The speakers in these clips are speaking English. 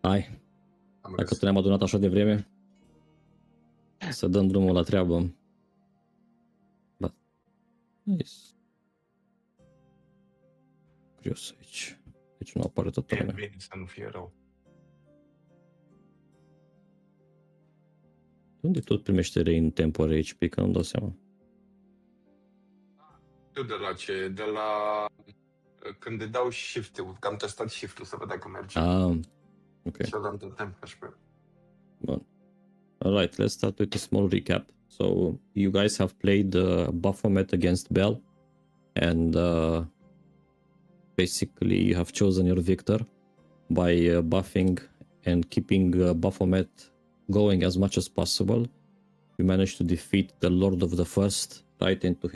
Hai, Am dacă râs. tu ne-am adunat așa de vreme, să dăm drumul la treabă. Ba, nice. Curios aici. Deci nu apare toată E lumea. bine să nu fie rău. Unde tot primește rain temporary HP, că nu-mi dau seama. Tu de la ce? De la... Când îi dau shift-ul, că am testat shift-ul să văd dacă merge. Ah, ok. Și ăla îmi dă temp HP. Bun. Alright, let's start with a small recap. So, you guys have played Baphomet against Bell, and basically you have chosen your victor by buffing and keeping Baphomet going as much as possible. You managed to defeat the Lord of the First right inside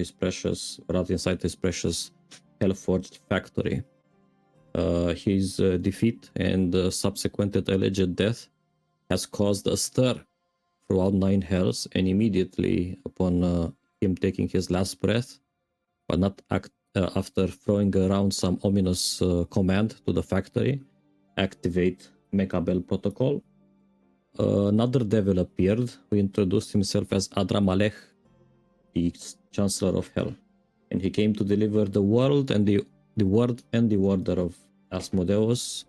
his precious Hellforged factory. His defeat and subsequent alleged death has caused a stir throughout Nine Hells, and immediately upon him taking his last breath, but not after throwing around some ominous command to the factory, activate Mechabel protocol, another devil appeared who introduced himself as Adramalech, the Chancellor of Hell, and he came to deliver the world and the word and the order of Asmodeus,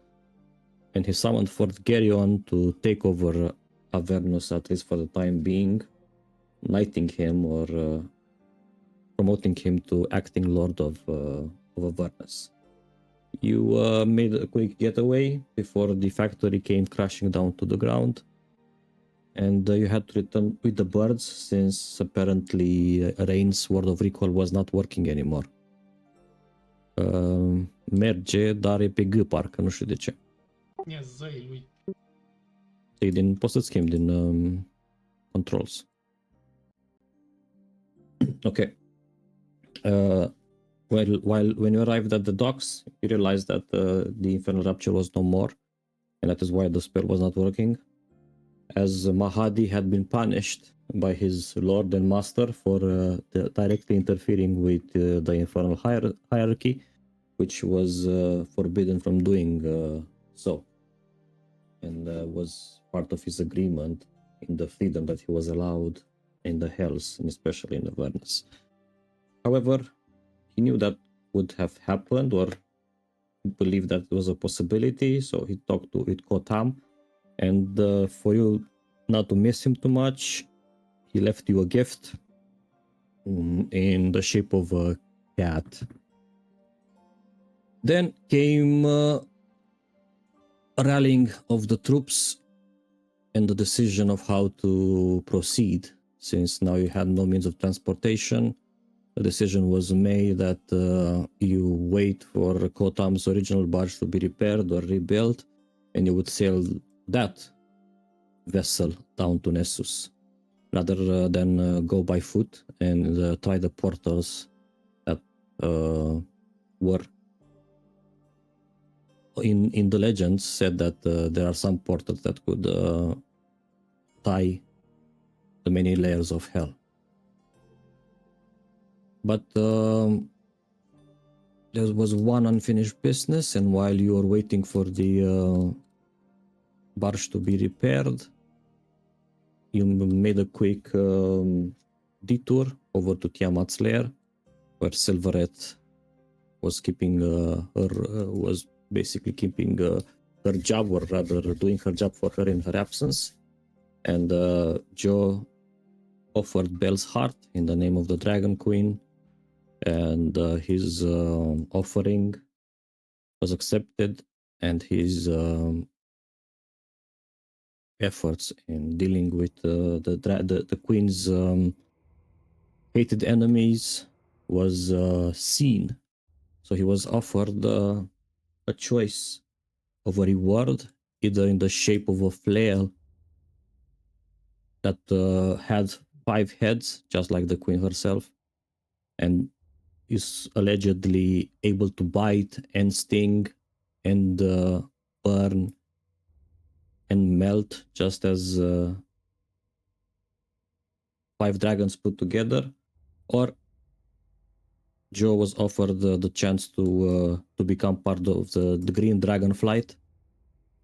and he summoned forth Geryon to take over Avernus, at least for the time being, knighting him or promoting him to acting Lord of Avernus. You made a quick getaway before the factory came crashing down to the ground, and you had to return with the birds since apparently Rain's Word of Recall was not working anymore. Merge, dar e pe G parcă, nu știu de ce. Ia zăi lui. Poți să schimbi din controls. Okay. When you arrived at the docks, you realized that the Infernal Rapture was no more, and that is why the spell was not working, as Mahadi had been punished by his lord and master for directly interfering with the Infernal hierarchy, which was forbidden from doing so, and was part of his agreement in the freedom that he was allowed in the Hells, and especially in Avernus. However, he knew that would have happened, or believed that it was a possibility, so he talked to CoA, and for you not to miss him too much, he left you a gift in the shape of a cat. Then came a rallying of the troops and the decision of how to proceed, since now you had no means of transportation. The decision was made that you wait for CoA's original barge to be repaired or rebuilt, and you would sail that vessel down to Nessus, rather than go by foot and try the portals that were in the legends said that there are some portals that could tie the many layers of hell. But there was one unfinished business, and while you were waiting for the barge to be repaired, you made a quick detour over to Tiamat's lair, where Silverette was keeping was basically keeping her job, or rather doing her job for her in her absence, and Joe offered Bell's heart in the name of the Dragon Queen, and his offering was accepted, and his efforts in dealing with the Queen's hated enemies was seen. So he was offered a choice of a reward, either in the shape of a flail that had 5 heads, just like the Queen herself, and is allegedly able to bite and sting and burn and melt, just as 5 dragons put together. Or Joe was offered the chance to become part of the Green Dragon Flight,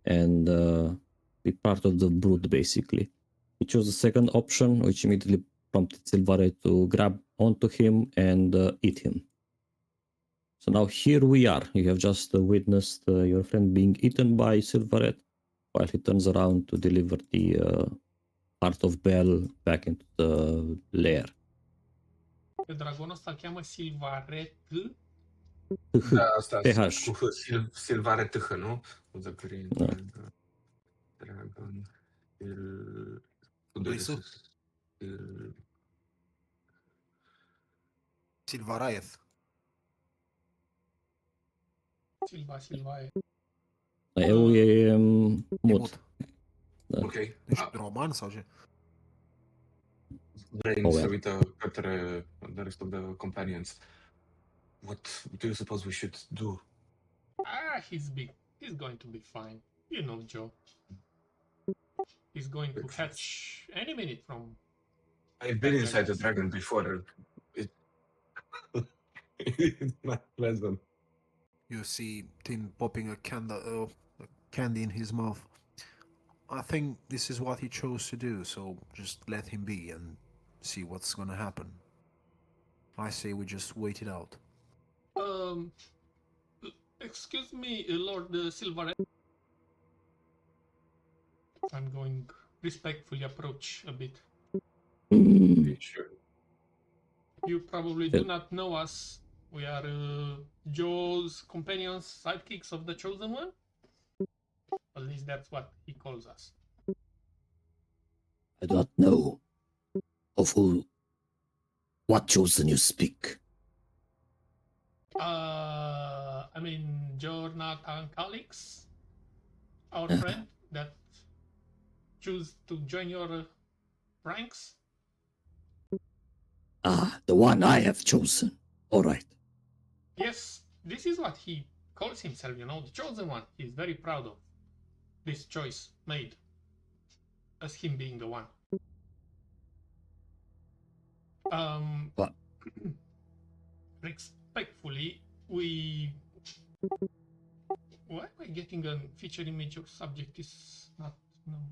and be part of the brood, basically. He chose the second option, which immediately prompted Silvare to grab onto him and eat him. So now here we are. You have just witnessed your friend being eaten by Silverette while he turns around to deliver the heart of Bell back into the lair. Pe dragonul ăsta îl cheamă Silvaret. Da, asta TH. cu Silvare TH, nu? The Green Da. Dragon. Silvaraeth. Silvae. Eu e mut. Mut. Da. Ok. Ești roman sau ce? Brain Oh, se well. uită către the rest of the companions. What do you suppose we should do? He's big. He's going to be fine. You know, Joe. He's going to hatch any minute from... I've been inside the dragon before. It's not pleasant. You see Tim popping a candy in his mouth. I think this is what he chose to do, so just let him be and see what's gonna happen. I say we just wait it out. Excuse me, Lord Silvaret. I'm going respectfully approach a bit. Sure. You probably do not know us. We are Joe's companions, sidekicks of the Chosen One. At least that's what he calls us. I do not know of what chosen you speak. I mean, Jonathan Calix, our friend that choose to join your ranks. The one I have chosen. All right. Yes, this is what he calls himself, you know, the Chosen One. He's very proud of this choice made as him being the one. What? Respectfully, why am I getting a feature image of subject is not known?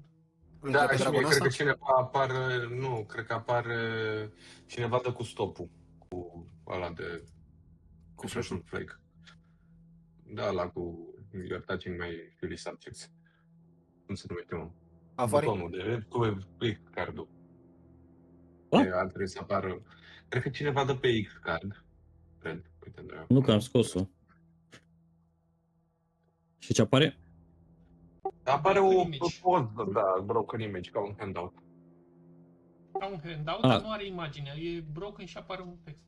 Da, Pe și dragonul cred că ăsta? cineva apare, nu, cred că apare cineva dă cu stopul, cu ăla de Cu Fashion flash-ul. Flag. Da, ăla cu You're touching my Fury subjects. Cum se numește, mă? Afari? Butonul de click card-ul. What? Ar trebui să apară. Cred că cineva dă pe X card. Cred. Uite, da. Nu că am scos-o. Și ce apare? Apare Broken o image. poză, da, broken image, ca un handout. Ca un handout, Ah. dar nu are imagine. E broken și apare un text.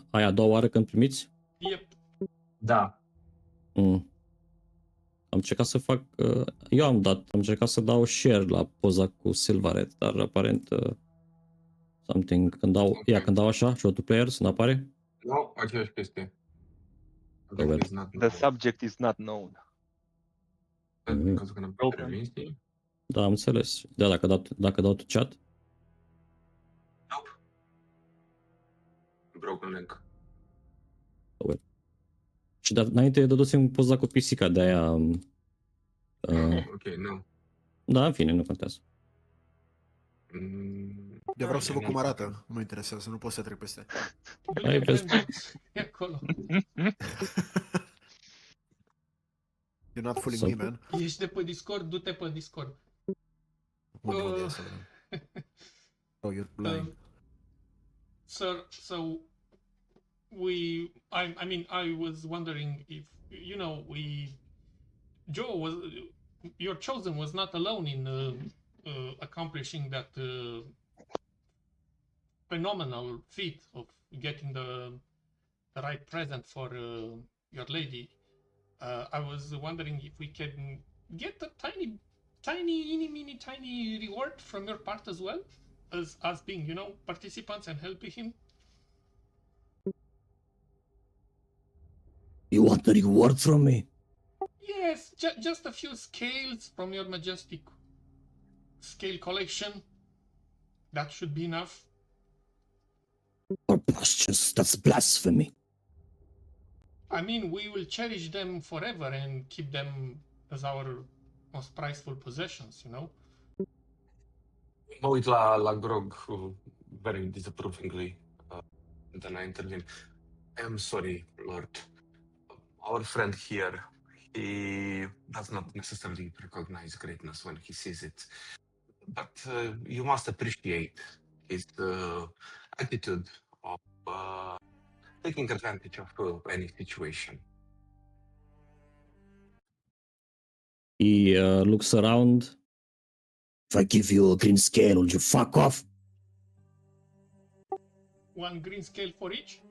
Aia a doua oară când primiți? Yep. Da. Am încercat să fac... am încercat să dau share la poza cu Silvaret, dar aparent something, când dau așa, show to players, nu apare? Nu, aceeași chestie. well. The subject is not known. Broken. Da, am înțeles. Da, dacă dau to chat? Nope. Broken link. Și înainte dădusem poza cu pisica, de-aia... Ok, nu. Da, în fine, nu contează. Eu vreau să văd cum arată. Nu mă interesează, nu pot să trec peste. Ai vezi. E acolo. You're not fooling So- me, man. Ești de pe Discord, du-te pe Discord. Unde e să vedem? Oh, you're lying. Sir, so I mean, I was wondering if, you know, your chosen was not alone in accomplishing that phenomenal feat of getting the right present for your lady. I was wondering if we can get a tiny reward from your part as well, as us being, you know, participants and helping him. You want a reward from me? Yes, just a few scales from your majestic scale collection. That should be enough. Preposterous, that's blasphemy. I mean, we will cherish them forever and keep them as our most prizeful possessions, you know? Mă uit la Grog very disapprovingly. And then I intervene. I am sorry, Lord. Our friend here, he does not necessarily recognize greatness when he sees it. But you must appreciate his attitude of taking advantage of any situation. He looks around. If I give you a green scale, will you fuck off? One green scale for each?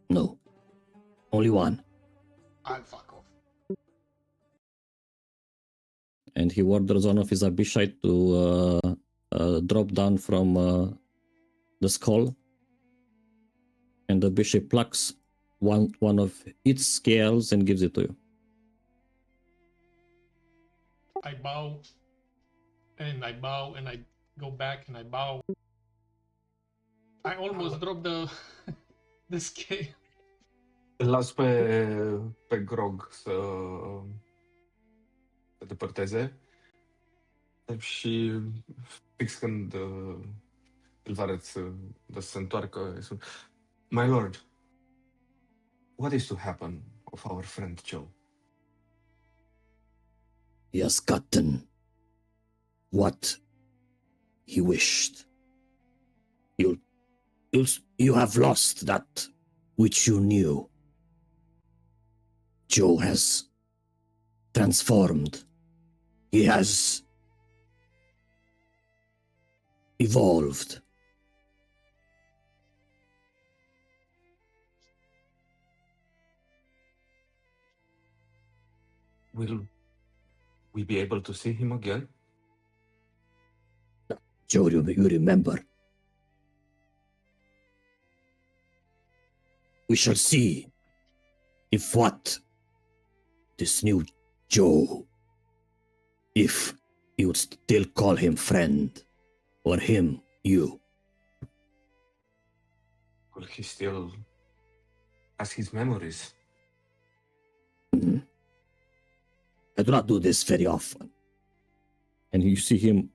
No. Only one. I'll fuck off. And he orders one of his Abishite to drop down from the skull. And the bishop plucks one of its scales and gives it to you. I bow, and I bow, and I go back, and I bow. I almost dropped the the scale. Îl las pe Grog să se depărteze și fix când îl va arăt să se întoarcă, îi spun, My lord, what is to happen of our friend Joe? He has gotten what he wished. You have lost that which you knew. Joe has transformed. He has evolved. Will we be able to see him again? Joe, you remember. We shall see if what this new Joe, if you would still call him friend, or him you. Will he still has his memories? Mhm. I do not do this very often. And you see him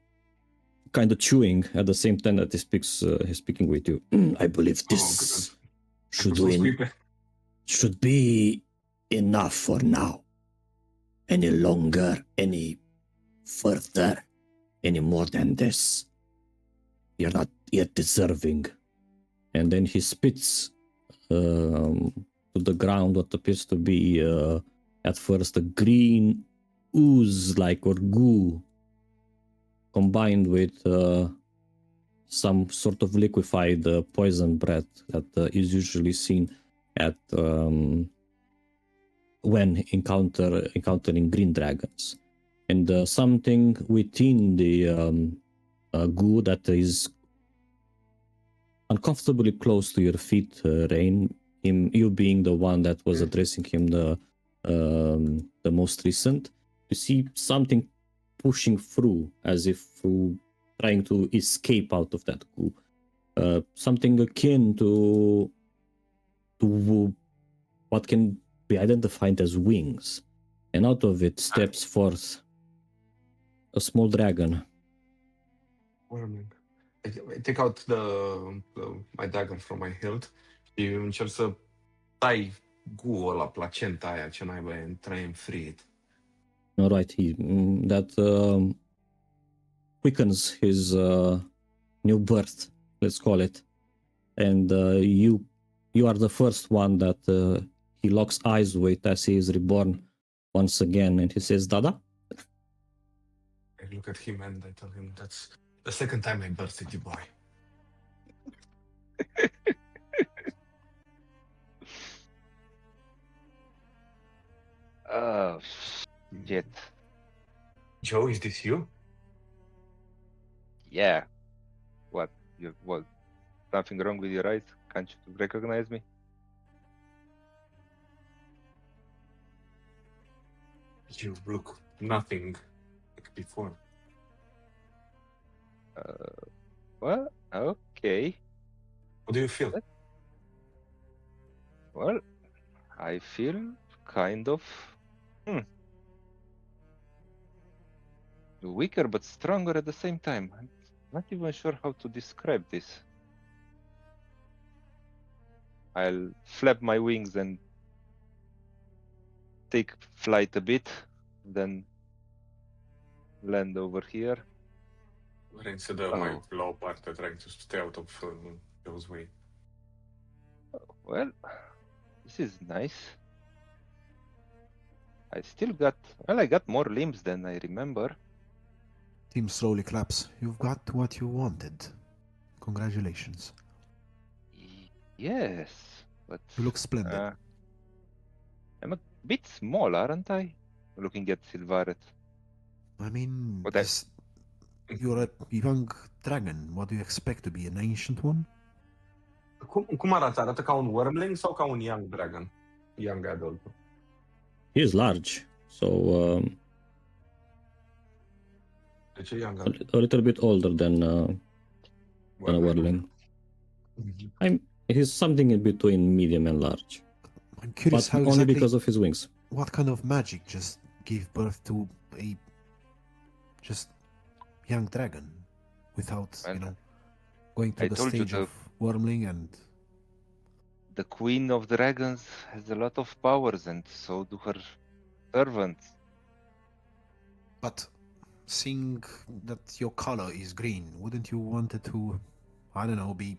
kind of chewing at the same time that he's speaking with you. I believe this should be enough for now. Any longer, any further, any more than this, you're not yet deserving. And then he spits to the ground what appears to be at first a green ooze-like or goo combined with some sort of liquefied poison breath that is usually seen at when encountering green dragons. And something within the goo that is uncomfortably close to your feet, Rain, you being the one that was addressing him the most recent, you see something pushing through as if through trying to escape out of that goo. Something akin to what can be identified as wings. And out of it steps forth a small dragon. Warming. I take out my dagger from my hilt și încerc să tai guul ăla, placenta aia, ce naiba e, and try and free it. All right, that quickens his new birth, let's call it. And you are the first one that he locks eyes with as he is reborn once again, and he says, Dada? I look at him and I tell him, that's the second time I birthed you, boy. Oh, shit. Joe, is this you? Yeah. What? Something wrong with your eyes? Can't you recognize me? You look nothing like before. Well, okay. How do you feel? Well, I feel kind of Weaker but stronger at the same time. I'm not even sure how to describe this. I'll flap my wings and take flight a bit, then land over here. Consider my Oh, low party trying to stay out of Joe's way. well, this is nice. I still got, well, I got more limbs than I remember. Team slowly claps. You've got what you wanted. Congratulations. Yes, but You look splendid. I'm a bit small, aren't I? Looking at Silvaret. I mean, What I- you're a young dragon. What do you expect to be, an ancient one? Cum arată? Arată ca un wormling sau ca un young dragon? Young adult. He is large, so Deci e young a, adult. a little bit older than a whirling. Mhm. He's something in between medium and large, I'm curious but how only exactly, because of his wings. what kind of magic just gave birth to a just young dragon without, And going through I the told you stage of wormling and... the Queen of Dragons has a lot of powers, and so do her servants. But seeing that your color is green, wouldn't you want it to, I don't know, be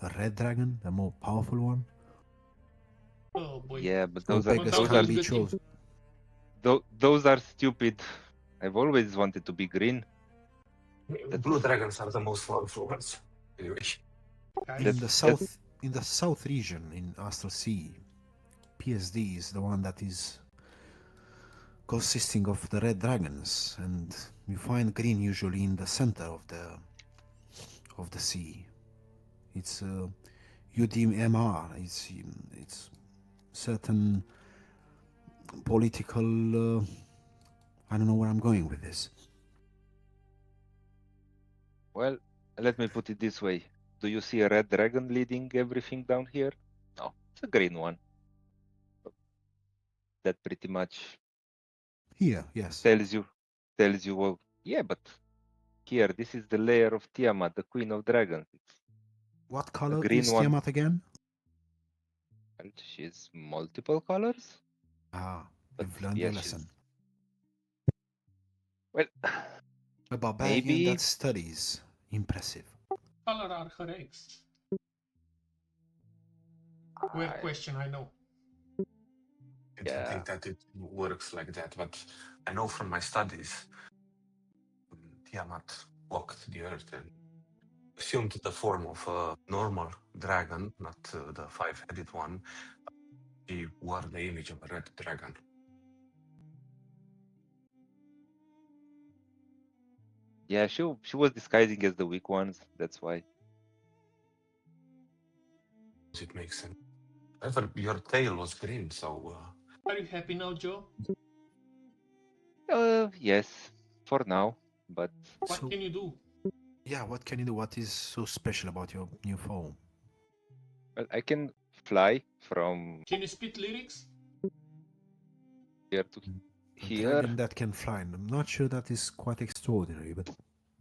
a red dragon, a more powerful one? Oh boy. Yeah, but So those are beggars those can are be the team. chosen. those are stupid. I've always wanted to be green. Blue dragons are the most powerful ones. Anyway. Guys, In the south region in Astral Sea, PSD is the one that is consisting of the red dragons, and you find green usually in the center of the sea. It's UDMR. It's certain political. I don't know where I'm going with this. Well, let me put it this way. Do you see a red dragon leading everything down here? No, it's a green one. That pretty much Here, yes. tells you, well, yeah, but here, this is the lair of Tiamat, the Queen of Dragons. It's What a color green is one. Tiamat again? And she's multiple colors. Ah, But you've learned yeah, your she's lesson. well. A barbarian Maybe that studies. Impressive. color are her eggs. Weird question, I know. I don't think that it works like that, but I know from my studies, Tiamat walked the earth and assumed the form of a normal dragon, not the five-headed one. He wore the image of a red dragon. Yeah, she was disguising as the weak ones. That's why. It makes sense. However, your tail was green, so Are you happy now, Joe? Yes, for now. But What So, can you do? yeah, what can you do? What is so special about your new form? well, I can fly from Can you spit lyrics? here to A here. dragon that can fly. I'm not sure that is quite extraordinary, but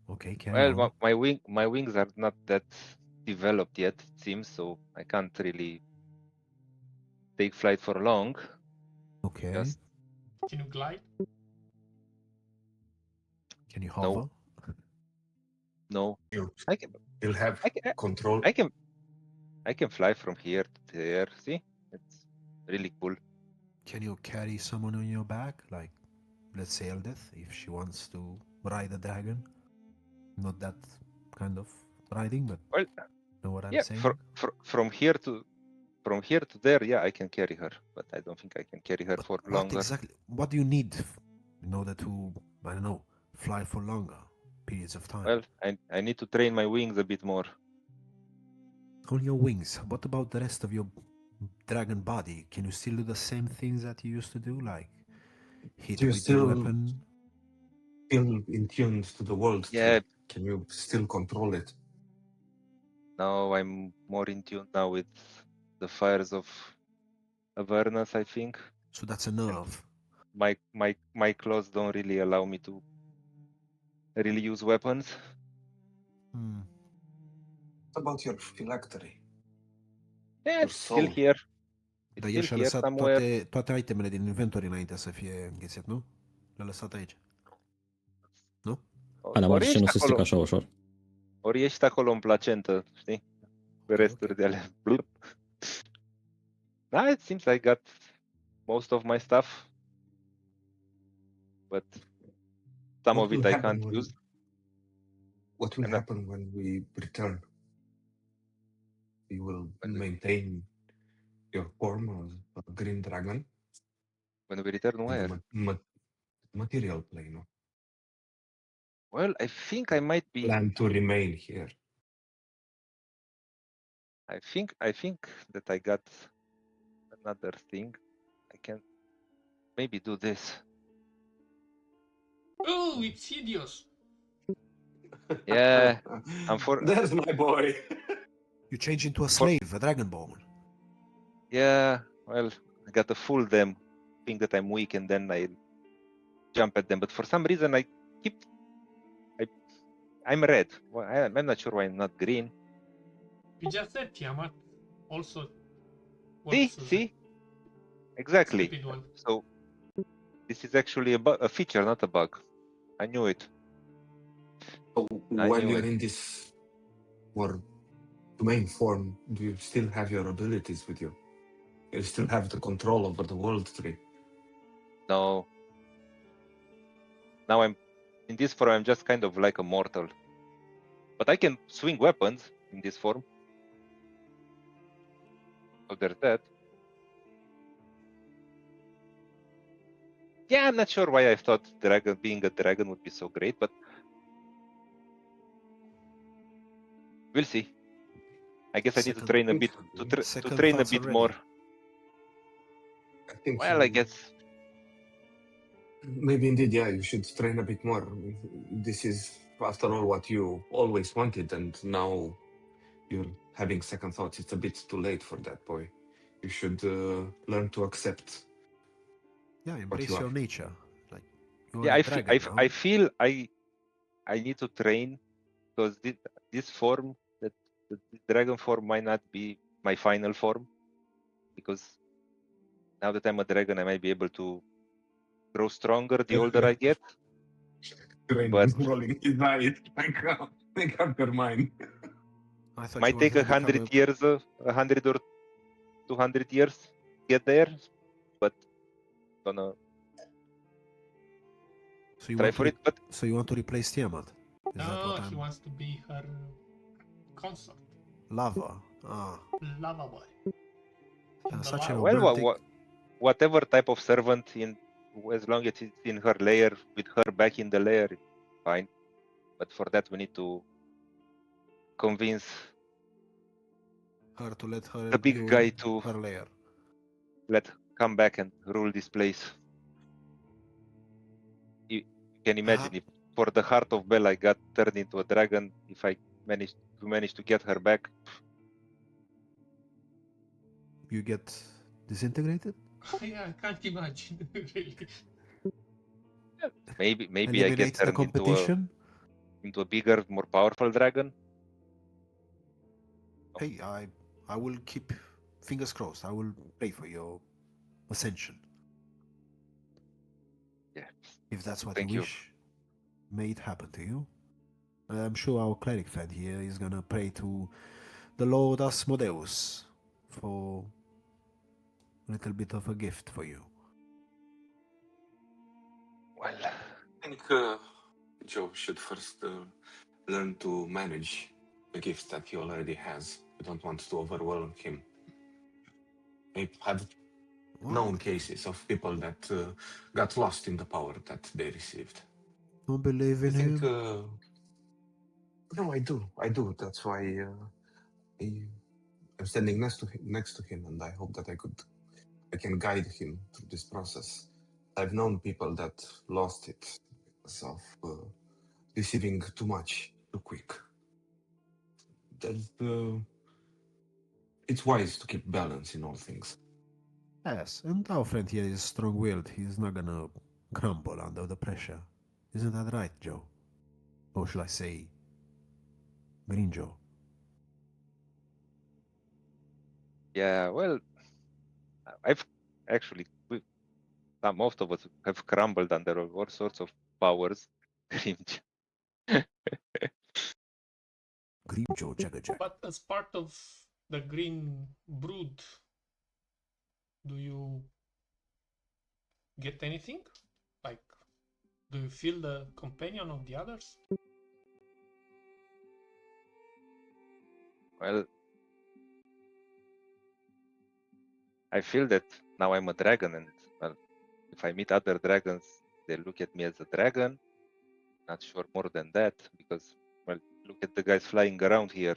okay, carry Well, on. my wings are not that developed yet, it seems, so I can't really take flight for long. Okay. Just Can you glide? Can you No. hover? no. you'll have I can control. I can fly from here to there. See, it's really cool. Can you carry someone on your back? Like, let's say Eldeth, if she wants to ride a dragon? Not that kind of riding, but Well, know what I'm yeah, saying? from here to there, yeah, I can carry her, but I don't think I can carry her But for what longer. exactly? What do you need in order to, I don't know, fly for longer periods of time? Well, I need to train my wings a bit more. On your wings, what about the rest of your dragon body? Can you still do the same things that you used to do, like hit Do you with your still weapon? feel in tune to the world? Yeah. Can you still control it? Now I'm more in tune now with the fires of Avernus, I think. So that's a nerve. my clothes don't really allow me to really use weapons. Hmm. What about your phylactery? Yeah, Your it's still soul? here. It's Dar el still și-a here lăsat somewhere. toate itemele din inventory înainte să fie înghețit, nu? Le-a lăsat aici. Nu? Alea Ori magice nu ești se strică acolo, așa ușor. ori ești acolo în placentă, știi? Resturi ok. de ale. Blup. It seems I got most of my stuff, but some What of will it I happen can't when? use. What will And happen when we return? You will when we, maintain your form as a green dragon when we return in the where? material plane. No? Well, I think I might be. Plan to remain here. I think that I got another thing. I can maybe do this. Oh, it's hideous. Yeah, I'm for There's my boy. You change into a slave, a dragonborn. yeah. Well, I got a full them, think that I'm weak, and then I jump at them. But for some reason, I'm red. Well, I'm not sure why I'm not green. You just said Tiamat also works as See, exactly. stupid one. So this is actually a feature, not a bug. I knew it. So I while knew you're it. in this main form, do you still have your abilities with you? You still have the control over the world tree. No. Now I'm in this form. I'm just kind of like a mortal, but I can swing weapons in this form. So there's that. Yeah, I'm not sure why I thought being a dragon would be so great, but we'll see. I guess I need to train a bit to train a bit more. I think Well, I guess maybe indeed, yeah, you should train a bit more. This is, after all, what you always wanted, and now you're having second thoughts. It's a bit too late for that, boy. You should learn to accept. Yeah, embrace you your are. nature. Like you're yeah. a dragon now. I feel I need to train because this form that the dragon form might not be my final form, because now that I'm a dragon, I might be able to grow stronger the older I get. Training, But rolling his eyes. Make up your mind. I thought might you take wanted to become 100 years, 100 or 200 years to get there. But gonna So you try want for to it. But so you want to replace Tiamat? Is that No, what he I'm wants to be her consort, lava? Ah, lava boy. yeah, The such a lava. well, romantic. whatever type of servant, as long as it's in her layer with her back in the layer, it's fine. But for that, we need to convince Her to let her the big you guy in to her lair. come back and rule this place. You can imagine if for the heart of Bella I got turned into a dragon, if I managed to get her back. You get disintegrated? Yeah, I can't imagine really. Maybe I Eliminate get the turned competition? into a bigger, more powerful dragon. Hey, I will keep fingers crossed. I will pray for your ascension. Yeah. If that's what Thank you you. wish, may it happen to you. I'm sure our cleric friend here is gonna pray to the Lord Asmodeus for a little bit of a gift for you. Well, I think Joe should first learn to manage the gifts that he already has. We don't want to overwhelm him. I've known cases of people that got lost in the power that they received. Don't believe I in think. him? No, I do. That's why I'm standing next to him, and I hope that I can guide him through this process. I've known people that lost it because of receiving too much too quick. It's wise to keep balance in all things. Yes, and our friend here is strong-willed. He's not gonna crumble under the pressure. Isn't that right, Joe? Or should I say, Green Joe? Yeah, well, I've actually, most of us have crumbled under all sorts of powers. Green Joe, Jagger Jack. But as part of the green brood, do you get anything? Like, do you feel the companion of the others? Well, I feel that now I'm a dragon, and well, if I meet other dragons, they look at me as a dragon. Not sure more than that, because well, look at the guys flying around here.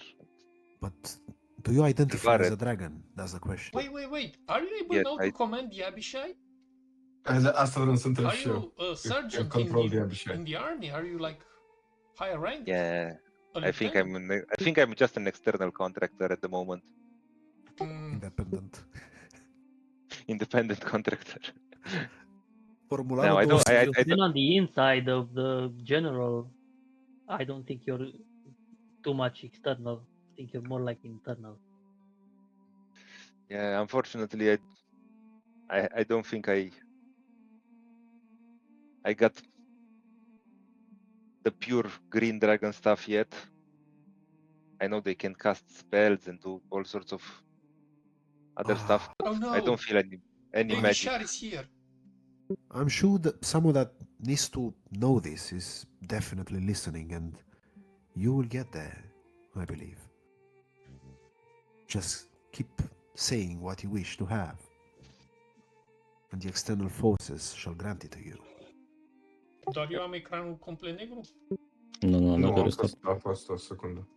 But do you identify as a Barret. dragon? That's the question. Wait. Are you able Yes, now to command the Abishai? Asta vreau să întreb Are și eu. you a You sergeant control the Abishai. in the army? Are you like higher rank? Yeah, A I think lieutenant? I think I'm just an external contractor at the moment, Independent. independent contractor. Formularul No, I don't. 200. I Then on the inside of the general, I don't think you're too much external. I think you're more like internal. Yeah, unfortunately, I don't think I got the pure green dragon stuff yet. I know they can cast spells and do all sorts of other stuff, but Oh no! I don't feel any Baby magic. Shar is here. I'm sure that someone that needs to know this is definitely listening, and you will get there, I believe. Just keep saying what you wish to have, and the external forces shall grant it to you. Doar eu am ecranul complet negru? Nu, nu, Nu, nu, a fost o secundă.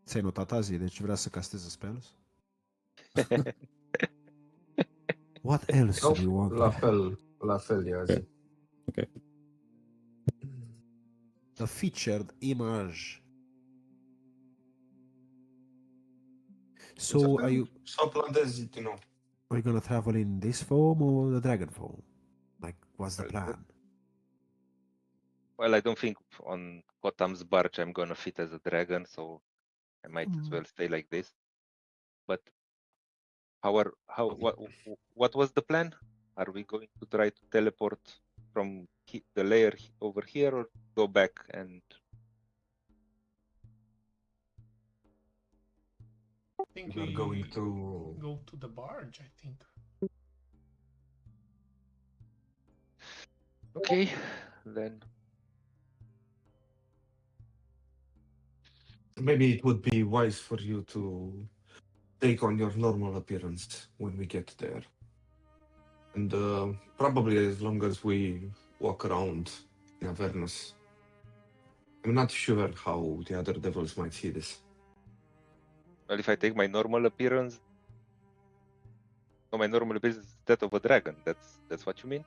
Ți-ai notat azi, deci vrea să casteze spells? What else do you want? La fel e azi. Ok. The featured image. So Să o plantezi din nou. are you gonna travel in this form or the dragon form? Like, what's the plan? Well, I don't think on Kotam's barge I'm gonna fit as a dragon, so I might as well stay like this. But what was the plan? Are we going to try to teleport from the layer over here, or go back and? I think We're we going to... go to the barge, I think. Okay, then. Maybe it would be wise for you to take on your normal appearance when we get there. And probably as long as we walk around in Avernus. I'm not sure how the other devils might see this. Well, if I take my normal appearance, so my normal appearance is that of a dragon. That's what you mean?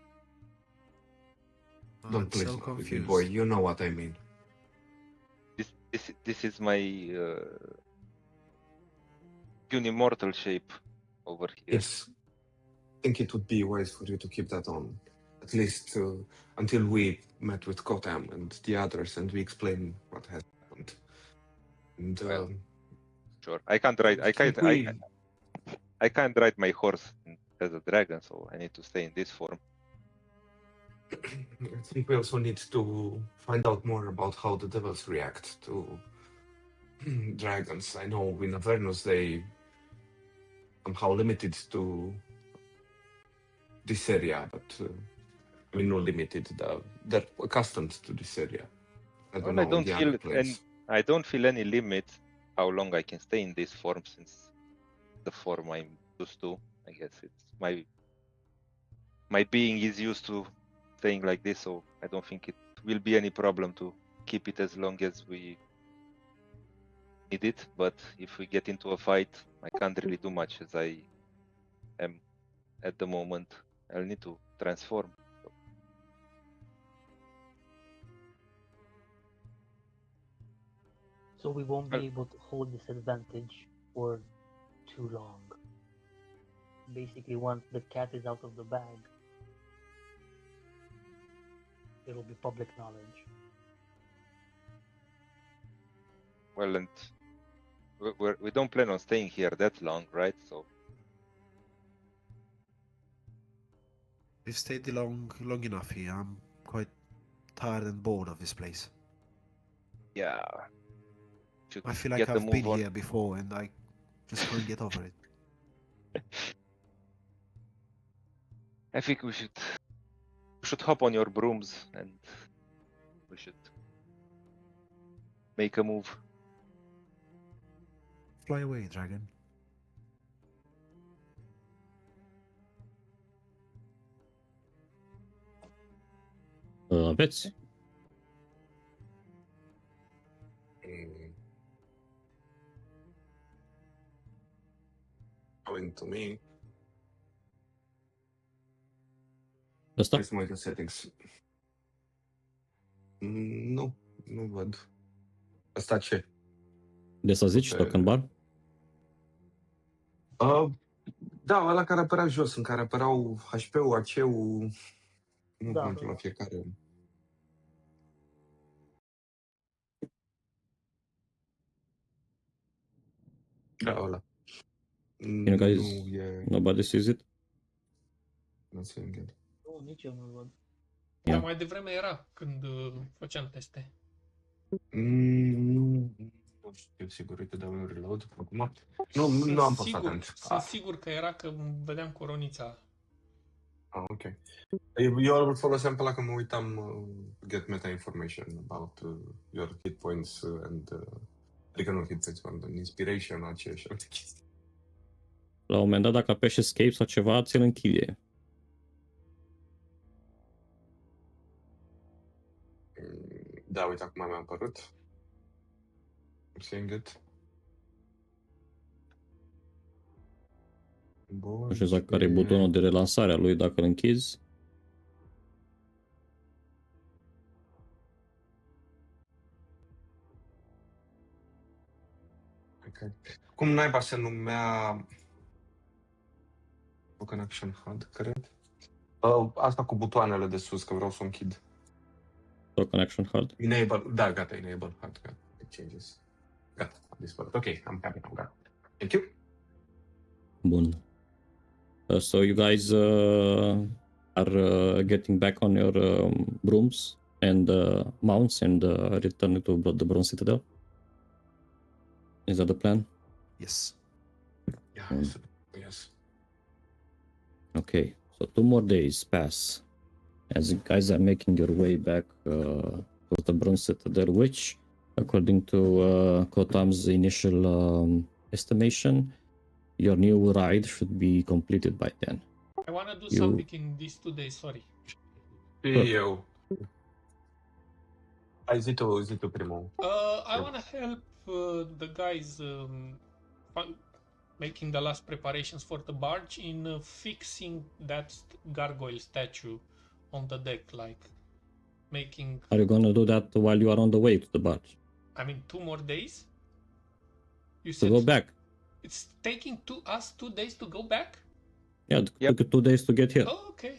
Don't I'm place so me with me, confused. boy. You know what I mean. This is my unimortal shape over here. Yes. I think it would be wise for you to keep that on. At least until we met with Kotam and the others and we explain what has happened. And Well, sure. I can't ride. I can't ride my horse as a dragon, so I need to stay in this form. I think we also need to find out more about how the devils react to dragons. I know in Avernus they somehow limited to this area, but I mean, no limited. They're accustomed to this area. I don't Well, know in the other place. I don't feel any limit how long I can stay in this form, since the form I'm used to. I guess it's my being is used to staying like this, so I don't think it will be any problem to keep it as long as we need it. But if we get into a fight, I can't really do much as I am at the moment. I'll need to transform. So we won't be Well- able to hold this advantage for too long. Basically, once the cat is out of the bag, it'll be public knowledge. Well, and we don't plan on staying here that long, right? So We've stayed long enough here. I'm quite tired and bored of this place. yeah, should I feel like get the I've move been on. here before and I just can't get over it. I think we should hop on your brooms and we should make a move. Fly away, dragon. Aveți? Mm. Going to me. Ăsta? Hai să mă uit în settings. Nu văd. Asta ce? De să zici, token bar? Da, ăla care apărea jos, în care apăreau HP-ul, AC-ul, nu Da, contul da. la fiecare. Da, ăla. You guys, Nu e... nobody sees it? Nu se înghede. Nu, nici eu nu-l văd. Dar Ia. mai devreme era când făceam teste. Nu știu sigur, uite, dau un reload acum. Nu am fost atent. Sunt sigur că era, că vedeam coronița. Ok. Eu îl foloseam pe la că mă uitam get meta information about your hit points and adică nu hit points, pardon, inspiration, aceeași alte chestii. La un moment dat, dacă apeși escape sau ceva, ți-l închide. Da, uite, acum mi-a apărut. I'm seeing it. Bun. Nu știu exact care e butonul de relansare a lui dacă îl închizi. Ok. Cum naiba se numea Token Action HUD, cred? Asta cu butoanele de sus, că vreau să o închid. Token Action Hard. Enable, da, gata, enable HUD, gata, it changes. Gata, a dispărut. Ok, I'm happy now, gata. Thank you. Bun. So you guys are getting back on your brooms and mounts and returning to the Bronze Citadel? Is that the plan? Yes. Yeah, yes. Okay, so 2 more days pass as you guys are making your way back to the Bronze Citadel, which, according to Kotam's initial estimation, your new ride should be completed by then. I wanna do You- something in these 2 days, sorry. Și eu. Hai, zi tu primul. I wanna help the guys making the last preparations for the barge in fixing that gargoyle statue on the deck, like making, Are you gonna do that while you are on the way to the barge? I mean, 2 more days? You To said go back? it's taking us 2 days to go back? Yeah, it Yep. took you 2 days to get here. Oh, okay.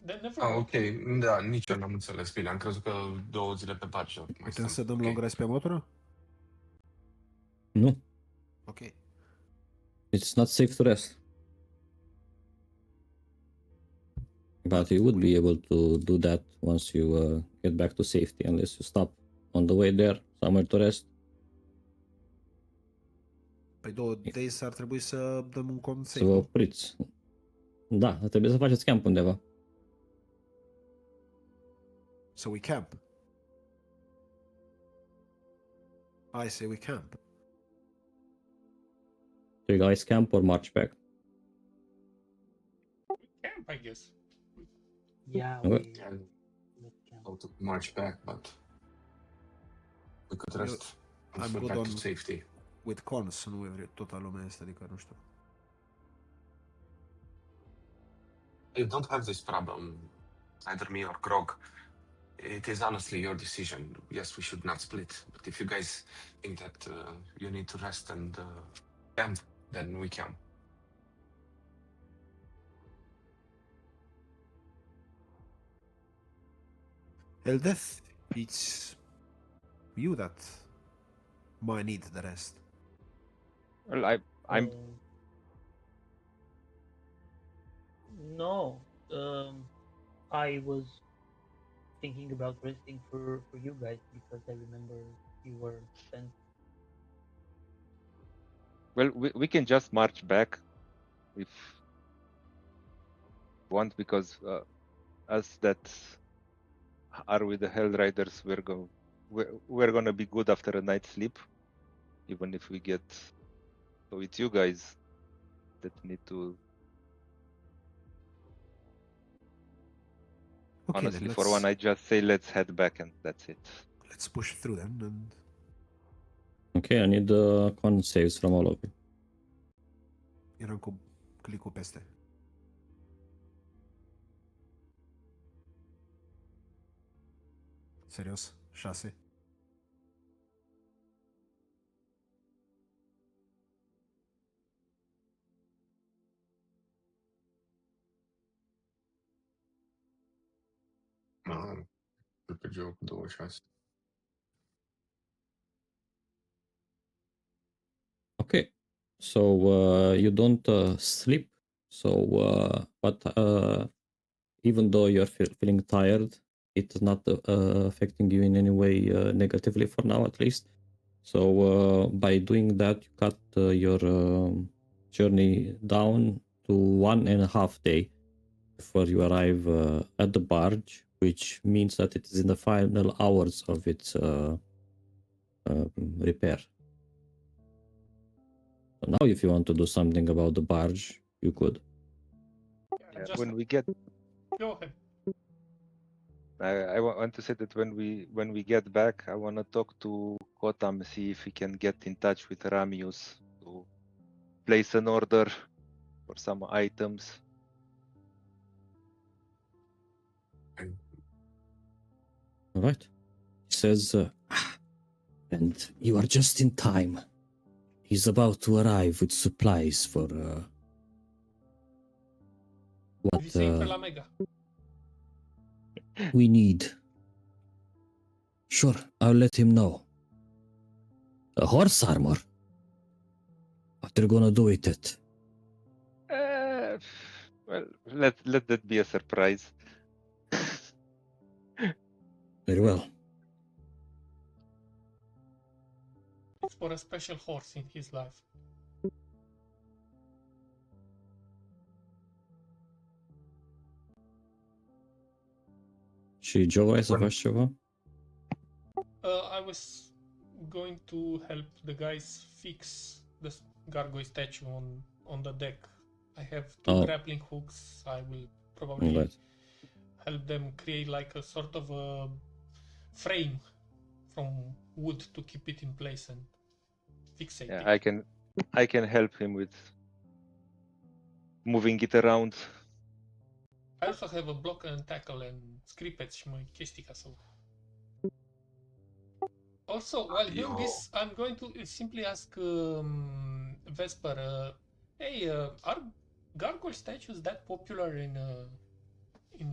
Then never Ok, mind. da, nici eu n-am înțeles bine. Am crezut că 2 zile pe barge. Putem să dăm Ok. long rest pe motoră? No, Ok. it's not safe to rest. But you would be able to do that once you get back to safety, unless you stop on the way there, somewhere to rest. Pe 2 days ar trebui să dăm un cont Să safe. vă nu? opriți. Da, trebuie să faceți camp undeva. So we camp. I say we camp. Do you guys camp or march back? Camp, I guess. Yeah, Okay. we Yeah, let's camp. I'll to march back, but we could rest and I'm get good back to on- safety. With cons, nu toată lumea este, adică nu știu. I don't have this problem, either me or Grog. it is honestly your decision. Yes, we should not split, but if you guys think that you need to rest and camp, then we can. Eldeth, it's you that might need the rest. Well, I'm Uh, no. I was thinking about resting for you guys because I remember you were spent. well. We can just march back if you want, because us that are with the Hell Riders, we're gonna be good after a night's sleep, even if we get. So it's you guys that need to. Okay, Honestly, then for one, I just say let's head back and that's it. let's push through then. And Okay, I need con saves from all of you. eram cu click-ul peste. Serios? 6? Super joke, 26. Okay, so you don't sleep. So, but even though you're feeling tired, it's not affecting you in any way negatively for now, at least. So by doing that, you cut your journey down to 1.5 day before you arrive at the barge, which means that it is in the final hours of its repair. So now, if you want to do something about the barge, you could. Yeah, Just when we get, go ahead. I want to say that when we get back, I want to talk to Kotam, see if he can get in touch with Ramius to place an order for some items. All right. He says, and you are just in time. He's about to arrive with supplies for what Vicente la Mega. we need. Sure, I'll let him know. A horse armor? What they're gonna do with it? Well, let that be a surprise. Very well. It's for a special horse in his life. Și Joe să faci ceva? I was going to help the guys fix the gargoyle statue on the deck. I have two grappling hooks. I will probably help them create like a sort of a frame from wood to keep it in place and fixate Yeah, it. I can help him with moving it around. I also have a block and tackle and scripets și mai chestii ca să... Also, while doing this, I'm going to simply ask Vesper, hey, are gargoyle statues that popular in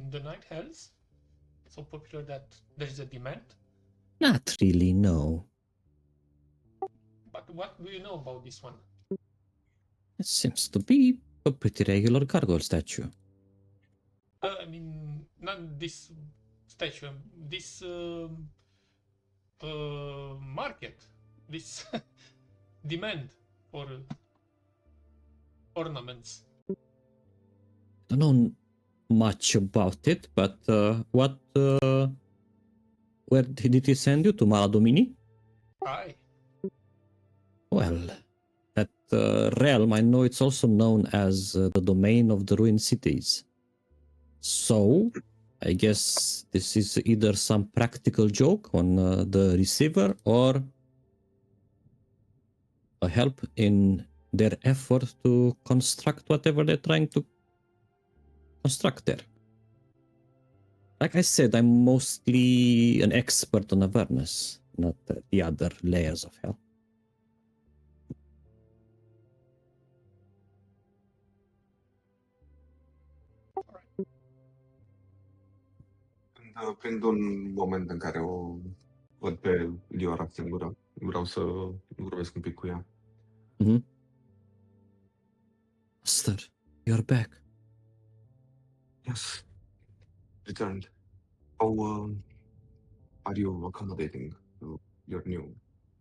the Night Hells? So popular that there's a demand? Not really, no. But what do you know about this one? It seems to be a pretty regular gargoyle statue. I mean, not this statue, this market, this demand for ornaments. Don't know much about it, but where did he send you? To Maladomini? Aye. Well, that realm, I know it's also known as the domain of the ruined cities. So, I guess this is either some practical joke on the receiver or a help in their effort to construct whatever they're trying to construct there. Like I said, I'm mostly an expert on Avernus, not the other layers of hell. Când un moment în care o văd pe Liora singură, vreau să vorbesc un pic cu ea. Master, you're back. Yes, returned. How are you accommodating your new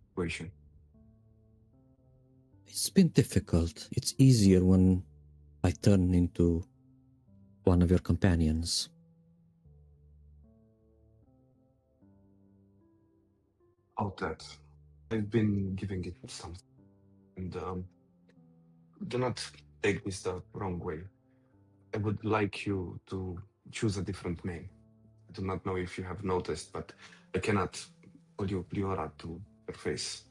situation? It's been difficult. It's easier when I turn into one of your companions. Out that I've been giving it some, and do not take this the wrong way. I would like you to choose a different name. I do not know if you have noticed, but I cannot call you Liora to your face.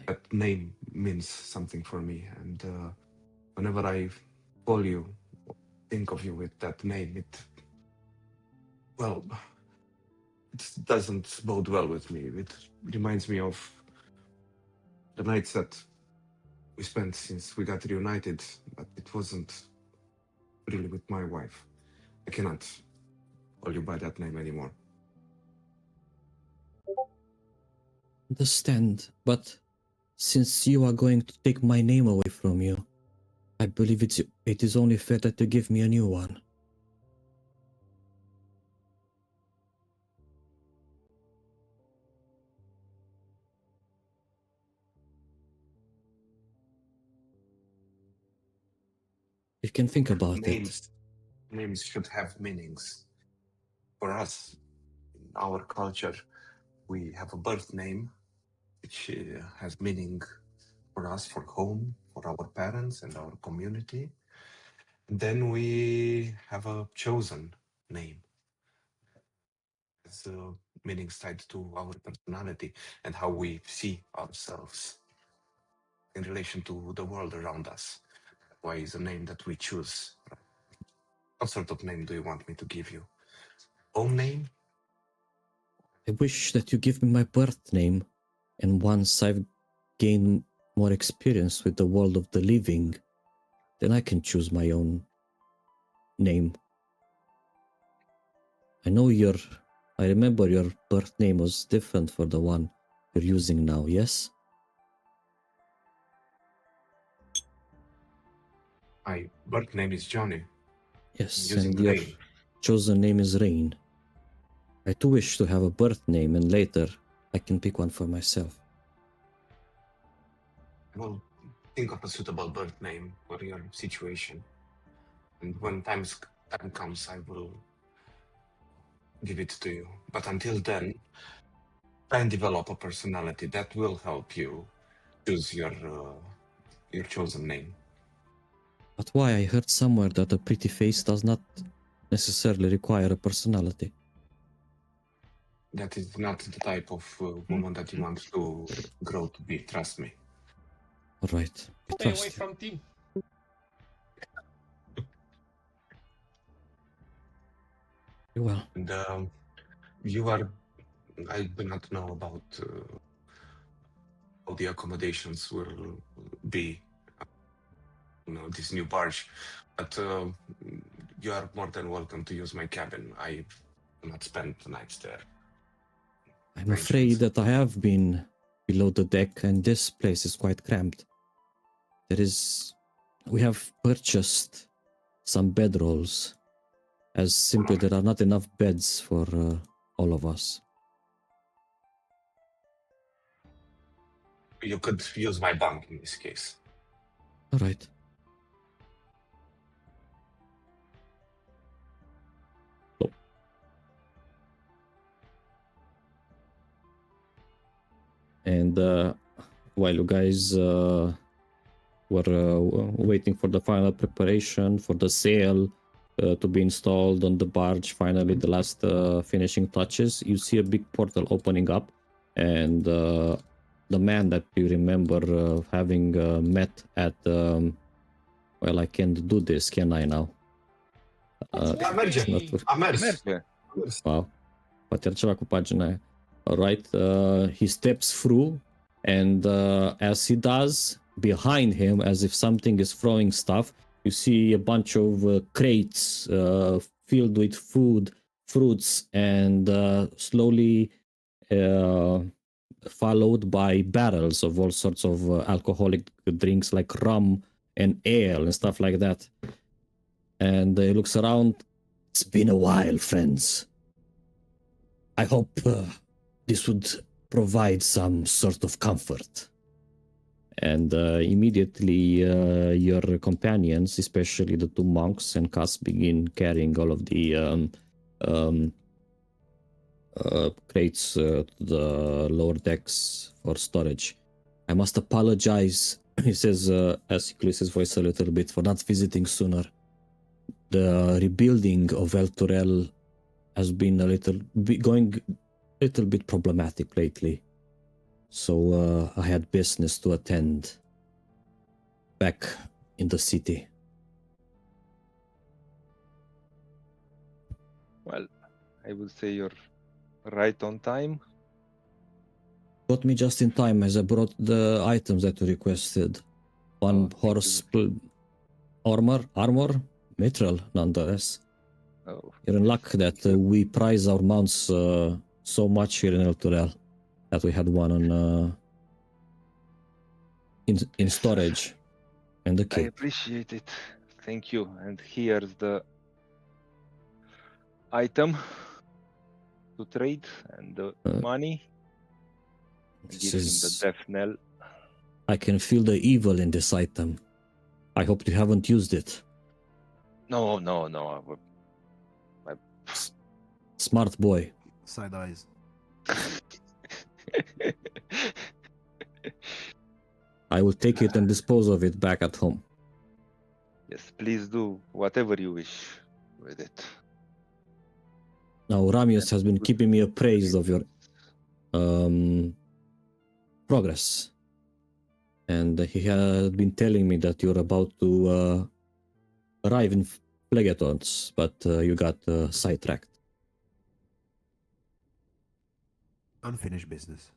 That name means something for me, and whenever I call you, think of you with that name, it doesn't bode well with me. It reminds me of the nights that we spent since we got reunited, but it wasn't really with my wife. I cannot call you by that name anymore. Understand, but since you are going to take my name away from you, I believe it is only fair that you give me a new one. You can think about it. Names should have meanings. For us, in our culture, we have a birth name, which has meaning for us, for home, for our parents and our community. And then we have a chosen name. It's meanings tied to our personality and how we see ourselves in relation to the world around us. Why is a name that we choose? What sort of name do you want me to give you? Home name? I wish that you give me my birth name, and once I've gained more experience with the world of the living, then I can choose my own name. I remember your birth name was different for the one you're using now, yes? My birth name is Johnny. Yes, Using and your Rain. chosen name is Rain. I too wish to have a birth name, and later I can pick one for myself. I will think of a suitable birth name for your situation. And when time comes, I will give it to you. But until then, try and develop a personality that will help you choose your chosen name. But why? I heard somewhere that a pretty face does not necessarily require a personality. That is not the type of woman that you want to grow to be, trust me. All right. I Stay away trust you. from Tim. Very well. And I do not know about how the accommodations will be on this new barge, but you are more than welcome to use my cabin. I do not spend the nights there. I'm afraid that I have been below the deck, and this place is quite cramped. We have purchased some bedrolls, as simply there are not enough beds for all of us. You could use my bunk in this case. All right. And while you guys were waiting for the final preparation for the sail to be installed on the barge, finally the last finishing touches, you see a big portal opening up, and the man that you remember having met at well, I can't do this, can I now? It's Merge. very- Amers. Yeah. Wow. Poate era ceva cu pagina aia. Alright, he steps through and as he does, behind him, as if something is throwing stuff, you see a bunch of crates filled with food, fruits, and slowly followed by barrels of all sorts of alcoholic drinks like rum and ale and stuff like that. And he looks around. It's been a while, friends. I hope this would provide some sort of comfort. And immediately your companions, especially the two monks and Cass, begin carrying all of the crates to the lower decks for storage. I must apologize, he says as he clears his voice a little bit, for not visiting sooner. The rebuilding of El Turel has been going a little bit problematic lately. So I had business to attend back in the city. Well, I would say you're right on time. Got me just in time as I brought the items that you requested. One thank horse armor, mithril nonetheless. Oh, You're in luck that we prize our mounts so much here in El Turel that we had one on in storage and the I cape. appreciate it. Thank you. And here's the item to trade and the money. Give him the death knell. I can feel the evil in this item. I hope you haven't used it. No. Smart boy. Side eyes. I will take it and dispose of it back at home. Yes, please do whatever you wish with it. Now, Ramius has been keeping me appraised of your progress. And he had been telling me that you're about to arrive in Phlegetons, but you got sidetracked. Unfinished business.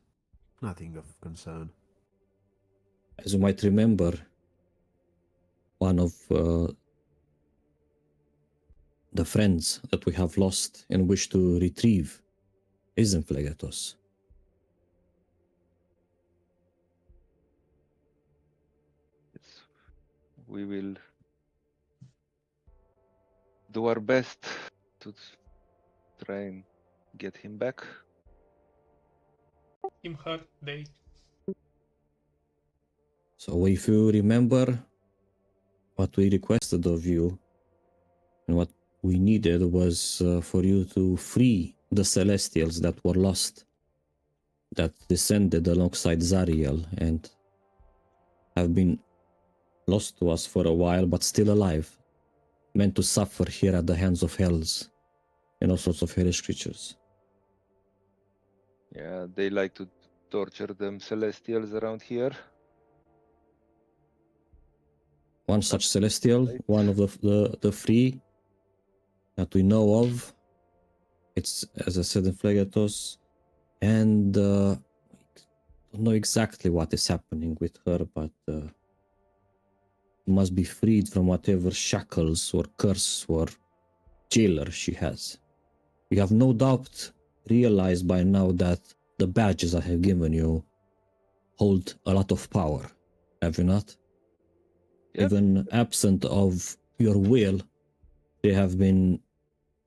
Nothing of concern. As you might remember, one of the friends that we have lost and wish to retrieve is in Phlegetos. Yes, we will do our best to try and get him back. Him, her, they. So if you remember what we requested of you and what we needed was for you to free the Celestials that were lost, that descended alongside Zariel and have been lost to us for a while but still alive, meant to suffer here at the hands of hells and all sorts of hellish creatures. Yeah, they like to torture them Celestials around here. One such Celestial, one of the three that we know of, it's, as I said, in Phlegetos, and don't know exactly what is happening with her, but must be freed from whatever shackles or curse or jailer she has. You have no doubt realized by now that the badges I have given you hold a lot of power, have you not? Yep. Even absent of your will, they have been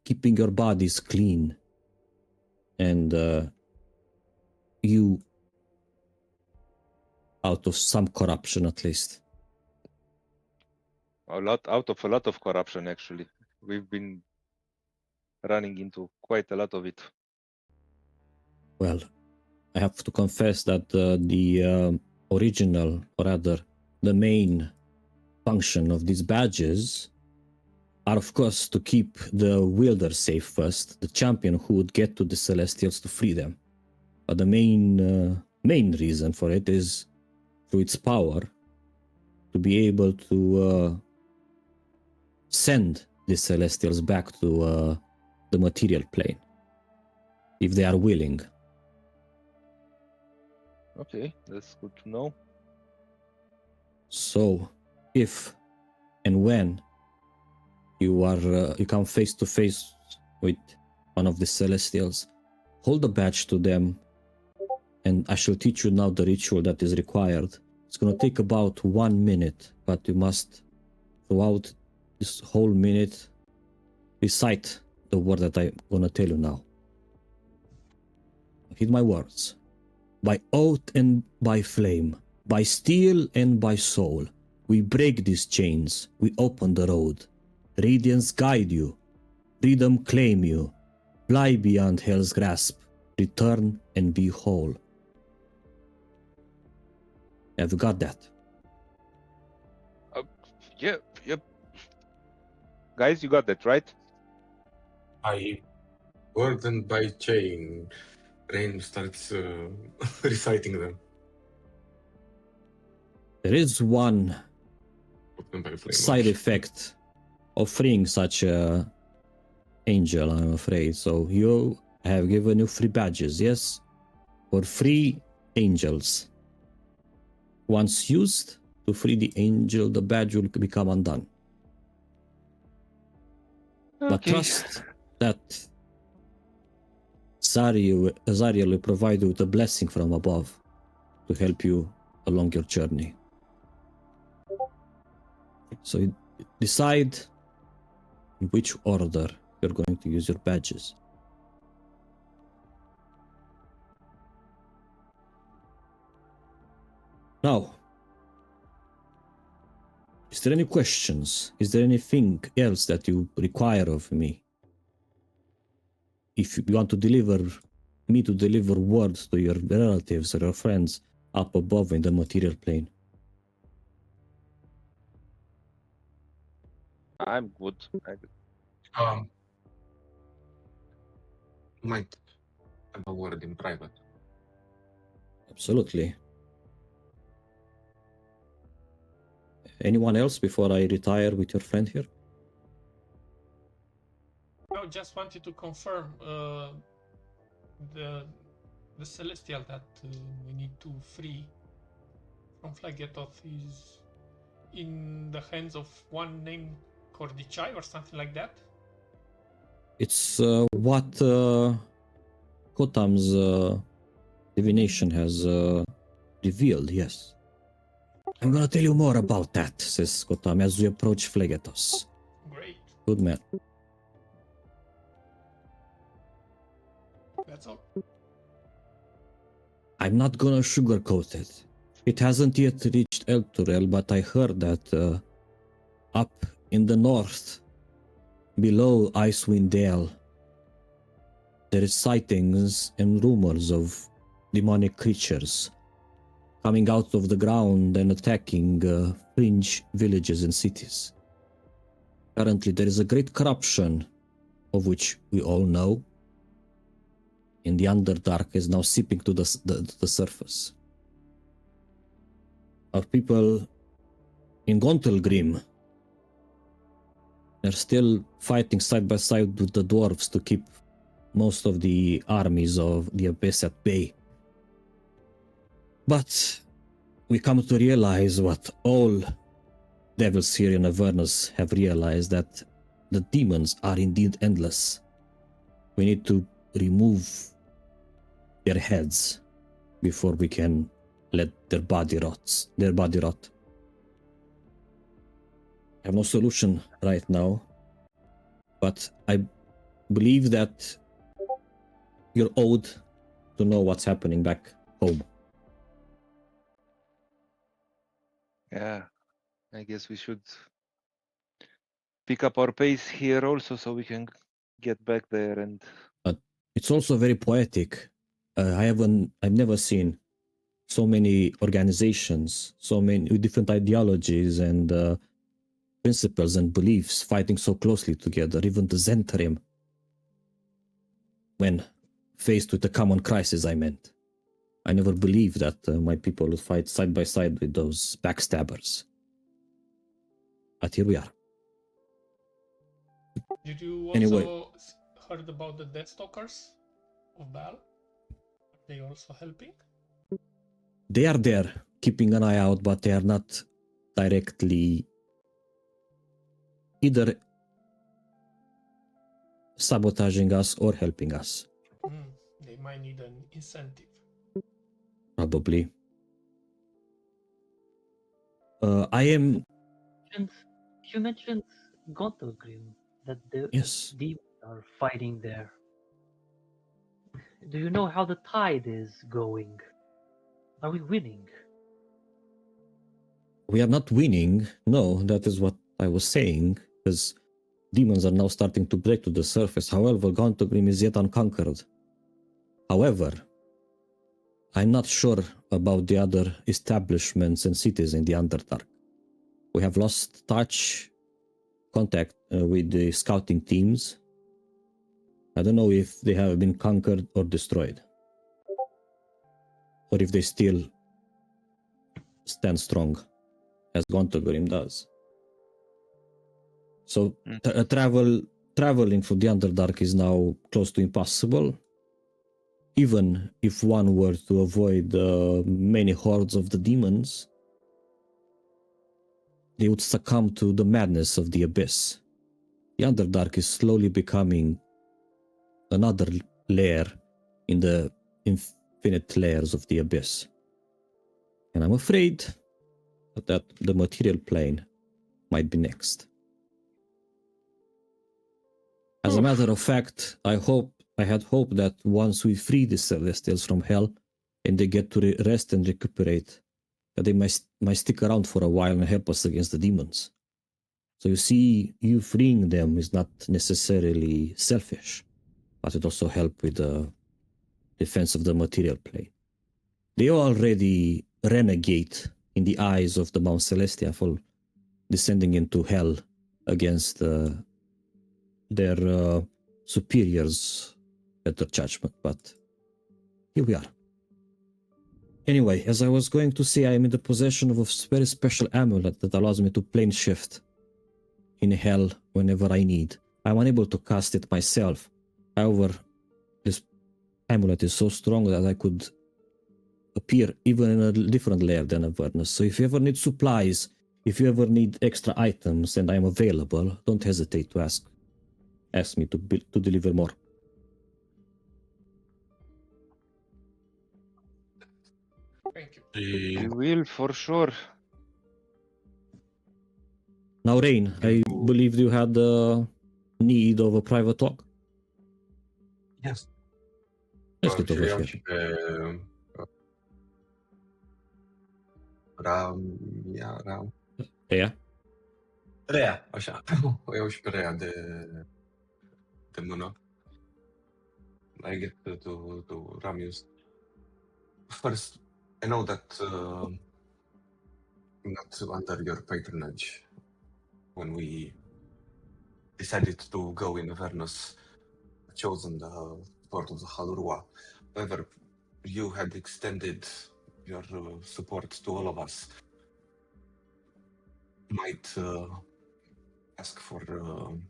keeping your bodies clean. And you out of some corruption at least. Out of a lot of corruption, actually. We've been running into quite a lot of it. Well, I have to confess that the original, or rather, the main function of these badges are, of course, to keep the wielder safe first, the champion who would get to the Celestials to free them. But the main reason for it is through its power to be able to send the Celestials back to the material plane, if they are willing. Okay, that's good to know. So, if and when you come face to face with one of the Celestials, hold the badge to them, and I shall teach you now the ritual that is required. It's going to take about 1 minute, but you must, throughout this whole minute, recite the word that I'm going to tell you now. Heed my words. By oath and by flame, by steel and by soul, we break these chains, we open the road. Radiance guide you, freedom claim you, fly beyond hell's grasp, return and be whole. Have you got that? Yep. Guys, you got that, right? By word and by chain, Rain starts reciting them. There is one Open by flame. side okay. effect of freeing such a angel, I'm afraid. So you have given you 3 badges, yes? For 3 angels. Once used to free the angel, the badge will become undone. But trust that Zariel will provide you with a blessing from above to help you along your journey. So you decide in which order you're going to use your badges. Now, is there any questions? Is there anything else that you require of me? If you want to deliver words to your relatives or your friends up above in the material plane. I'm good. Might have a word in private. Absolutely. Anyone else before I retire with your friend here? I just wanted to confirm the celestial that we need to free from Flagetoth is in the hands of one named Kordichai or something like that. It's what Kotam's divination has revealed, yes. I'm gonna tell you more about that, says Kotam, as we approach Phlegetos. Great. Good man. That's all. I'm not gonna sugarcoat it. It hasn't yet reached Elturel, but I heard that up in the north, below Icewind Dale, there is sightings and rumors of demonic creatures coming out of the ground and attacking fringe villages and cities. Currently, there is a great corruption, of which we all know, and the Underdark is now seeping to the surface. Our people in Gontelgrim are still fighting side by side with the dwarves to keep most of the armies of the Abyss at bay. But we come to realize what all devils here in Avernus have realized, that the demons are indeed endless. We need to remove their heads before we can let their body rot. I have no solution right now, but I believe that you're owed to know what's happening back home. Yeah, I guess we should pick up our pace here also, so we can get back there. And it's also very poetic. I've never seen so many organizations, so many with different ideologies and principles and beliefs fighting so closely together. Even the Zentarim, when faced with a common crisis, I never believed that my people would fight side by side with those backstabbers. But here we are. Did you also Anyway. heard about the Deathstalkers of Baal? Are they also helping? They are there, keeping an eye out, but they are not directly either sabotaging us or helping us. They might need an incentive. Probably. I am. And you mentioned Gontogrim, that the Yes. demons are fighting there. Do you know how the tide is going? Are we winning? We are not winning. No, that is what I was saying, because demons are now starting to break to the surface. However, Gauntogrim is yet unconquered. However, I'm not sure about the other establishments and cities in the Underdark. We have lost contact with the scouting teams. I don't know if they have been conquered or destroyed, or if they still stand strong, as Gontogrim does. So traveling through the Underdark is now close to impossible. Even if one were to avoid many hordes of the demons, they would succumb to the madness of the abyss. The Underdark is slowly becoming another layer in the infinite layers of the abyss. And I'm afraid that the material plane might be next. As a matter of fact, I had hoped that once we free the Celestials from hell and they get to rest and recuperate, that they might stick around for a while and help us against the demons. So you see, you freeing them is not necessarily selfish, but it also help with the defense of the material plane. They already renegade in the eyes of the Mount Celestia for descending into hell against their superiors at the judgment, but here we are. Anyway, as I was going to say, I am in the possession of a very special amulet that allows me to plane shift in hell whenever I need. I'm unable to cast it myself. However, this amulet is so strong that I could appear even in a different layer than Avernus. So if you ever need supplies, if you ever need extra items and I'm available, don't hesitate to ask me to deliver more. Thank you. We will for sure. Now, Rain, I believe you had the need of a private talk. Yes. Let's get over Și iau here. și pe Ram. Rea, așa. O iau și pe Rea de mână. I get to Ramius. First, I know that I'm not under your patronage. When we decided to go in Avernus, chosen the port of the Halurua. However, you had extended your support to all of us. Might ask for an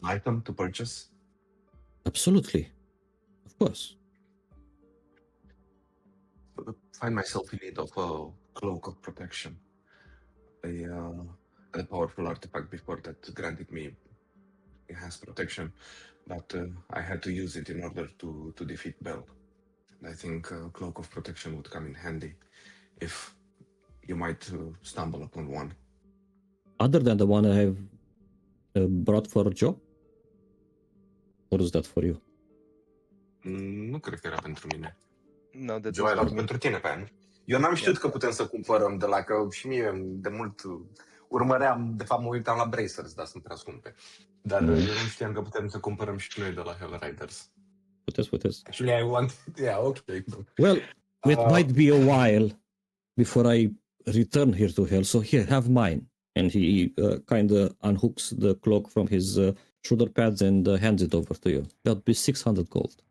item to purchase? Absolutely. Of course. Find myself in need of a cloak of protection. A powerful artifact before that granted me enhanced protection, but I had to use it in order to defeat Bell. I think a cloak of protection would come in handy if you might stumble upon one. Other than the one I have brought for Joe? Or is that for you? Nu cred că era pentru mine. No, that Joe was ai for luat me. pentru tine pe an. Eu n-am știut că putem să cumpărăm de la, că și mie de mult urmăream, de fapt mă uitam la bracers, dar sunt prea scumpe. Dar eu nu știam că putem să cumpărăm și noi de la Hell Riders. Puteți. Actually, I want... Yeah, okay. Well, it might be a while before I return here to Hell, so here, have mine. And he kind of unhooks the cloak from his shoulder pads and hands it over to you. That'll be 600 gold.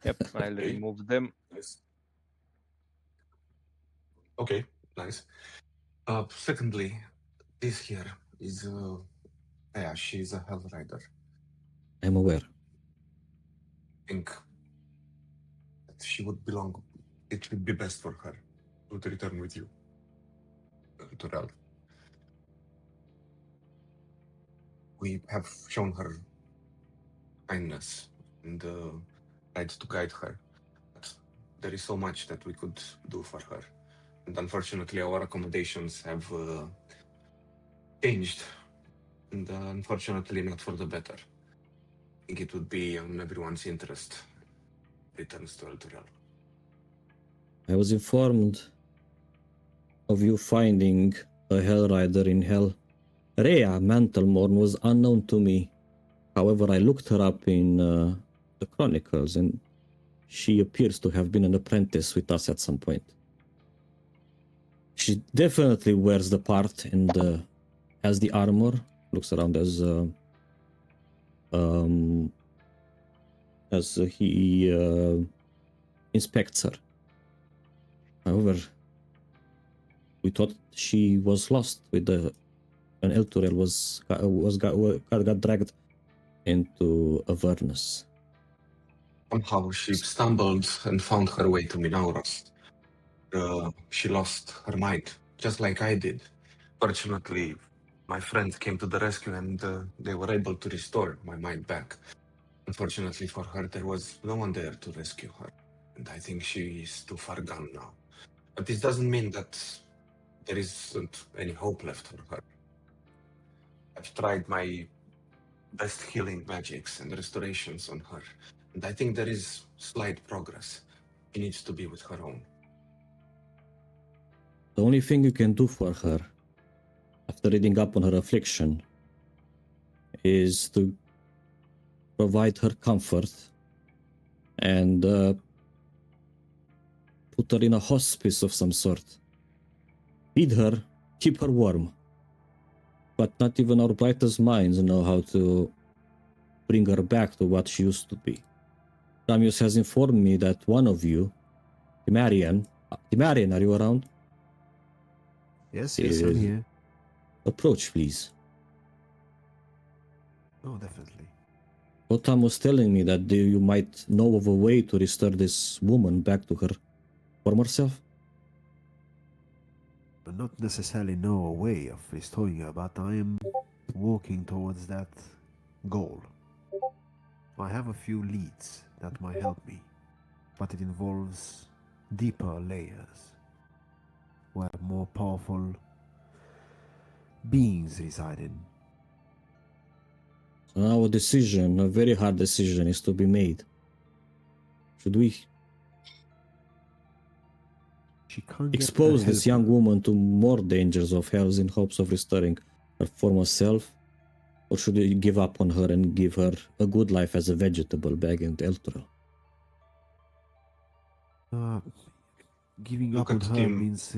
Yep, I'll remove them. Nice. Okay, nice. Secondly, this here is she's a Hell Rider. I'm aware. think that she would belong. It would be best for her to return with you to Ralph. We have shown her kindness and tried to guide her. But there is so much that we could do for her. And unfortunately, our accommodations have changed. And unfortunately, not for the better. I think it would be in everyone's interest. Returns to Elturel. I was informed of you finding a Hell Rider in Hell. Rhea Mantelmorn was unknown to me. However, I looked her up in the Chronicles, and she appears to have been an apprentice with us at some point. She definitely wears the part and has the armor. Looks around as he inspects her. However, we thought she was lost with when Elturel got dragged into Avernus. Somehow she stumbled and found her way to Minauros. She lost her mind, just like I did. Fortunately, my friend came to the rescue and they were able to restore my mind back. Unfortunately for her, there was no one there to rescue her. And I think she is too far gone now. But this doesn't mean that there isn't any hope left for her. I've tried my best healing magics and restorations on her. And I think there is slight progress. She needs to be with her own. The only thing you can do for her, after reading up on her affliction, is to provide her comfort and put her in a hospice of some sort. Feed her, keep her warm. But not even our brightest minds know how to bring her back to what she used to be. Ramius has informed me that one of you, Timarian, are you around? Yes, I'm here. Approach, please. Oh, definitely. Otam was telling me that you might know of a way to restore this woman back to her former self. But not necessarily know a way of restoring her, but I am working towards that goal. I have a few leads that might help me, but it involves deeper layers, where more powerful beings reside in. So now a decision, a very hard decision, is to be made. Should we She can't expose get the this help. young woman to more dangers of hell in hopes of restoring her former self? Or should we give up on her and give her a good life as a vegetable back in Elturel? Giving Look up on at her Tim. means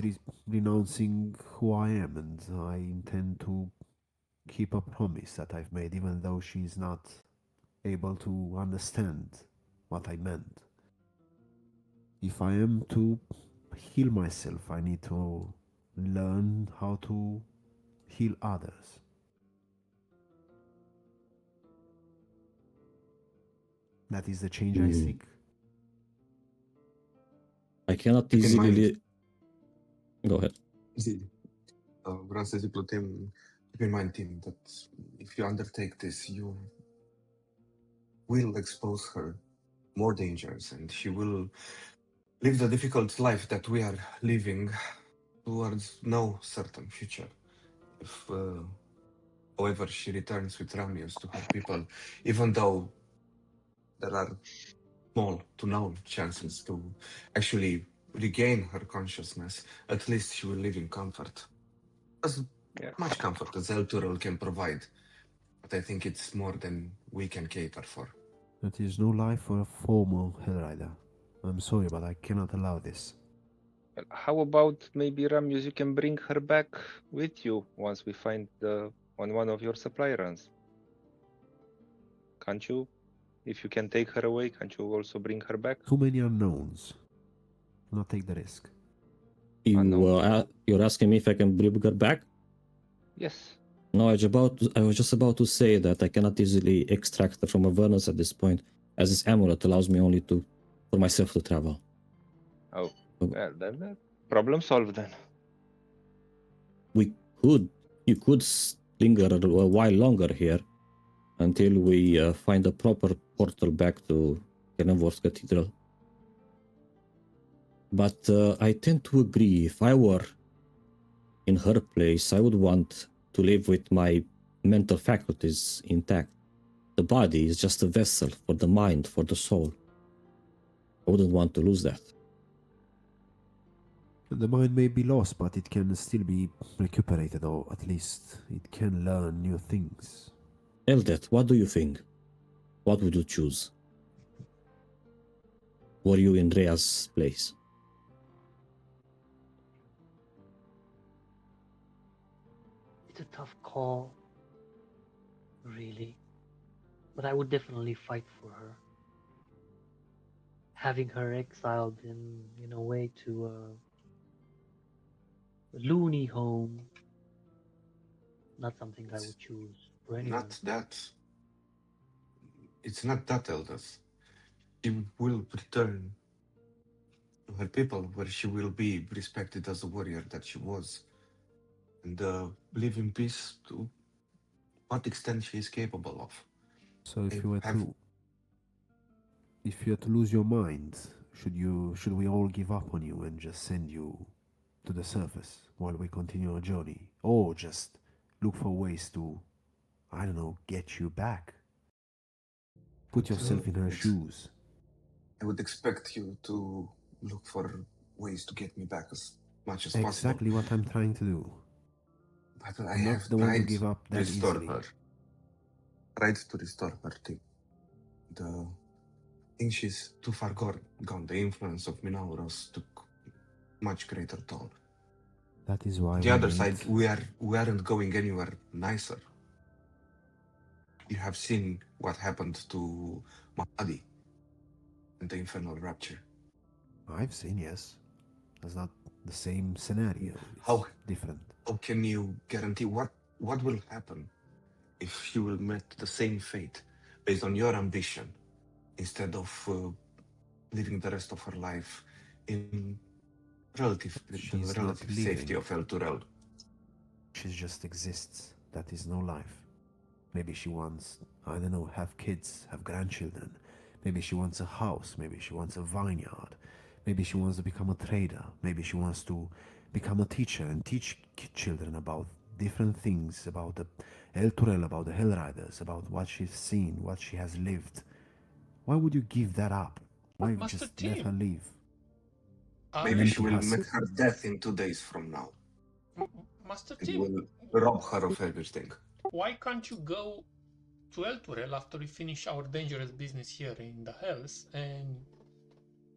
renouncing who I am, and I intend to keep a promise that I've made, even though she's not able to understand what I meant. If I am to heal myself, I need to learn how to heal others. That is the change I seek. I cannot Keep in easily... mind- Go ahead. Vreau să zic lui Tim, keep in mind, Tim, that if you undertake this, you will expose her more dangers and she will live the difficult life that we are living towards no certain future. If, however, she returns with Ramius to her people, even though there are small to no chances to actually regain her consciousness, at least she will live in comfort. As much comfort as Elturel can provide, but I think it's more than we can cater for. That is no life for a former Hellrider. I'm sorry, but I cannot allow this. How about maybe Ramius, you can bring her back with you once we find on one of your supply runs. Can't you? If you can take her away, can't you also bring her back? Too many unknowns. Do not take the risk. You're asking me if I can bring her back? Yes. No, I was just about to say that I cannot easily extract her from Avernus at this point, as this amulet allows me only for myself to travel. Oh, well, then problem solved then. You could linger a while longer here until we find a proper portal back to Kenilworth Cathedral. But I tend to agree, if I were in her place, I would want to live with my mental faculties intact. The body is just a vessel for the mind, for the soul. I wouldn't want to lose that. The mind may be lost, but it can still be recuperated, or at least it can learn new things. Eldet, what do you think? What would you choose? Were you in Rhea's place? It's a tough call, really. But I would definitely fight for her. Having her exiled in a way to a loony home, not something I would choose for anyone. Not that. It's not that, Elders. She will return to her people, where she will be respected as a warrior that she was, and live in peace to what extent she is capable of. So if you were to lose your mind, should we all give up on you and just send you to the surface while we continue our journey, or just look for ways to, I don't know, get you back? Put yourself in her shoes. I would expect you to look for ways to get me back as much as possible. Exactly what I'm trying to do. But I I'm not have the one to tried give up to that restore easily. her. Tried to restore her too. I think she's too far gone. The influence of Minauros took much greater toll. That is why The other side, we aren't going anywhere nicer. You have seen what happened to Mahadi and the Infernal Rapture. I've seen, yes. That's not the same scenario. It's How- different. How can you guarantee what will happen if she will meet the same fate based on your ambition instead of living the rest of her life in relative She's not safety living. of El Turel? She just exists. That is no life. Maybe she wants, I don't know, have kids, have grandchildren. Maybe she wants a house. Maybe she wants a vineyard. Maybe she wants to become a trader. Maybe she wants to become a teacher and teach children about different things, about the El Turel, about the Hellriders, about what she's seen, what she has lived. Why would you give that up? Why Master just let Tim. her live? Maybe she will Empty meet her death in 2 days from now. Master It Tim, will rob her of everything. why can't you go to El Turel after we finish our dangerous business here in the Hells and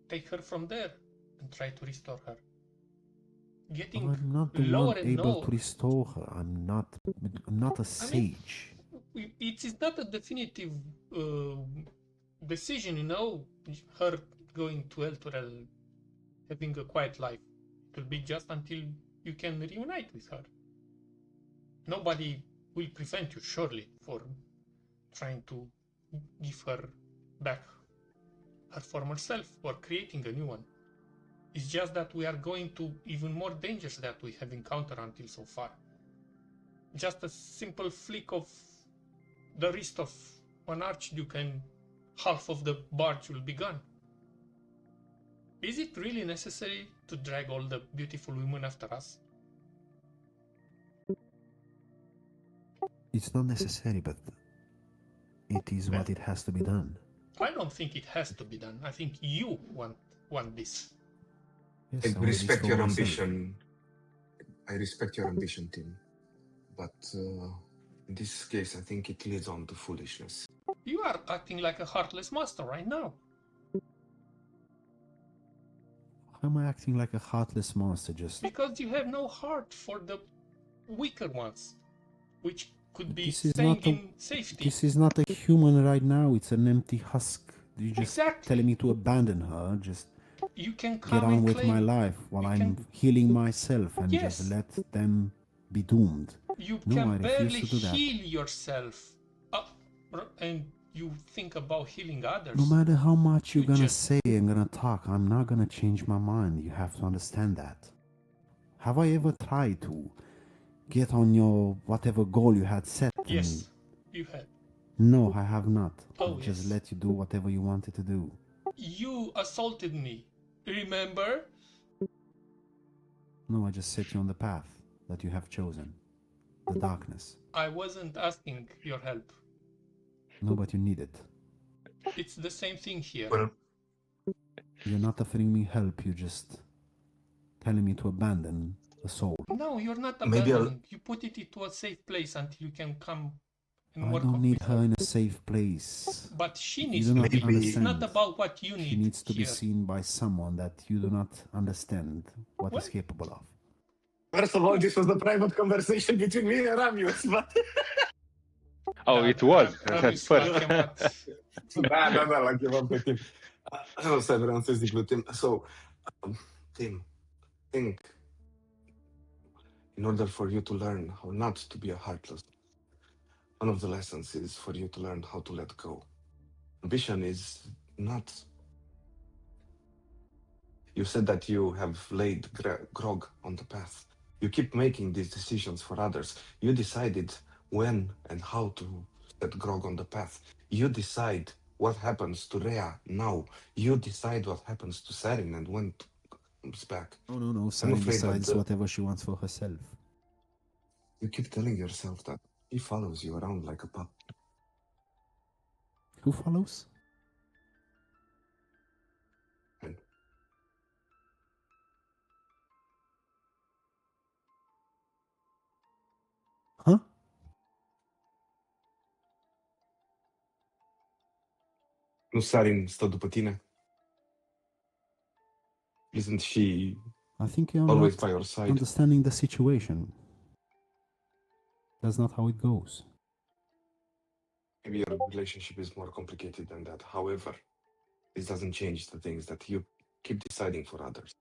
take her from there and try to restore her? Getting I'm not the lower one and able lower. to restore her. I'm not a sage. It is not a definitive decision, her going to El Turel, having a quiet life. It will be just until you can reunite with her. Nobody will prevent you, surely, for trying to give her back her former self or creating a new one. It's just that we are going to even more dangers that we have encountered until so far. Just a simple flick of the wrist of an archduke and half of the barge will be gone. Is it really necessary to drag all the beautiful women after us? It's not necessary, but it is what it has to be done. I don't think it has to be done. I think you want this. Yes, I will respect restore your myself. ambition. I respect your ambition, Tim. But in this case, I think it leads on to foolishness. You are acting like a heartless master right now. How am I acting like a heartless monster? Just Because you have no heart for the weaker ones, which could be This is staying not a- in safety. this is not a human right now. It's an empty husk. You just Exactly. telling me to abandon her. Just You can get come on and with claim my life while you I'm can- healing myself and Yes. just let them be doomed. You No, I can refuse barely to do that. heal yourself. And you think about healing others. No matter how much you're You gonna just- say and gonna talk, I'm not gonna change my mind. You have to understand that. Have I ever tried to get on your whatever goal you had set? Yes, you had. No, I have not. Oh, I just yes. let you do whatever you wanted to do. You assaulted me. Remember? No, I just set you on the path that you have chosen. The darkness. I wasn't asking your help. No, but you need it. It's the same thing here. Well, You're not offering me help, you're just telling me to abandon a soul. No, you're not Maybe I'll- abandoning. You put it into a safe place until you can come and I work don't need with her in a safe place. But she You needs do to not be. Maybe- It's not understand. about what you need. She needs to be here. seen by someone that you do not understand what Well- is capable of. First of all, this was a private conversation between me and Ramius, but... Oh, Da, it was. Ramius That's l-a first. chemat. Da, l-am chemat pe Tim. Asta vreau să zic lui Tim. So, Tim, think, in order for you to learn how not to be a heartless, one of the lessons is for you to learn how to let go. Ambition is not... You said that you have laid grog on the path. You keep making these decisions for others. You decided when and how to set grog on the path. You decide what happens to Rhea now. You decide what happens to Sarin and when it comes back. No. Sarin afraid that decides the- whatever she wants for herself. You keep telling yourself that he follows you around like a pup. Who follows? And Huh? nu Sarin stă după tine? Isn't she I think you're always not by your side? understanding the situation. That's not how it goes. Maybe your relationship is more complicated than that. However, this doesn't change the things that you keep deciding for others.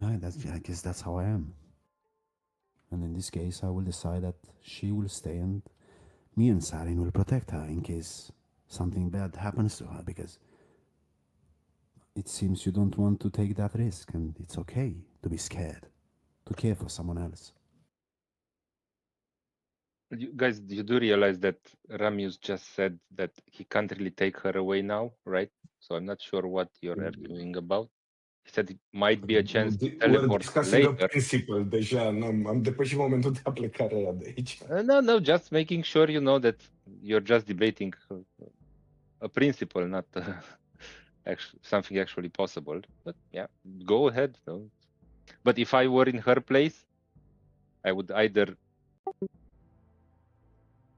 I guess that's how I am. And in this case, I will decide that she will stay and me and Sarin will protect her in case something bad happens to her, because it seems you don't want to take that risk, and it's okay to be scared, to care for someone else. You guys, you do realize that Ramius just said that he can't really take her away now, right? So I'm not sure what you're arguing about. He said it might be a chance to We're teleport discussing a later. principle deja. Am depășit momentul de a plecare de aici. No, just making sure you know that you're just debating a principle, not something actually possible. But yeah, go ahead. No? But if I were in her place, I would either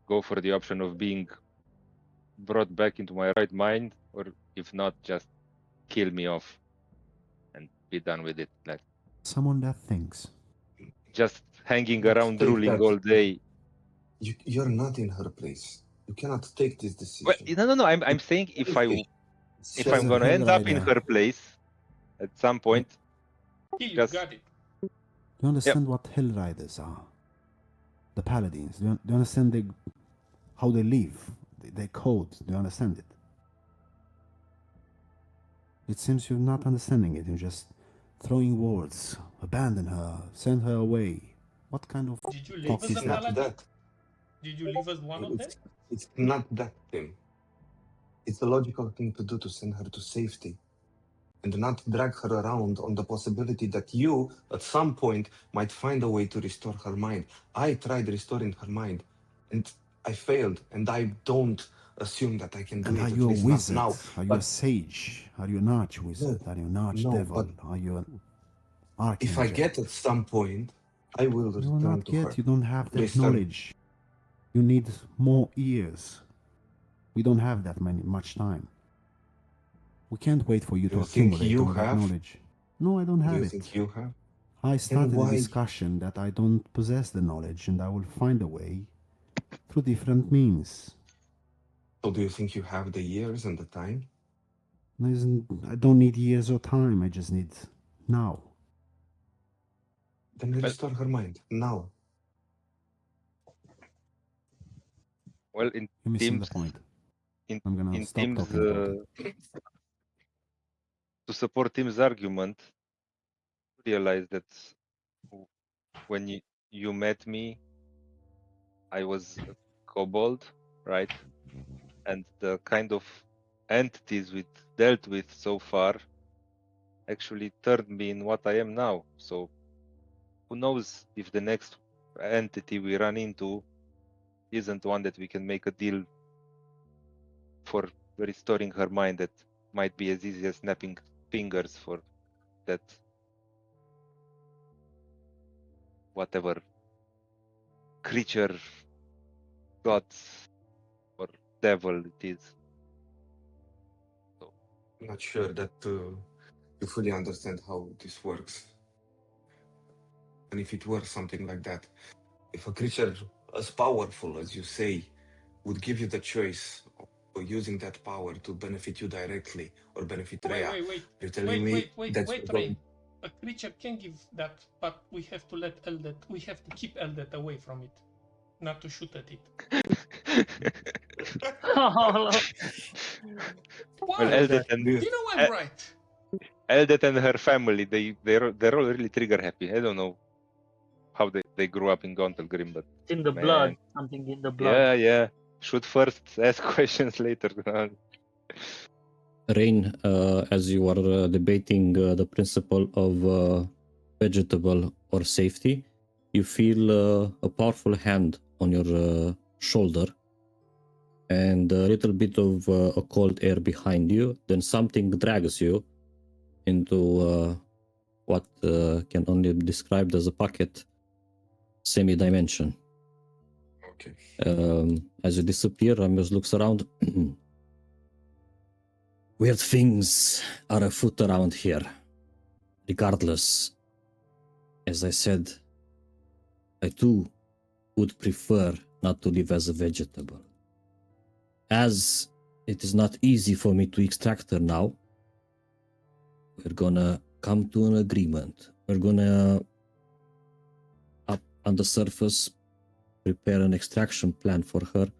go for the option of being brought back into my right mind, or if not, just kill me off and be done with it. Like Someone that thinks. just hanging But around take drooling that. all day. You're not in her place. You cannot take this decision. Well, no. I'm saying if I'm She's a gonna end up in Hellrider. her place at some point, Here, you Just- got it. Do you understand what Hellriders are? The Paladins. Do you understand how they live? Their code. Do you understand it? It seems you're not understanding it. You're just throwing words. Abandon her. Send her away. What kind of Did you leave talk as is a It's not that? paladin? that. Did you leave as one of them? It's not that thing. It's the logical thing to do to send her to safety and not drag her around on the possibility that you, at some point, might find a way to restore her mind. I tried restoring her mind and I failed, and I don't assume that I can do And it. are at you a least not wizard? now. Are you a But sage? Are you an arch-wizard? Are you an arch-devil? but Are you an archangel? if I get at some point, I will You will return not to her. get. You don't have that Listen. knowledge. You need more years. We don't have that much time. We can't wait for you to You think accumulate you all that have? knowledge. No, I don't Do have you it. think you have? I started a why- discussion that I don't possess the knowledge, and I will find a way through different means. So do you think you have the years and the time? I don't need years or time. I just need now. Then restore her mind now. Well, in You're missing the teams, point. in I'm gonna in stop teams, talking about it. to support team's argument, realize that when you met me, I was a kobold, right? And the kind of entities we dealt with so far actually turned me in what I am now. So who knows if the next entity we run into isn't one that we can make a deal for restoring her mind that might be as easy as snapping fingers for that whatever creature, god, or devil it is. So I'm not sure that you fully understand how this works. And if it were something like that, if a creature as powerful as you say would give you the choice of using that power to benefit you directly or benefit Rhea, you're telling me that's wait, Rain. A creature can give that, but we have to let Eldet. We have to keep Eldet away from it, not to shoot at it. Oh, Why? well, Eldet and You know I'm right. Eldet and her family, they're all really trigger happy. I don't know how they grew up in Gauntlgrim, but it's in the man, blood. Something in the blood. yeah. Shoot first, ask questions later. Rain, as you are debating the principle of vegetable or safety, you feel a powerful hand on your shoulder and a little bit of a cold air behind you. Then something drags you into what can only be described as a pocket semi-dimension. Okay. As you disappear, Ramius looks around. Weird things are afoot around here. Regardless, as I said, I too would prefer not to live as a vegetable. As it is not easy for me to extract her now, we're gonna come to an agreement. We're gonna, up on the surface, prepare an extraction plan for her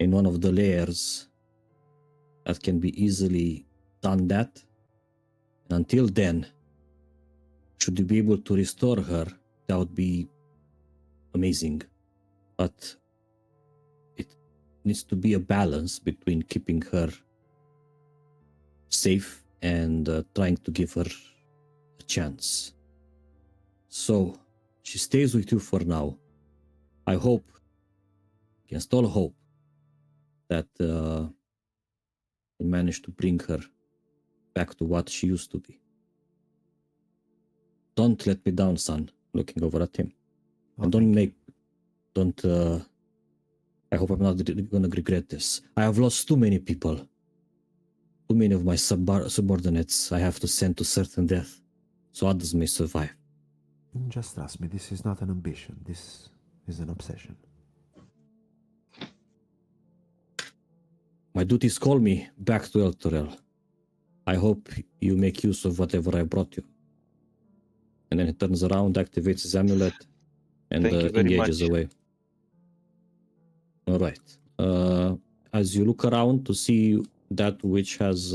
in one of the layers that can be easily done that. And until then, should you be able to restore her, that would be amazing. But it needs to be a balance between keeping her safe and trying to give her a chance. So, she stays with you for now. I hope, against all hope, that you manage to bring her back to what she used to be. Don't let me down, son, looking over at him. Oh, And I hope I'm not gonna regret this. I have lost too many people. Too many of my subordinates I have to send to certain death, so others may survive. Just trust me, this is not an ambition. This is an obsession. My duties call me back to Elturel. I hope you make use of whatever I brought you. And then he turns around, activates his amulet, and Thank you very engages much. away. All right. As you look around to see that which has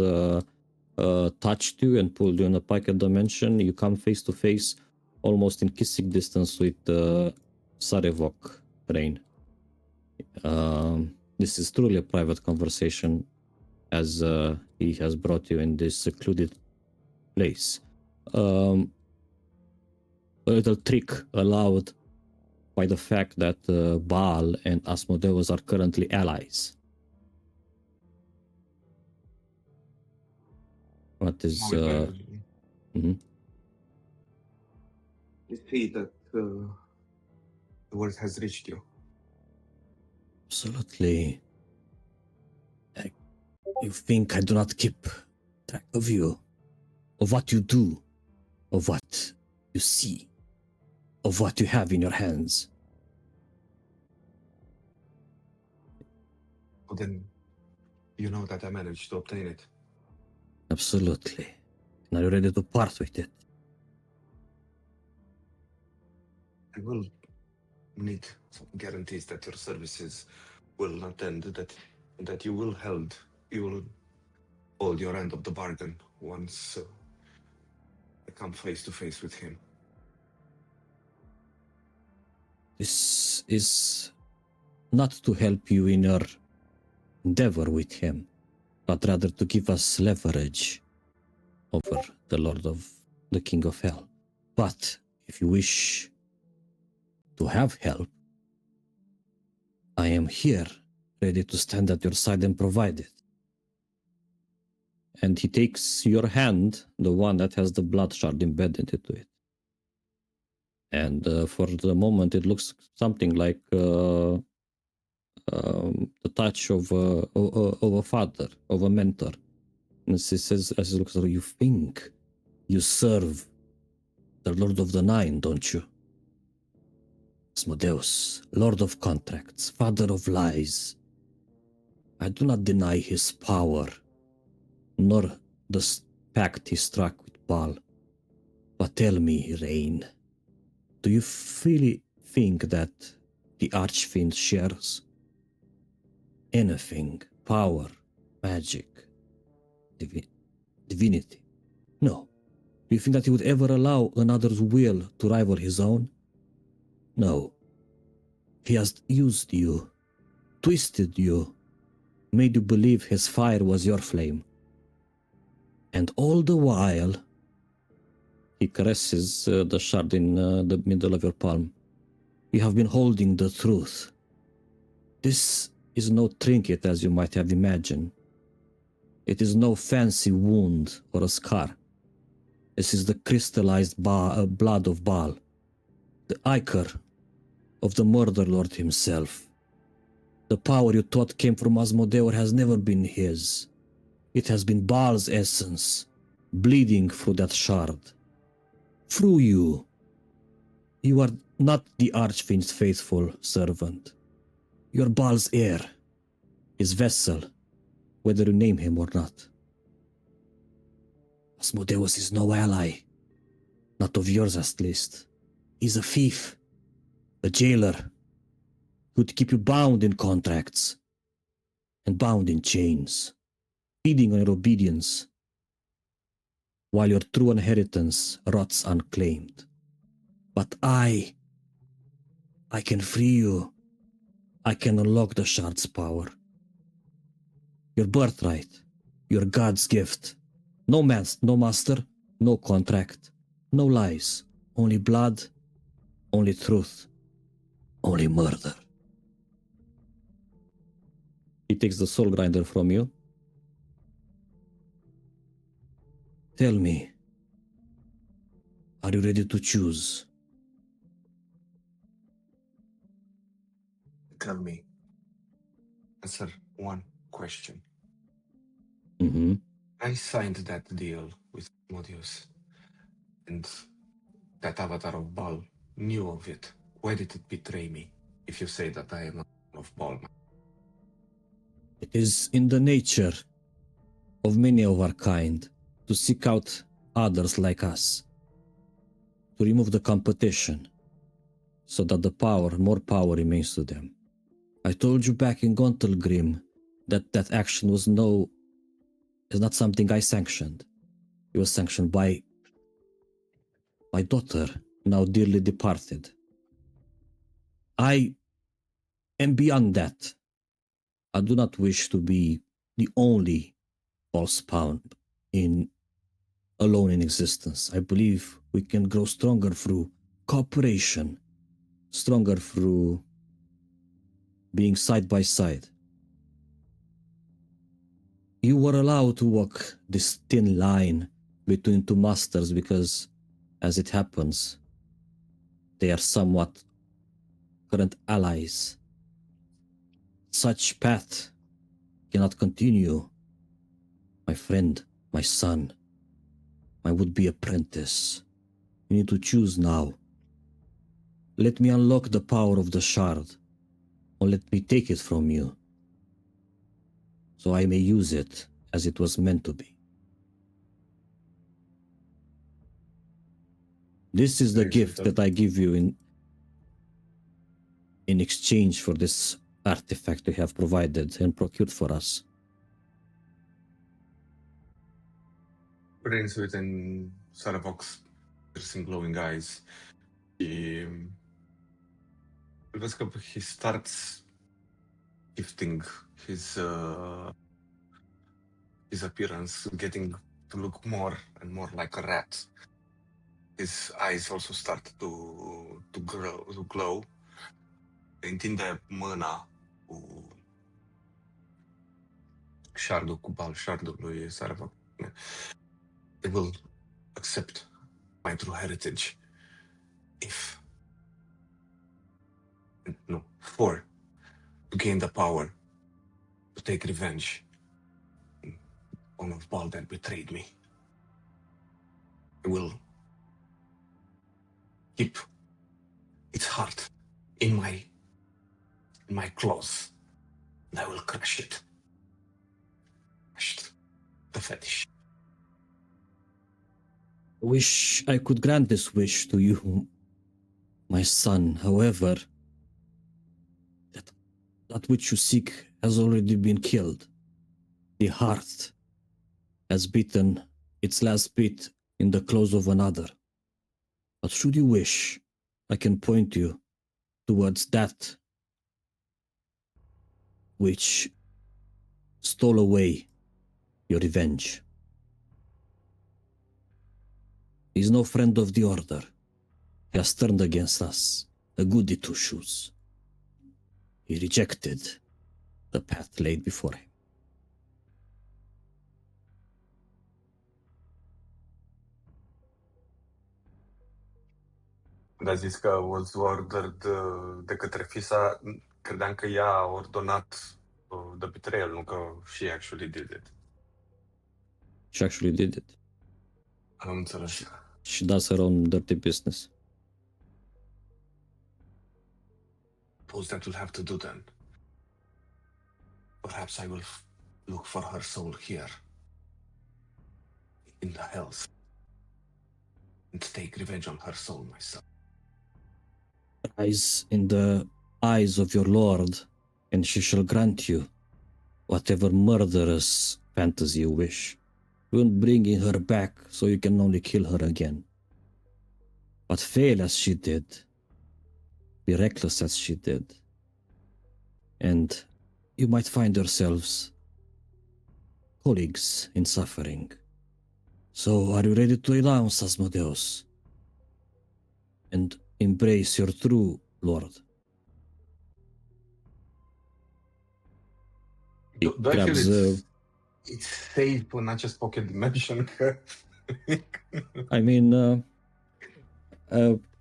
touched you and pulled you in a pocket dimension, you come face to face, almost in kissing distance with Sarevok, Rain. This is truly a private conversation, as he has brought you in this secluded place. A little trick allowed by the fact that Baal and Asmodeus are currently allies. What is... You see that the word has reached you. Absolutely. You think I do not keep track of you, of what you do, of what you see, of what you have in your hands. Well, then you know that I managed to obtain it. Absolutely. And are you ready to part with it? I will need some guarantees that your services will not end, that you will hold your end of the bargain once I come face to face with him. This is not to help you in your endeavor with him, but rather to give us leverage over the Lord of the King of Hell. But if you wish to have help, I am here, ready to stand at your side and provide it. And he takes your hand, the one that has the blood shard embedded into it. And for the moment, it looks something like the touch of a father, of a mentor. And he says, as he looks at you, think you serve the Lord of the Nine, don't you? Asmodeus, Lord of Contracts, Father of Lies. I do not deny his power, nor the pact he struck with Baal. But tell me, Rain, do you really think that the Archfiend shares anything? Power, magic, divinity? No. Do you think that he would ever allow another's will to rival his own? No. He has used you, twisted you, made you believe his fire was your flame. And all the while, he caresses the shard in the middle of your palm. You have been holding the truth. This is no trinket as you might have imagined. It is no fancy wound or a scar. This is the crystallized blood of Baal, the ichor of the murder lord himself. The power you thought came from Asmodeus has never been his. It has been Baal's essence, bleeding through that shard. Through you. You are not the Archfiend's faithful servant. You are Baal's heir, his vessel, whether you name him or not. Asmodeus is no ally, not of yours at least. He's a thief, a jailer, who would keep you bound in contracts and bound in chains, feeding on your obedience, while your true inheritance rots unclaimed. But I can free you. I can unlock the shard's power. Your birthright, your God's gift. No master, no contract, no lies, only blood, only truth, only murder. He takes the soul grinder from you. Tell me, are you ready to choose? Tell me. Answer one question. Mm-hmm. I signed that deal with Modius, and that avatar of Baal knew of it. Why did it betray me if you say that I am not of Baal? It is in the nature of many of our kind to seek out others like us, to remove the competition, so that more power remains to them. I told you back in Gontelgrim that action is not something I sanctioned. It was sanctioned by my daughter, now dearly departed. I am beyond that. I do not wish to be the only false pound alone in existence. I believe we can grow stronger through cooperation, stronger through being side by side. You were allowed to walk this thin line between two masters because, as it happens, they are somewhat current allies. Such path cannot continue. My friend, my son, my would-be apprentice, you need to choose now. Let me unlock the power of the shard, or let me take it from you, so I may use it as it was meant to be. This is the gift that I give you in exchange for this artifact you have provided and procured for us? Prince within Saravok's piercing glowing eyes. He starts shifting his appearance, getting to look more and more like a rat. His eyes also start to glow. Întinde mâna cu șardul, cu bal șardul lui Saravok. They will accept my true heritage if to gain the power to take revenge on of Baal that betrayed me. I will keep its heart in my claws, and I will crush it. Crush the fetish. I wish I could grant this wish to you, my son. However, that which you seek has already been killed. The heart has beaten its last beat in the claws of another. But should you wish, I can point you towards that which stole away your revenge. He is no friend of the order. He has turned against us, a goody two-shoes. He rejected the path laid before him. Când a zis că was ordered de către Fisa, credeam că ea a ordonat the betrayal, nu că she actually did it. She actually did it. Am înțeles. She does her own dirty business. Suppose that will have to do then. Perhaps I will look for her soul here, in the hells, and take revenge on her soul myself. Rise in the eyes of your Lord, and she shall grant you whatever murderous fantasy you wish. You won't bring her back, so you can only kill her again. But fail as she did, be reckless as she did, and you might find yourselves colleagues in suffering. So are you ready to renounce Asmodeus and embrace your true Lord? He Do I feel grabs, it's safe în acest pocket dimension? I mean,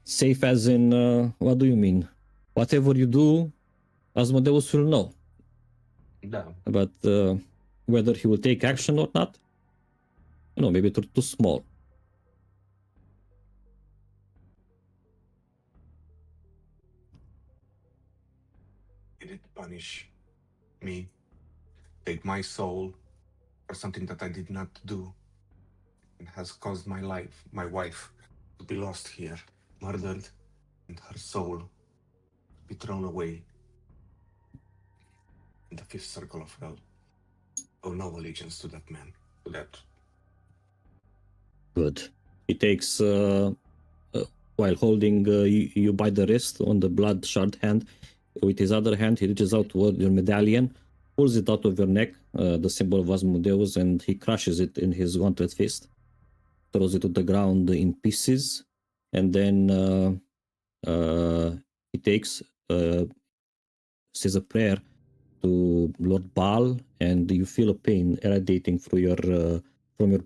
safe as in, what do you mean? Whatever you do, Asmodeus will know. Da. But whether he will take action or not, maybe they're too small. Did it punish me? Take my soul for something that I did not do, and has caused my wife, to be lost here, murdered, and her soul to be thrown away in the fifth circle of hell. Oh, no allegiance to that man, to that. Good. He takes, while holding you by the wrist on the blood shard hand, with his other hand, he reaches out toward your medallion, pulls it out of your neck, the symbol of Asmodeus, and he crushes it in his gauntlet fist, throws it to the ground in pieces, and then he takes, says a prayer to Lord Baal, and you feel a pain radiating through your from your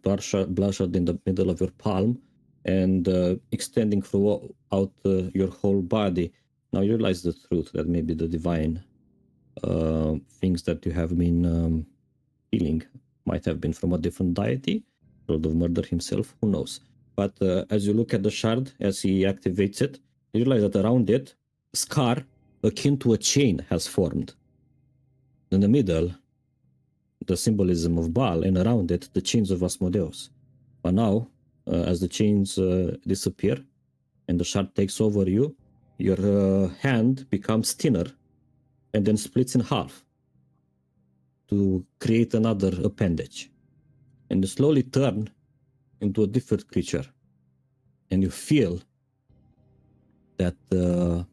bloodshot in the middle of your palm, and extending throughout your whole body. Now you realize the truth that maybe the divine things that you have been feeling might have been from a different deity, Lord of Murder himself, who knows. But as you look at the shard, as he activates it, you realize that around it, a scar akin to a chain has formed. In the middle, the symbolism of Baal, and around it, the chains of Asmodeus. But now, as the chains disappear and the shard takes over you, your hand becomes thinner and then splits in half to create another appendage. And you slowly turn into a different creature. And you feel that you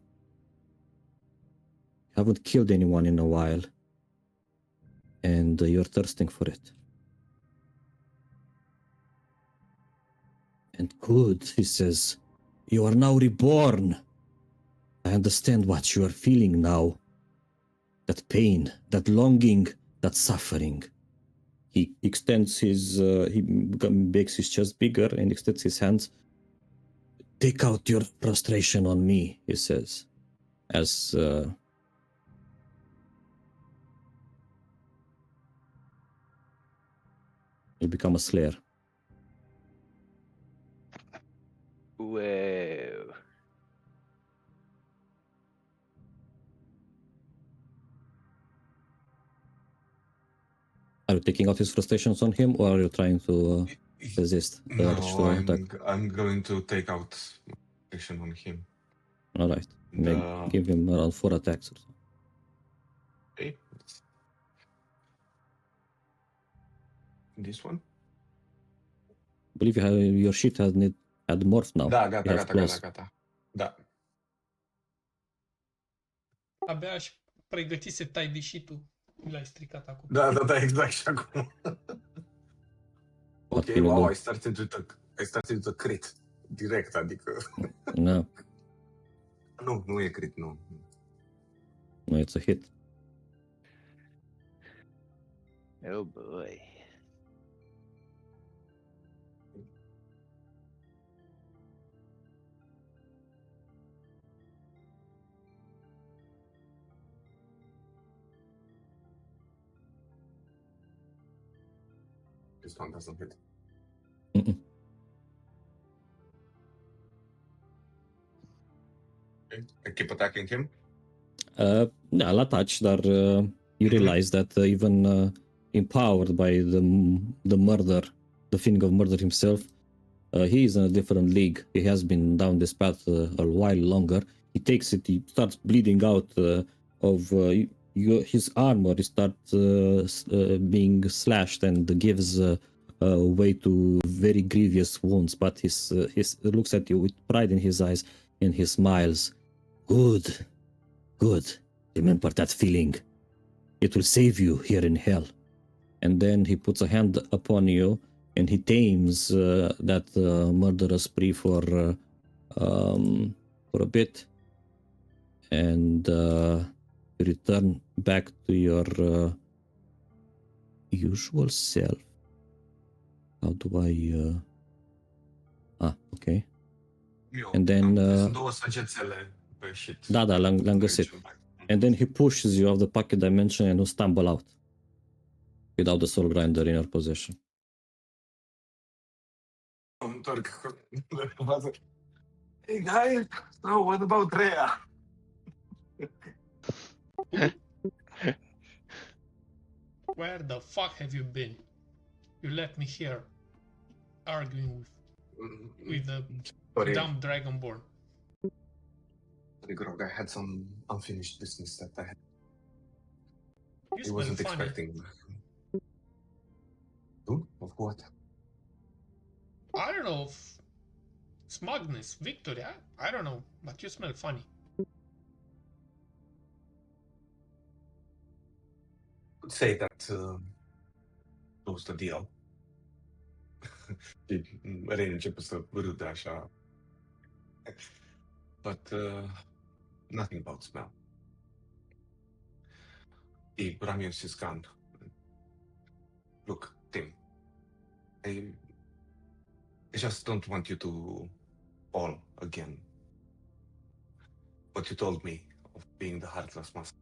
haven't killed anyone in a while. And you're thirsting for it. And good, he says, you are now reborn. I understand what you are feeling now. That pain, that longing, that suffering. He extends his, makes his chest bigger and extends his hands. Take out your frustration on me, he says, as you become a slayer. Whoa. Are you taking out his frustrations on him, or are you trying to resist the urge to No, attack? I'm going to take out action on him. All right. The- Give him around 4 attacks or so. Okay. This one? I believe your sheet had morphed now. Da, You gata, have gata, claws. gata, gata. Da. Abia aș pregăti să tai de și tu. L-ai stricat acum. Da, exact și acum. What Ok, can you wow, do? I started with a crit. Direct, adică... No, Nu e crit, nu. no, it's a hit. Oh boy. This one doesn't hit. Mm-mm. Okay. I keep attacking him. Yeah, I'll attach, dar you realize that even empowered by the murder, the feeling of murder himself, he is in a different league. He has been down this path a while longer. He takes it, he starts bleeding out of his armor. He starts being slashed and gives way to very grievous wounds. But he looks at you with pride in his eyes and he smiles. Good. Remember that feeling. It will save you here in hell. And then he puts a hand upon you and he tames that murderous spree for a bit. And you return back to your usual self. How do I... okay. And then... Sunt două săgețele pe shit. Da, l-am găsit. And then he pushes you off the pocket dimension and you stumble out without the soul grinder in your possession. Îmi întorc. Hey guys, so what about Rhea? Where the fuck have you been? You left me here arguing with the Sorry, dumb Dragonborn. sorry, Grog, I had some unfinished business that I You I smell wasn't funny. expecting. Dude, of what? I don't know. Smugness, victory. I don't know, but you smell funny. Could say that close the deal. Și Ren începe să râde așa. But nothing about smell. He Ramius is gone. Look, Tim, I just don't want you to fall again. What you told me of being the heartless master.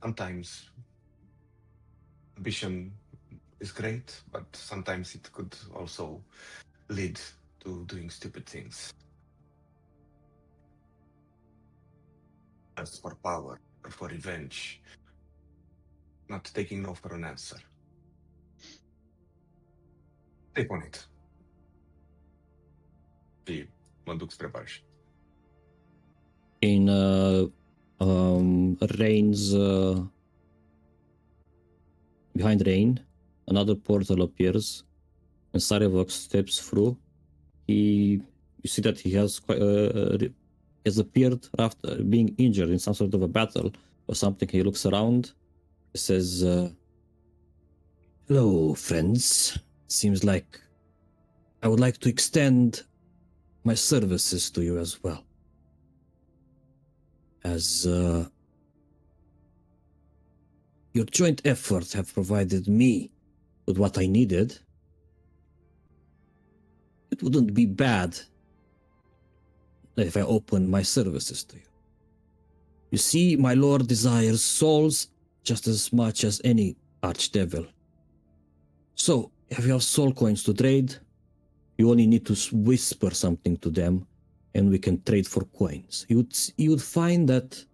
Sometimes ambition is great, but sometimes it could also lead to doing stupid things. As for power or for revenge, not taking no for an answer. Take on it. Și mă duc spre baș. In Rain's behind Rain, another portal appears, and Sarevok steps through. You see that he has has appeared after being injured in some sort of a battle or something. He looks around. He says, "Hello, friends. Seems like I would like to extend my services to you as well. As your joint efforts have provided me with what I needed, it wouldn't be bad if I opened my services to you. You see, my lord desires souls just as much as any archdevil. So, if you have soul coins to trade, you only need to whisper something to them, and we can trade for coins. You would find that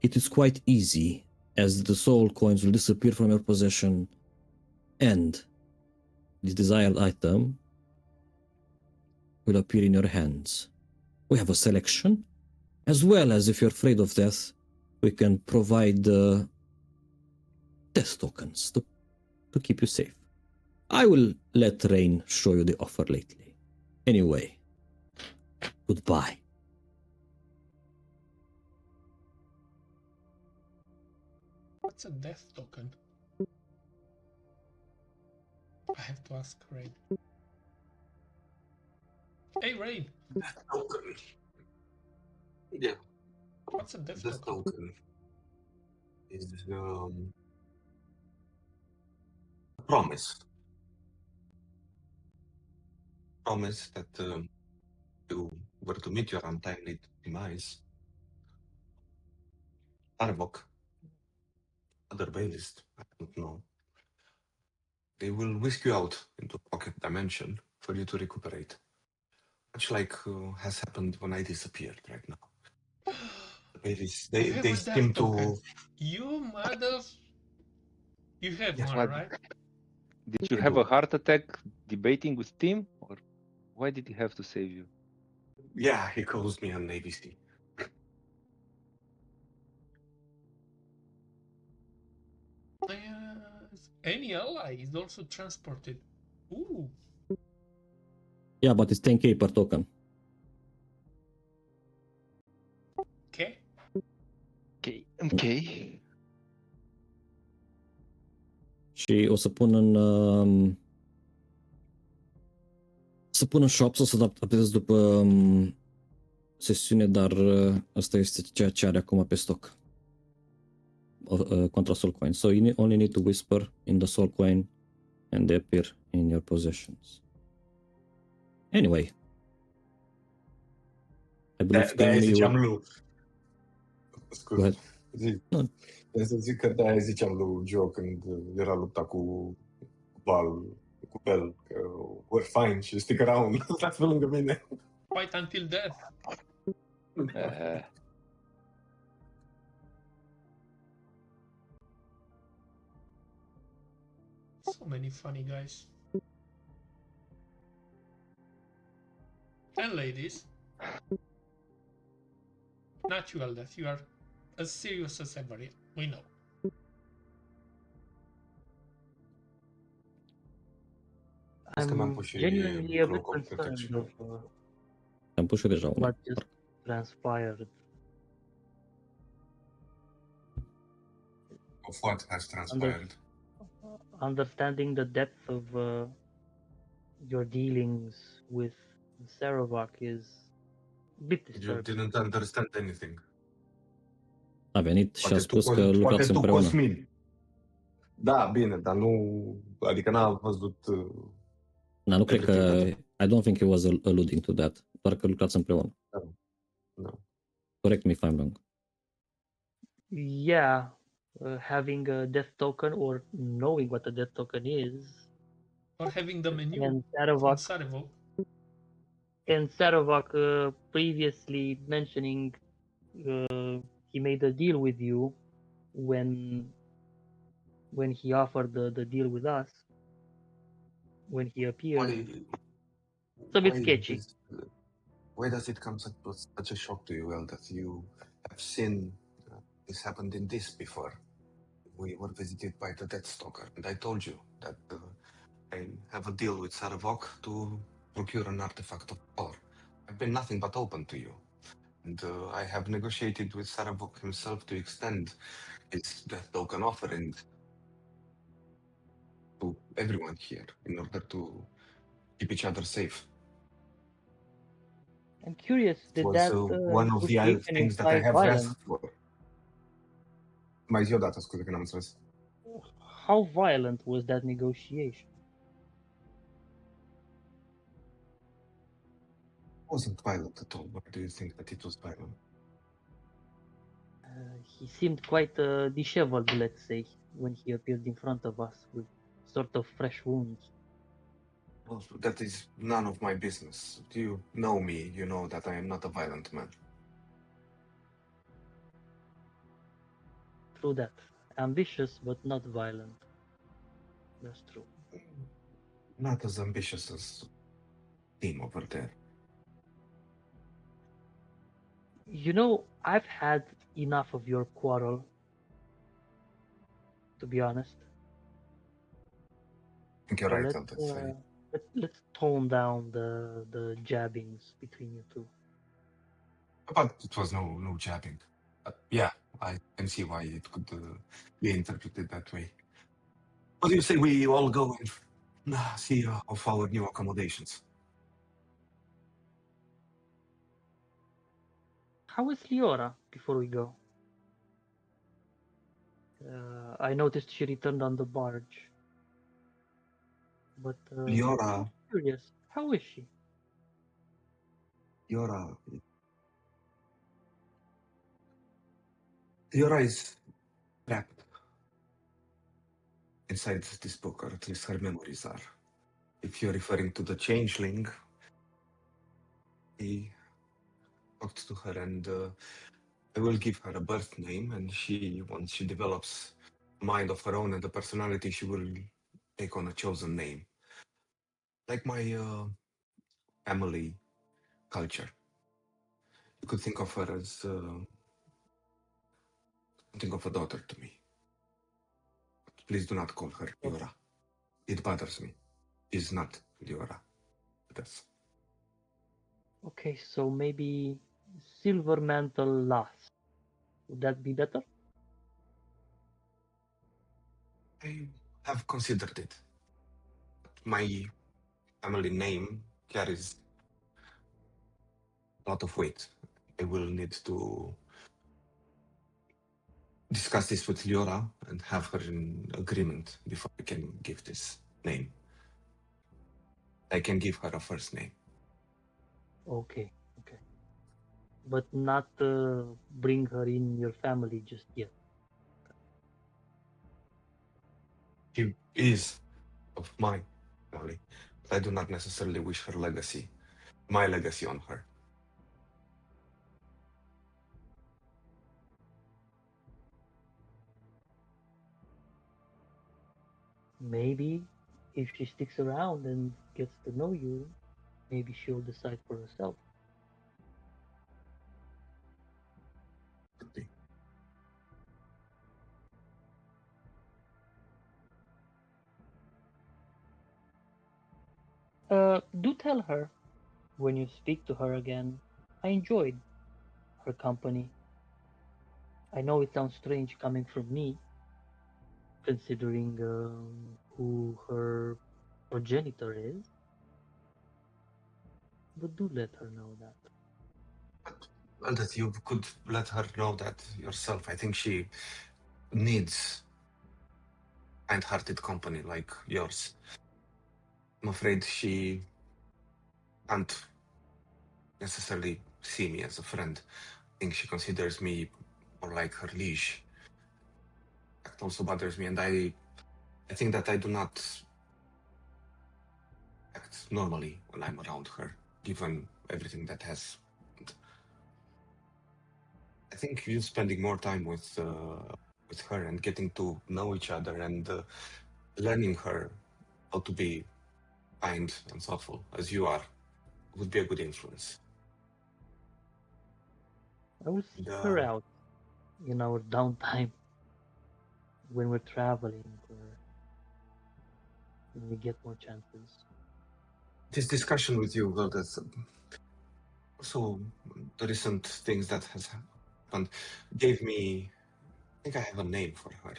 it is quite easy, as the soul coins will disappear from your possession, and the desired item will appear in your hands. We have a selection, as well as if you're afraid of death, we can provide death tokens to keep you safe. I will let Rain show you the offer lately. Anyway, goodbye." What's a death token? I have to ask Rain. Hey, Rain, Token. Yeah, what's a death this token? token is a promise. Promise that you were to meet your untimely demise. Arbok, other bailies, I don't know. They will whisk you out into a pocket dimension for you to recuperate. Much like has happened when I disappeared right now. The bailies, You have they a seem death token. to. You mother... You have Yes. one, What? right? Did you I have do. a heart attack debating with Tim, or why did he have to save you? Yeah, he calls me an ABC. Any ally is also transported. Ooh. Yeah, but it's 10k per token. Okay. Okay. Și o să pun în shop, o să updatez după sesiune, dar asta este ceea ce are acum pe stoc. Contra soul coin. So you only need to whisper in the soul coin and they appear in your possessions. Anyway, I believe De-aia Tim, ziceam you... lui... Go Scuze. ahead. Zi. No. Să zic că de-aia ziceam lui Joe când era lupta cu Bell, că we're fine și stick around, stați pe lângă mine. Fight until death. So many funny guys. And ladies. Natural death. You are as serious as ever. We know. I'm genuinely a bit concerned of Am pus și deja una. what just transpired. Of what has transpired? Understanding the depth of your dealings with Saravak is a bit You disturbing. didn't understand anything. A venit și a Poate spus tu, că lucrați poate tu, împreună. Cosmin. Da, bine, dar nu... Adică n-a văzut... Da, nu cred că... everything I don't think he was alluding to that. Doar că lucrați împreună. No. Correct me if I'm wrong. Yeah, having a death token or knowing what a death token is, Or having the menu and from Saravak, Saravok. Previously mentioning he made a deal with you when he offered the deal with us, when he appeared. It's a bit sketchy. Why does it come such a shock to you, El, that you have seen this happened in this before? We were visited by the Deathstalker, and I told you that I have a deal with Saravok to procure an artifact of power. I've been nothing but open to you. And I have negotiated with Saravok himself to extend his death token offering to everyone here in order to keep each other safe. I'm curious, It did was that one of the negotiation things that I imply have violence? asked for. Mai zi o dată, scuze că n-am înțeles. How violent was that negotiation? It wasn't violent at all. Why do you think that it was violent? He seemed quite disheveled, let's say, when he appeared in front of us with sort of fresh wounds. Well, that is none of my business. Do you know me? You know that I am not a violent man. True that. Ambitious, but not violent. That's true. Not as ambitious as him over there. You know, I've had enough of your quarrel, to be honest. I think you're So right, let's, Elton. let's tone down the jabbings between you two. But it was no jabbing. But yeah, I can see why it could be interpreted that way. What do you say we all go and see of our new accommodations? How is Leora before we go? I noticed she returned on the barge. But Leora, I'm curious, how is she? Leora is trapped inside this book, or at least her memories are. If you're referring to the changeling, he talked to her, and I will give her a birth name, and once she develops a mind of her own and a personality, she will take on a chosen name. Like my family culture. You could think of her as something of a daughter to me. Please do not call her Leora. It bothers me. She's not Leora. That's Okay, so maybe Silver Mantle Lass. Would that be better? I have considered it. My family name carries a lot of weight. I will need to discuss this with Leora and have her in agreement before I can give this name. I can give her a first name. Okay. But not bring her in your family just yet. She is of my family, but I do not necessarily wish my legacy on her. Maybe if she sticks around and gets to know you, maybe she'll decide for herself. Could be. Do tell her when you speak to her again. I enjoyed her company. I know it sounds strange coming from me, considering who her progenitor is, but do let her know that. Well, that you could let her know that yourself. I think she needs kind-hearted company like yours. I'm afraid she can't necessarily see me as a friend. I think she considers me more like her liege. That also bothers me, and I think that I do not act normally when I'm around her, given everything that has happened. I think you spending more time with her and getting to know each other and learning her how to be kind and thoughtful as you are would be a good influence. I will seek The- her out in our downtime when we're traveling or when we get more chances. This discussion with you, well, that's also the recent things that has happened gave me. I think I have a name for her.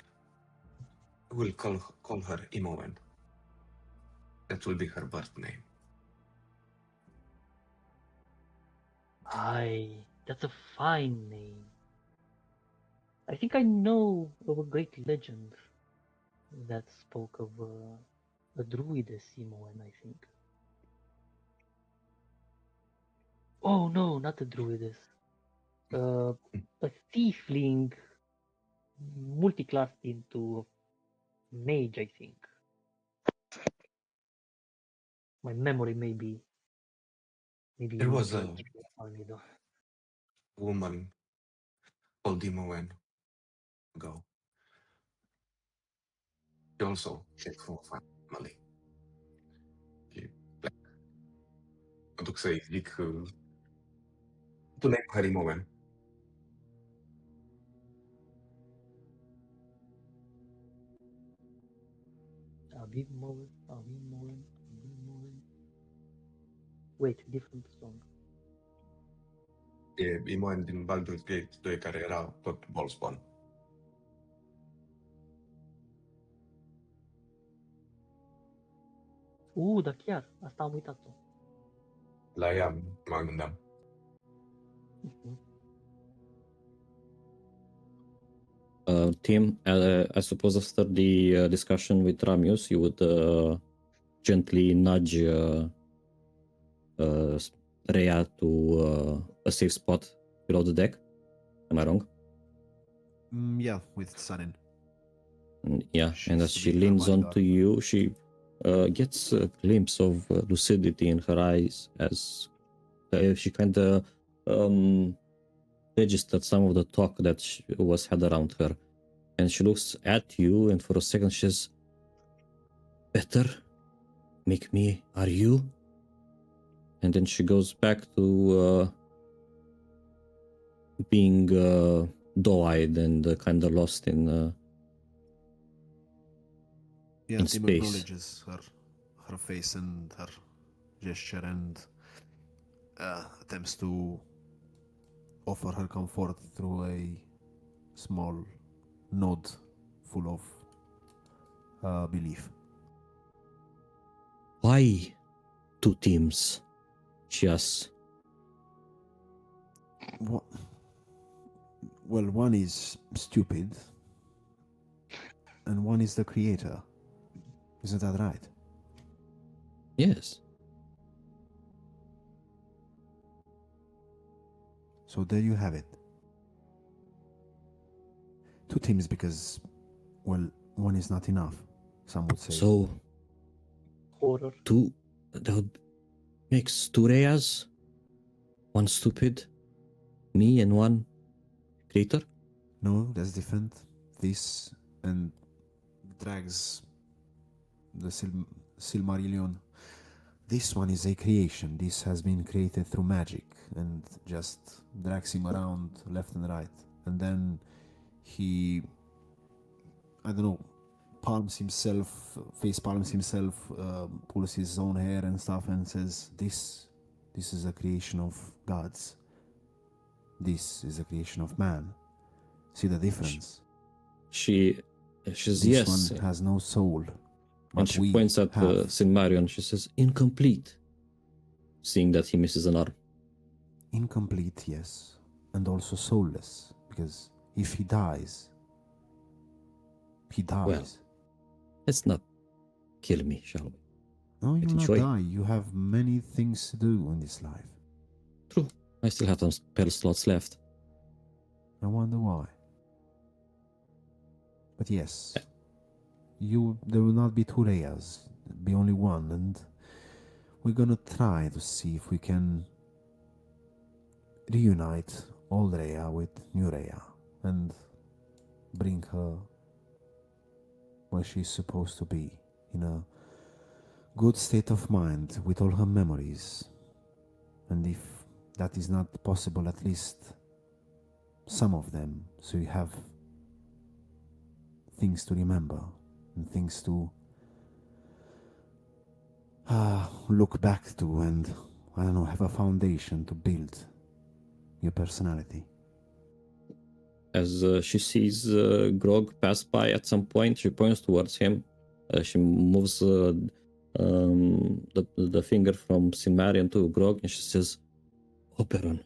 I will call her Imoen. That will be her birth name. Aye, that's a fine name. I think I know of a great legend that spoke of a druidess Simoen, I think. Oh no, not a druidess. A tiefling multiclassed into mage, I think. My memory may be There was a on me though. woman called Imoen ago. She also came from a family. Pentru să-i zic tu name her Imoen. Aviv Moen. Wait, different song. E Imoen din Baldur's Gate 2, care era tot Ballspawn. Da chiar, asta am uitat-o. La ea mă gândeam. Mhm. Tim, I suppose after the discussion with Ramius, you would gently nudge Rhea to a safe spot below the deck. Am I wrong? Yeah, with Sarin. Yeah, and as She's she with her leans onto bodyguard. you, she gets a glimpse of lucidity in her eyes as she kind of registered some of the talk that was had around her. And she looks at you, and for a second she says, "Better? Make me, are you?" And then she goes back to being doe-eyed and kind of lost in Yeah, in Tim space. acknowledges her face and her gesture and attempts to offer her comfort through a small nod full of belief. Why two teams? She asks. Well, one is stupid, and one is the creator. Isn't that right? Yes. So there you have it. Two teams because, well, one is not enough, some would say. So Horror. two, that would makes two Reyas, one stupid, me, and one creator. No, that's different. This and drags the Silmarillion. This one is a creation. This has been created through magic and just drags him around left and right. And then he, I don't know, face palms himself, pulls his own hair and stuff and says, this is a creation of gods. This is a creation of man. See the difference? She says This yes, one has no soul. and but she we points at have. Silmarion. She says incomplete, seeing that he misses an arm. Incomplete, yes, and also soulless, because if he dies, he dies. Well, let's not kill me, shall we? No, you will not enjoy. die. You have many things to do in this life. True. I still have some spell slots left. I wonder why. But yes, there will not be two Reyas, be only one, and we're gonna try to see if we can reunite old Rhea with new Rhea and bring her where she's supposed to be, in a good state of mind with all her memories. And if that is not possible, at least some of them, so you have things to remember and things to look back to, and I don't know, have a foundation to build your personality. As she sees Grog pass by at some point, she points towards him. She moves the finger from Silmarion to Grog, and she says, Oberon.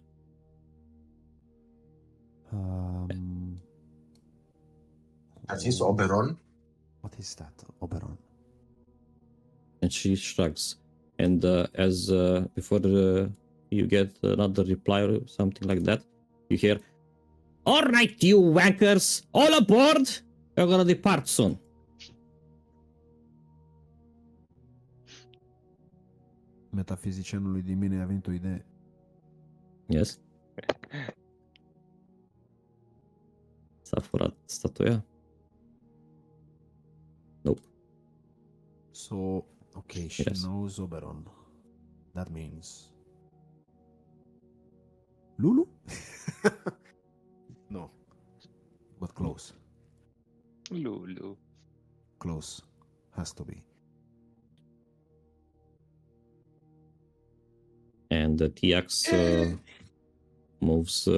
That is Oberon. What is that, Oberon? And she shrugs. And as before you get another reply or something like that, you hear, all right, you wankers, all aboard. We're gonna depart soon. Metafizicianului din mine a venit o idee. Yes. S-a furat statuia? Nope. So, okay, she Yes. knows Oberon. That means Lulu? No, but close. Lulu. Close. Has to be. And the TX moves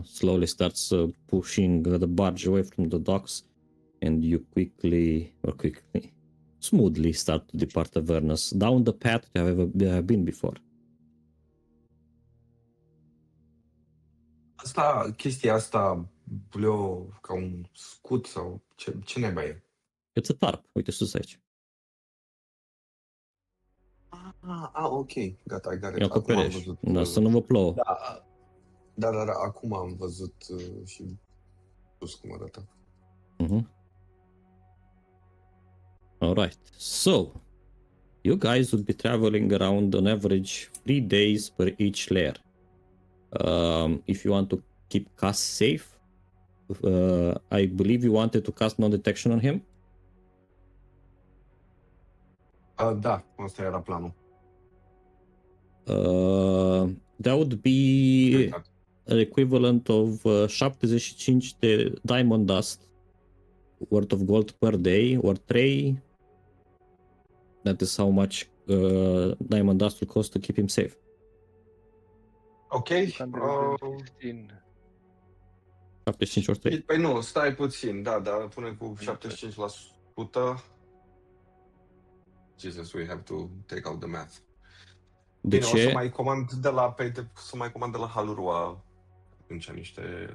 slowly, starts pushing the barge away from the docks, and you smoothly start to depart Avernus down the path you have been before. Chestia asta bleu ca un scut sau ce naiba e? It's a tarp. Uite sus aici. Ok, gata, I got it. E o Acum am acoperiș. văzut. Da, să nu vă plouă. Da, acum am văzut și sus cum arată. Alright, so you guys would be traveling around on average 3 days per each layer. If you want to keep Cass safe, I believe you wanted to cast non-detection on him. Da, asta era planul. That would be an equivalent of 75 de diamond dust worth of gold per day, or 3. That is how much diamond dust will cost to keep him safe. Ok. 115. 75 ori 3. Păi nu, stai puțin, da, dar pune cu 75%. Jesus, we have to take out the math. De Bine, ce? o să mai comand de la Halurua atunci niște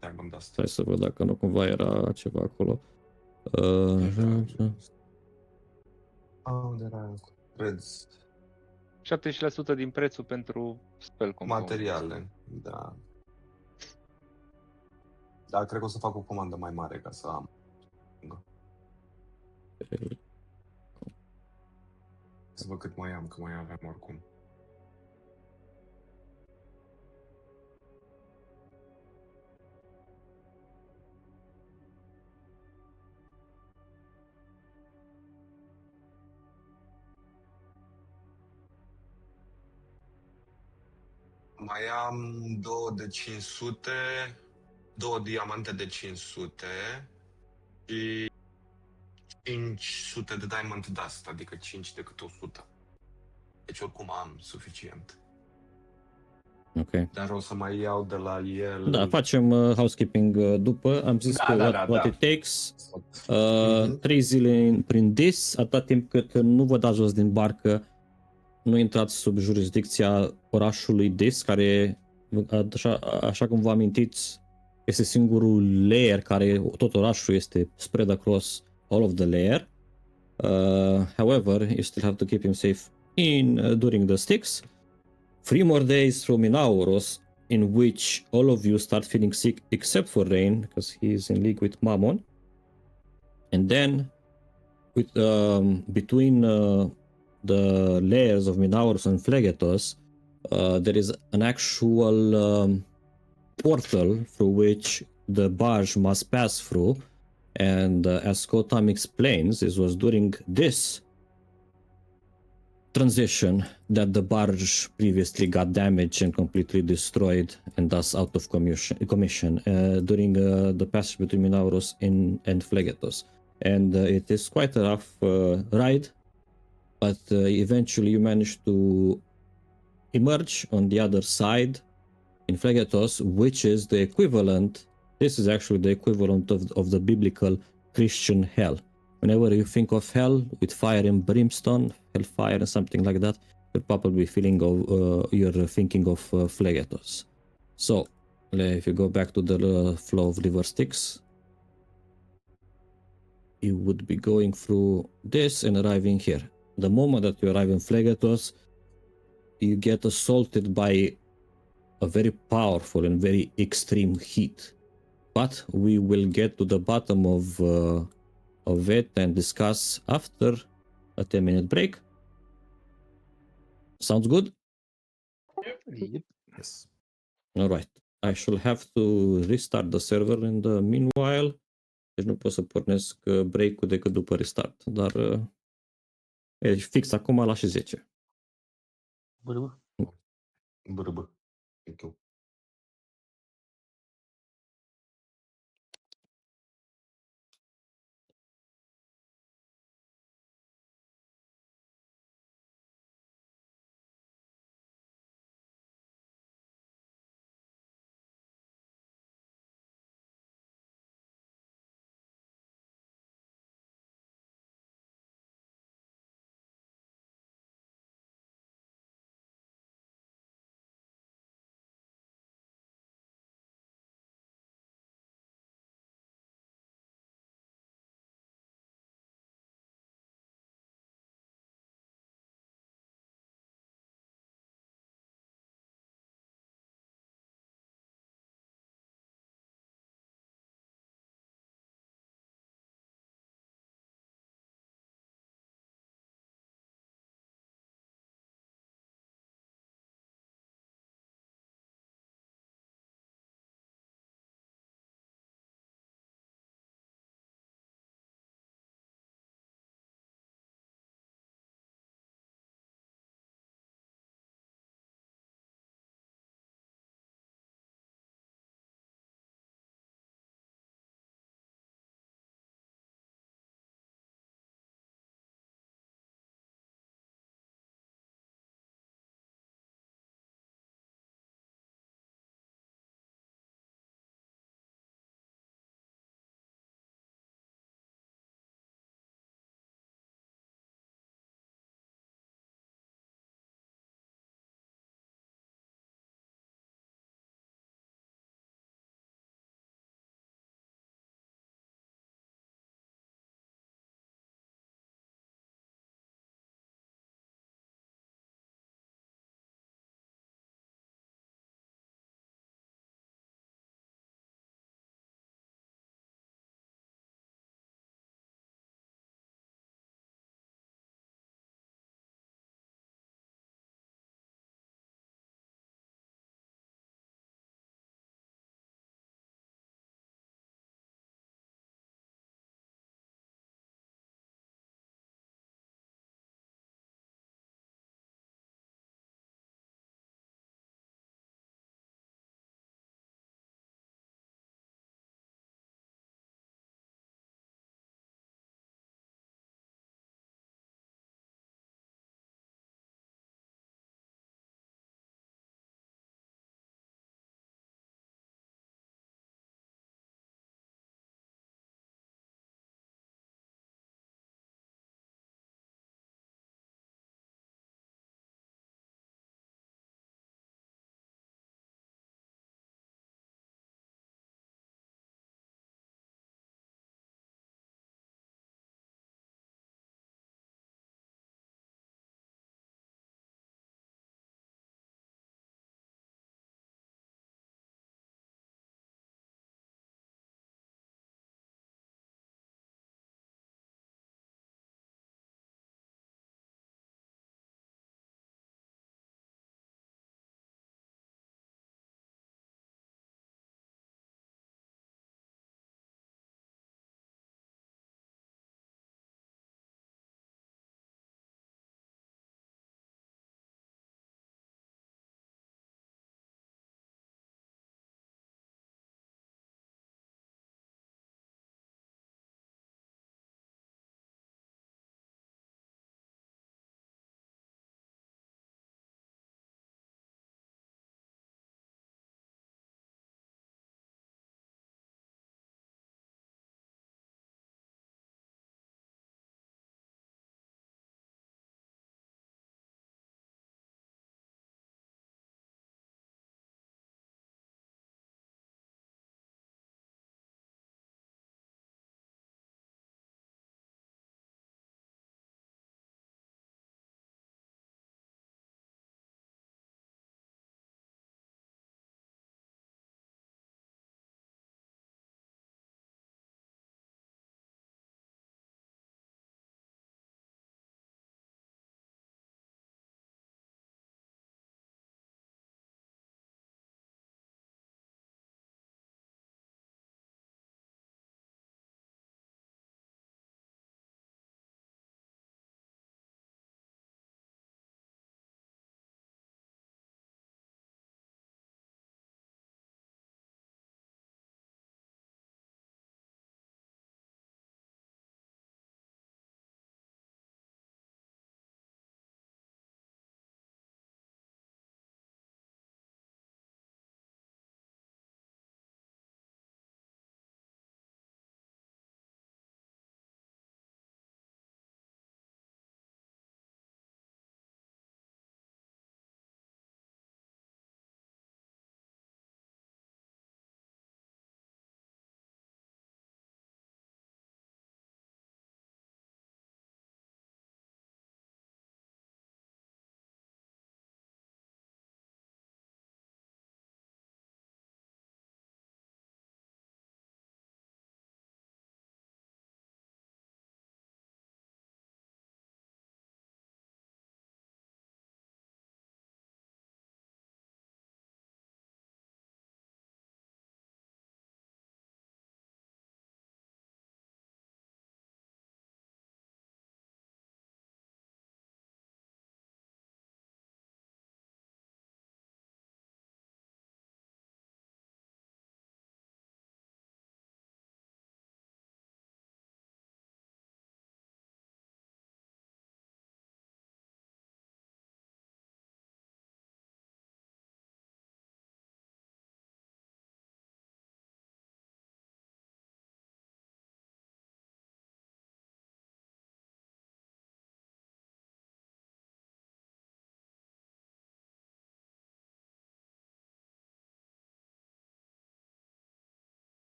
diamond dust. Stai să văd dacă nu cumva era ceva acolo. Unde era? Reds. 70% din prețul pentru spell component. Materiale, da. Da, cred că o să fac o comandă mai mare ca să am. Să văd cât mai am, că mai aveam oricum. Mai am 2 de 500, 2 diamante de 500 și 500 de diamond dust, adică 5 de câte 100. Deci oricum am suficient. Ok. Dar o să mai iau de la el... Da, facem housekeeping după. Am zis că what it takes. 3 zile prin dis, atâta timp cât nu vă dați jos din barcă, nu intrați sub jurisdicția orașului Dis, care, așa cum vă amintiți, este singurul layer care tot orașul este spread across all of the layer. However, you still have to keep him safe during the Styx. 3 more days from Inauros, in which all of you start feeling sick except for Rain, because he is in league with Mammon. And then, with between the layers of Minauros and Phlegetos, there is an actual portal through which the barge must pass through. And as Kotam explains, this was during this transition that the barge previously got damaged and completely destroyed and thus out of commission during the passage between Minauros and Phlegetos. And it is quite a rough ride, but eventually you manage to emerge on the other side in Phlegetos, which is the equivalent. This is actually the equivalent of the biblical Christian hell. Whenever you think of hell with fire and brimstone, hellfire and something like that, you're probably you're thinking of Phlegetos. So, if you go back to the flow of liver sticks, you would be going through this and arriving here. The moment that you arrive in Phlegetos, you get assaulted by a very powerful and very extreme heat. But we will get to the bottom of it and discuss after a 10-minute break. Sounds good? Yep. Yes. All right. I shall have to restart the server in the meanwhile. Deci nu pot să pornesc break-ul decât după restart. Dar e fix acum la și 10. Bă, Bă. Thank you.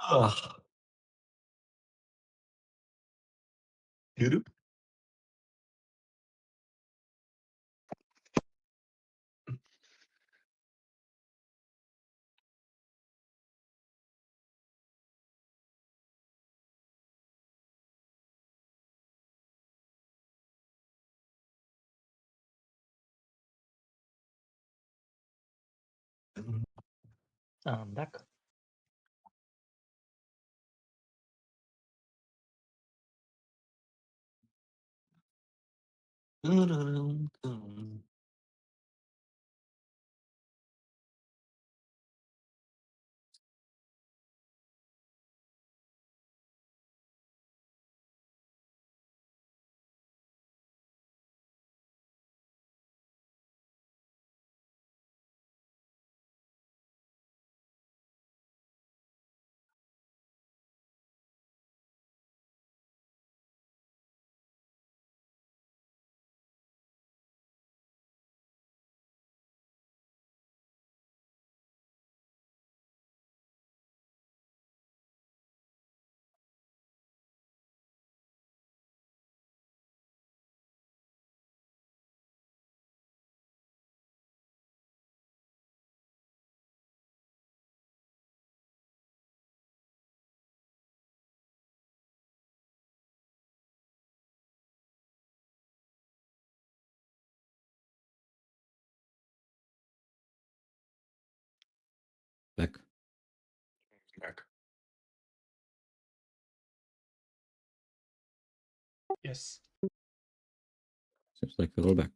Ah. Yürü. I'm back. Back. Back. Yes. Seems like we're all back.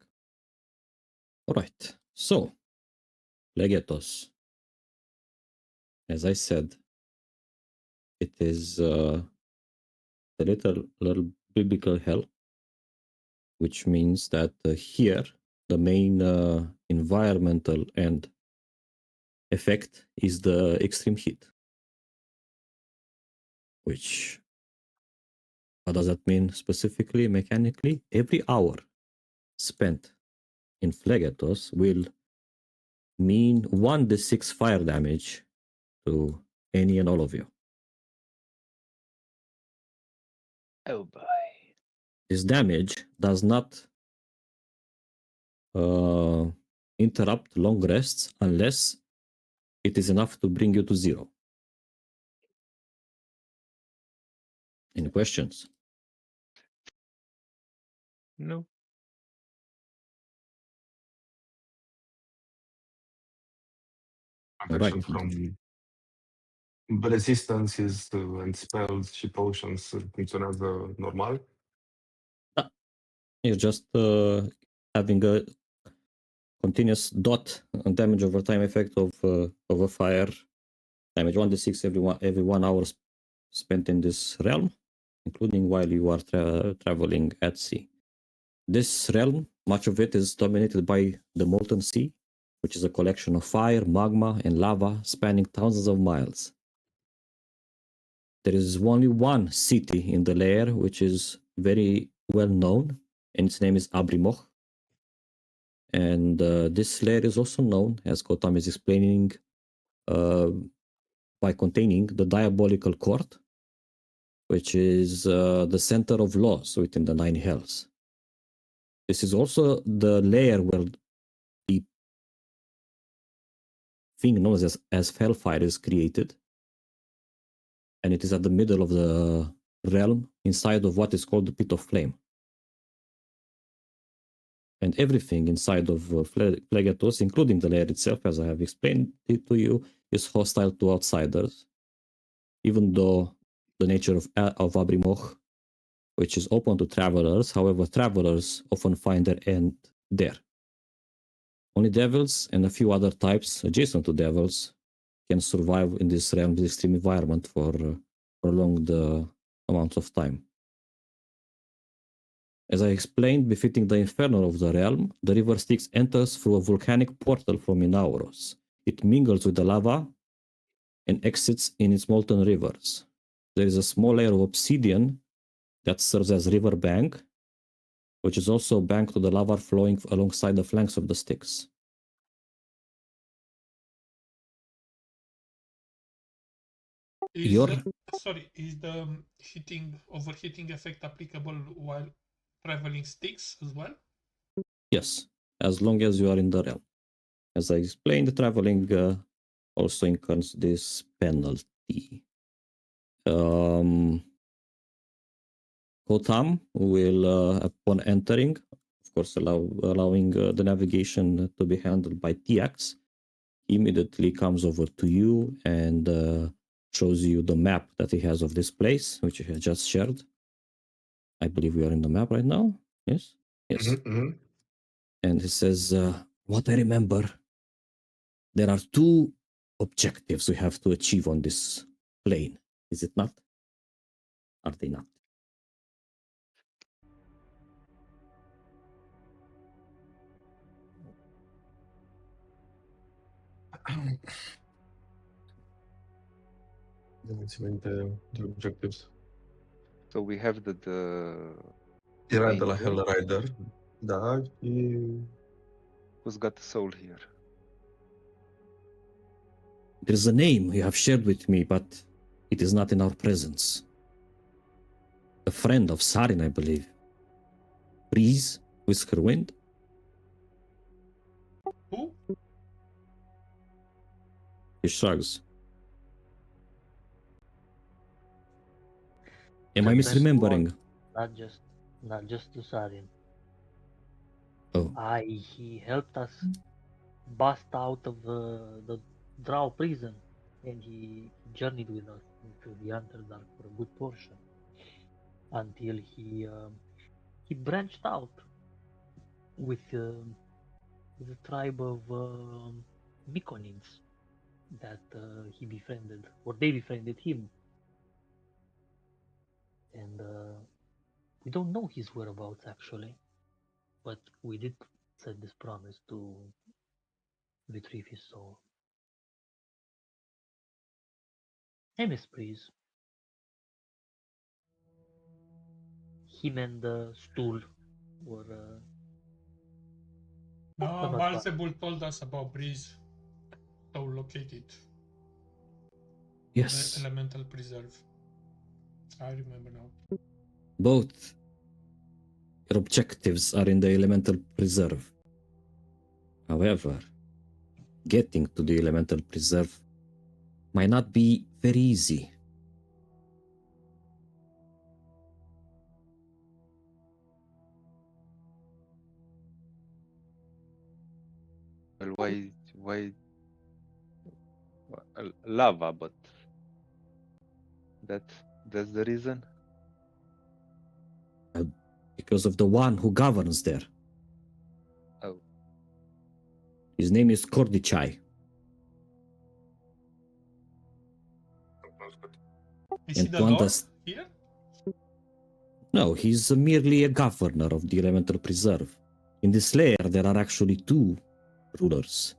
All right. So, Legatos. As I said, it is the little biblical hell, which means that here the main environmental and effect is the extreme heat. Which, what does that mean specifically, mechanically? Every hour spent in Phlegetos will mean 1d6 fire damage to any and all of you. Oh boy. This damage does not interrupt long rests unless it is enough to bring you to 0. Any questions? No. Protection Alright. from resistances and spells și potions funcționează normal. You're just having a continuous dot damage over time effect of a fire damage 1d6 every 1 hour spent in this realm, including while you are traveling at sea. This realm, much of it is dominated by the molten sea, which is a collection of fire, magma, and lava spanning thousands of miles. There is only one city in the layer which is very well known, and its name is Abrimoch. And this layer is also known, as Kotam is explaining, by containing the diabolical court, which is the center of laws within the 9 hells. This is also the layer where the thing known as hellfire is created, and it is at the middle of the realm inside of what is called the pit of flame. And everything inside of Phlegetos, including the layer itself, as I have explained it to you, is hostile to outsiders, even though the nature of Abrimoch, which is open to travelers, however, travelers often find their end there. Only devils and a few other types adjacent to devils can survive in this realm, this extreme environment for prolonged amounts of time. As I explained, befitting the inferno of the realm, the river Styx enters through a volcanic portal from Inauros. It mingles with the lava and exits in its molten rivers. There is a small layer of obsidian that serves as river bank, which is also bank to the lava flowing alongside the flanks of the Styx. Is Your sorry, is the overheating effect applicable while traveling sticks as well? yes, as long as you are in the realm. As I explained, traveling also incurs this penalty. Kotam will, upon entering, of course, allowing the navigation to be handled by TX, immediately comes over to you and shows you the map that he has of this place, which he has just shared. I believe we are in the map right now. Yes? Yes. Mm-hmm. And he says, what I remember, there are two objectives we have to achieve on this plane. Is it not? Are they not? Let me see the objectives. So we have the Era main de la goal. Hell Rider. Da, și... Who's got the soul here? There's a name you have shared with me, but it is not in our presence. A friend of Sarin, I believe. Breeze, Whisker Wind. Who? He shrugs. Am I The best misremembering? one, not just to Sarin. Oh, He helped us bust out of the Drow prison, and he journeyed with us into the Underdark for a good portion until he branched out with the tribe of Mykonins that he befriended, or they befriended him, and we don't know his whereabouts actually, but we did set this promise to retrieve his soul. MS Breeze. Him and Stool were No, not bad. Malzebul told us about Breeze. So located. yes. The Elemental Preserve. I remember now. Both your objectives are in the Elemental Preserve. However, getting to the Elemental Preserve might not be very easy. Well, why lava? But that's the reason. Because of the one who governs there. Oh. His name is Kordichai. Is And he the to Lord understand- here? No, he's merely a governor of the Elemental Preserve. In this layer, there are actually two rulers.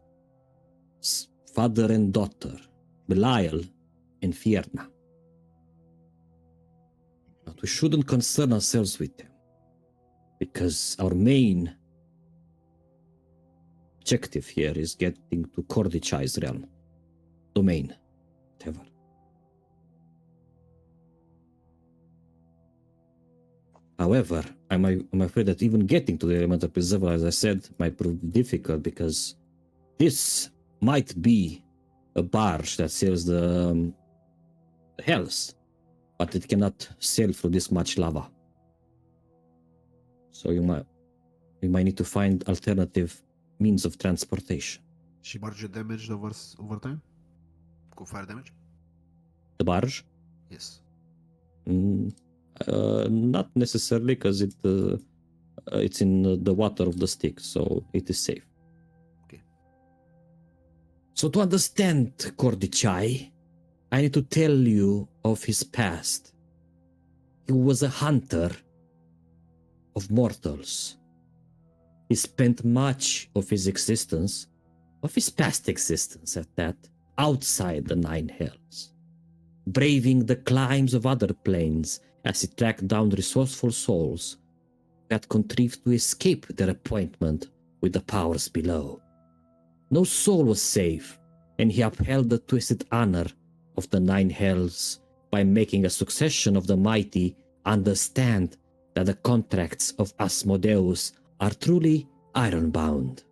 Father and daughter, Belial and Fierna. But we shouldn't concern ourselves with them, because our main objective here is getting to Kordichai's realm, domain, whatever. However, I'm afraid that even getting to the Elemental Preserve, as I said, might prove difficult, because this might be a barge that sails the hells, but it cannot sail through this much lava. So we might need to find alternative means of transportation. Și barge damaged over time? Cu fire damage? The barge? Yes. Not necessarily, because it's in the water of the stick, so it is safe. Okay. So to understand Kordichai, I need to tell you of his past. He was a hunter of mortals. He spent much of his existence, of his past existence at that, outside the Nine Hells, braving the climbs of other planes as he tracked down resourceful souls that contrived to escape their appointment with the powers below. No soul was safe, and he upheld the twisted honor of the nine hells by making a succession of the mighty understand that the contracts of Asmodeus are truly ironbound.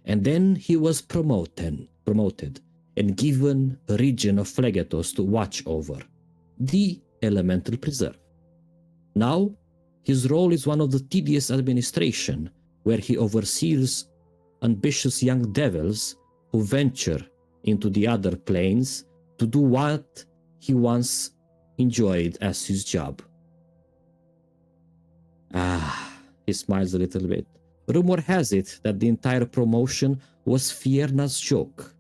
And then he was promoted and given a region of Phlegetos to watch over, the elemental preserve. Now, his role is one of the tedious administration, where he oversees ambitious young devils who venture into the other planes to do what he once enjoyed as his job. He smiles a little bit. Rumor has it that the entire promotion was Fierna's joke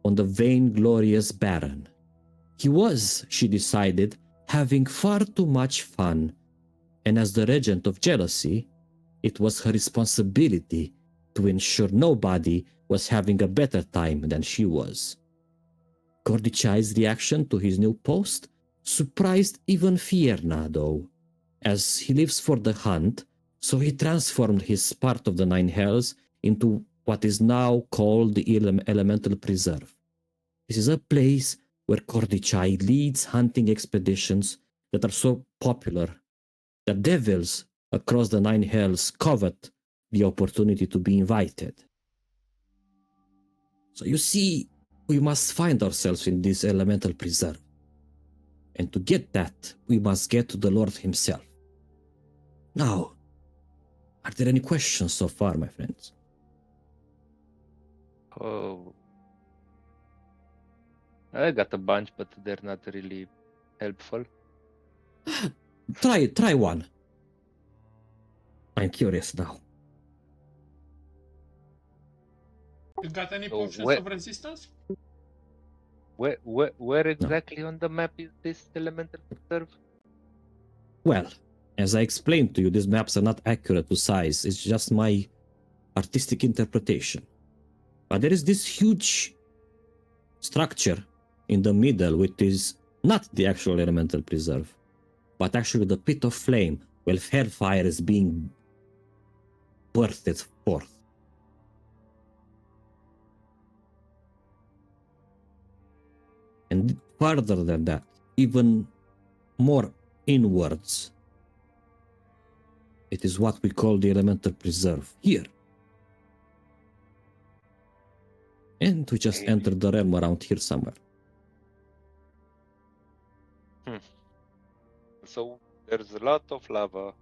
on the vainglorious Baron. He was, she decided, having far too much fun, and as the regent of jealousy, it was her responsibility to ensure nobody was having a better time than she was. Cordychai's reaction to his new post surprised even Fierna, though, as he lives for the hunt, so he transformed his part of the Nine Hells into what is now called the Elemental Preserve. This is a place where Cordychai leads hunting expeditions that are so popular that devils across the Nine Hells covet the opportunity to be invited. So you see, we must find ourselves in this Elemental Preserve. And to get that, we must get to the Lord himself. Now, are there any questions so far, my friends? Oh, I got a bunch, but they're not really helpful. Try one. I'm curious now. You got any So potions where- of resistance? Where exactly on the map is this elemental preserve? Well, as I explained to you, these maps are not accurate to size. It's just my artistic interpretation. But there is this huge structure in the middle, which is not the actual elemental preserve, but actually the pit of flame, where hellfire is being birthed forth. And further than that, even more inwards, it is what we call the elemental preserve here. And we just entered the realm around here somewhere. So there's a lot of lava.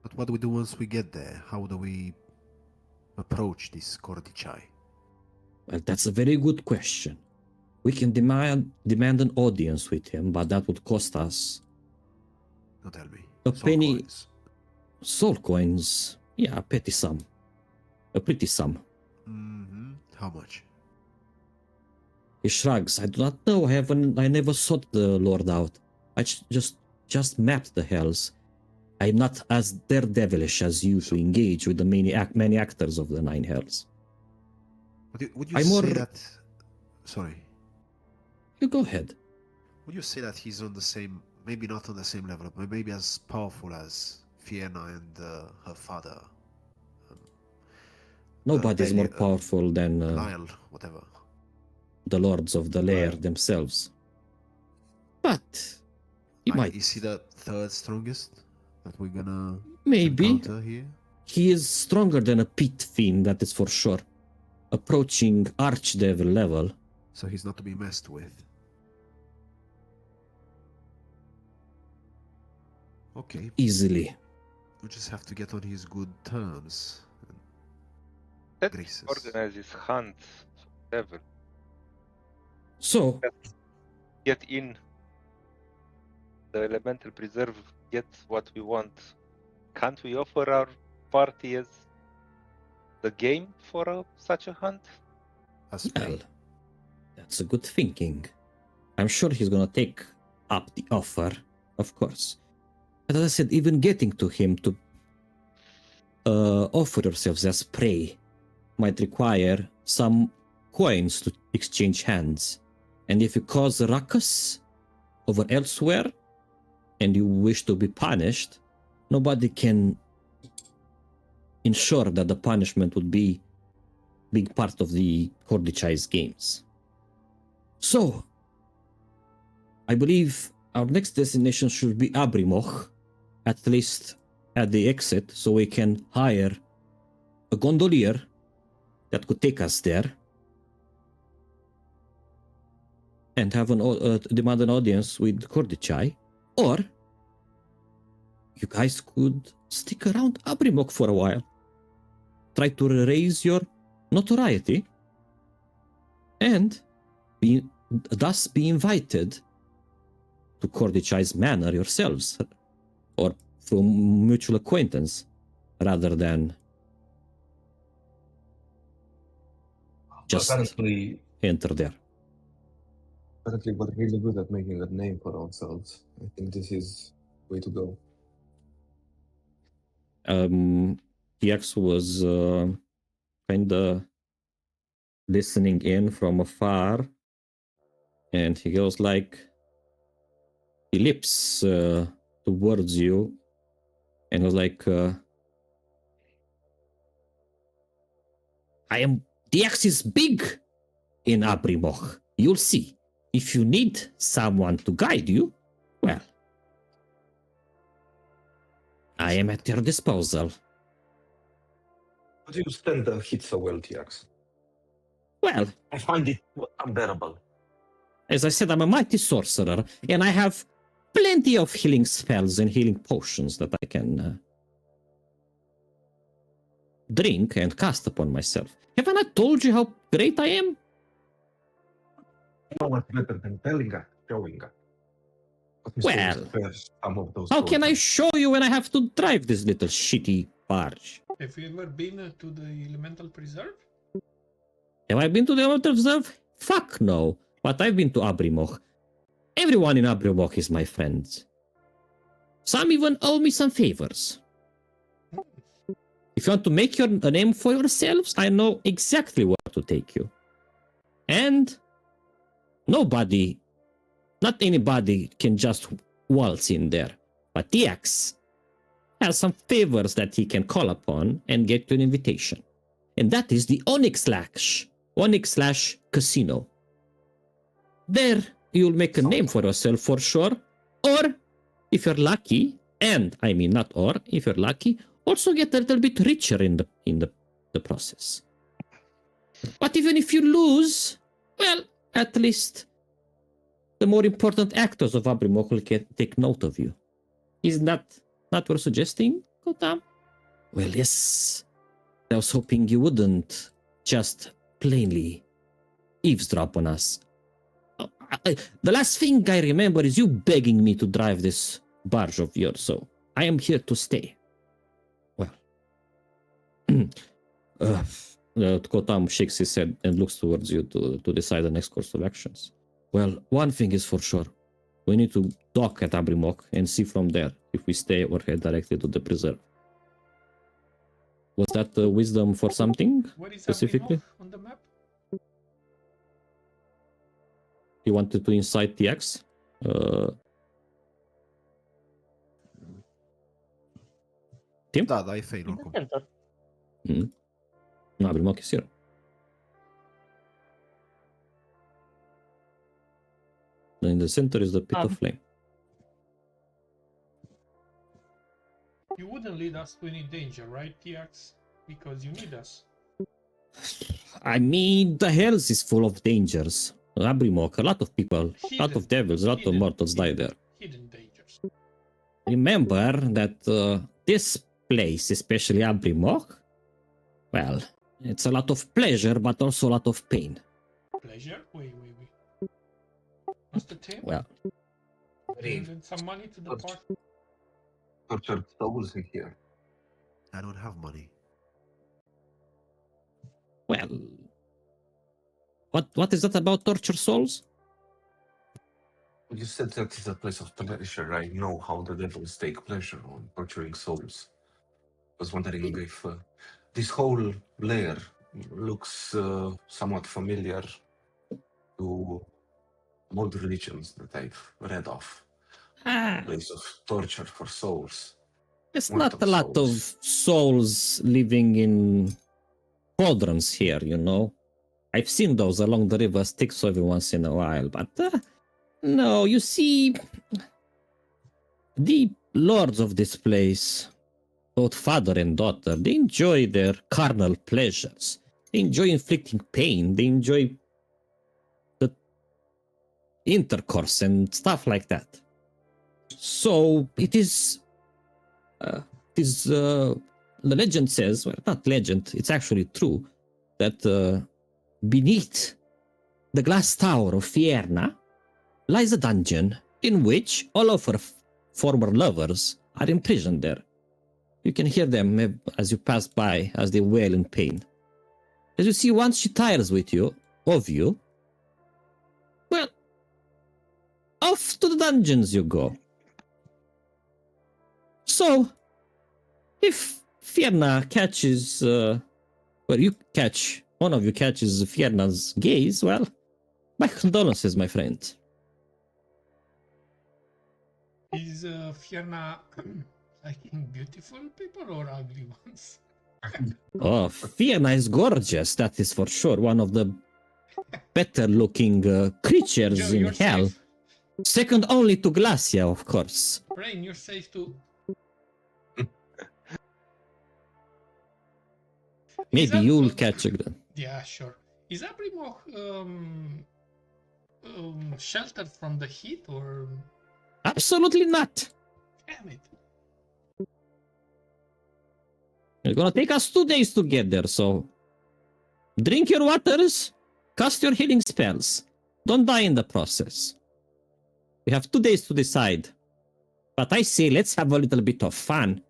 But what do we do once we get there? How do we approach this Cordychai? Well, that's a very good question. We can demand an audience with him, but that would cost us Don't tell me. a Soul penny. coins. Soul coins. Yeah, a petty sum. A pretty sum. Mm-hmm. How much? He shrugs. I do not know. I never sought the Lord out. I just mapped the hells. I'm not as daredevilish as you to engage with the many actors of the Nine Hells. Would you I'm say more- that... Sorry. You go ahead. Would you say that he's on the same... Maybe not on the same level, but maybe as powerful as Fiena and her father? Nobody is more Belial, powerful than Belial, whatever. the lords of the lair Right. themselves. But he might. Is he the third strongest that we're gonna Maybe. encounter here? He is stronger than a pit fiend, that is for sure. Approaching archdevil level. So he's not to be messed with. Okay, Easily. we just have to get on his good terms. Let's Graces. organize this hunt. Devil. So, Get in the elemental preserve, get what we want. Can't we offer our party as the game for such a hunt? As well, pay. that's a good thinking. I'm sure he's gonna take up the offer, of course. But as I said, even getting to him to offer yourselves as prey might require some coins to exchange hands. And if you cause a ruckus over elsewhere and you wish to be punished, nobody can ensure that the punishment would be big part of the Cordychai's games. So, I believe our next destination should be Abrimoch, at least at the exit, so we can hire a gondolier that could take us there and have demand an audience with Kordichai, or you guys could stick around Abrimoch for a while, try to raise your notoriety, and thus be invited to Kordichai's manor yourselves, or through mutual acquaintance, rather than just Apparently, enter there. we're really good at making a name for ourselves. I think this is the way to go. TX was kind of listening in from afar, and he goes like, he lips towards you, and was like, TX is big in Abrimoch. You'll see. If you need someone to guide you, well, I am at your disposal. How do you stand the heat so well, TX? Well, I find it unbearable. as I said, I'm a mighty sorcerer, and I have plenty of healing spells and healing potions that I can drink and cast upon myself. Haven't I told you how great I am? No one's better than telling us, showing us. But Mr. Well, spares some of those How can I soldiers. show you when I have to drive this little shitty barge? Have you ever been to the Elemental Preserve? Have I been to the Elemental Reserve? Fuck no. But I've been to Abrimoch. Everyone in Abrimoch is my friend. Some even owe me some favors. If you want to make a name for yourselves, I know exactly where to take you. And nobody, not anybody can just waltz in there. But TX has some favors that he can call upon and get you an invitation. And that is the Onyx Casino. There you'll make a name for yourself for sure. Or, if you're lucky, and I mean not or, if you're lucky, also get a little bit richer in the process. But even if you lose, well, at least the more important actors of Abrimoch will take note of you. Isn't that not what you're suggesting, Kotam? Well, yes. I was hoping you wouldn't just plainly eavesdrop on us. The last thing I remember is you begging me to drive this barge of yours, so I am here to stay. Well, Kotam shakes his head and looks towards you to decide the next course of actions. Well, one thing is for sure. We need to dock at Abrimoch and see from there if we stay or head directly to the preserve. Was that wisdom for something Where is specifically? Abrimoch on the map? You wanted to incite TX? Tim? Da, dai fail In the oricum. center. No, Abrimoch is here. In the center is the pit of flame. You wouldn't lead us to any danger, right, TX? Because you need us. I mean, the hells is full of dangers. Abrimoch, a lot of people, a lot of devils, a lot of mortals die there. Hidden dangers. Remember that this place, especially Abrimoch, well, it's a lot of pleasure, but also a lot of pain. Pleasure? Wait. Master Tim? Well, Very Lend some money to the party. tortured souls in here. I don't have money. well, what is that about torture souls? You said that it's a place of pleasure. I know how the devils take pleasure on torturing souls. I was wondering if this whole lair looks somewhat familiar to old religions that I've read of. Place of torture for souls. There's Mortal not a lot of souls. souls living in cauldrons here, you know. I've seen those along the river Styx every once in a while, but no, you see, the lords of this place, both father and daughter, they enjoy their carnal pleasures. They enjoy inflicting pain. They enjoy the intercourse and stuff like that. So it is, the legend says, well, not legend, it's actually true, that beneath the glass tower of Fierna lies a dungeon in which all of her former lovers are imprisoned there. You can hear them as you pass by as they wail in pain. As you see, once she tires of you, well, off to the dungeons you go. So, if Fierna catches, one of you catches Fierna's gaze, well, my condolences, my friend. Is Fierna liking beautiful people or ugly ones? Oh, Fierna is gorgeous, that is for sure. One of the better looking creatures Joe, in you're hell. safe. Second only to Glacia, of course. Rain, you're safe too. Maybe you'll catch a... Yeah, sure. Is Abrimog sheltered from the heat or? Absolutely not. Damn it. It's gonna take us 2 days to get there, so drink your waters, cast your healing spells. Don't die in the process. We have 2 days to decide. But I say let's have a little bit of fun.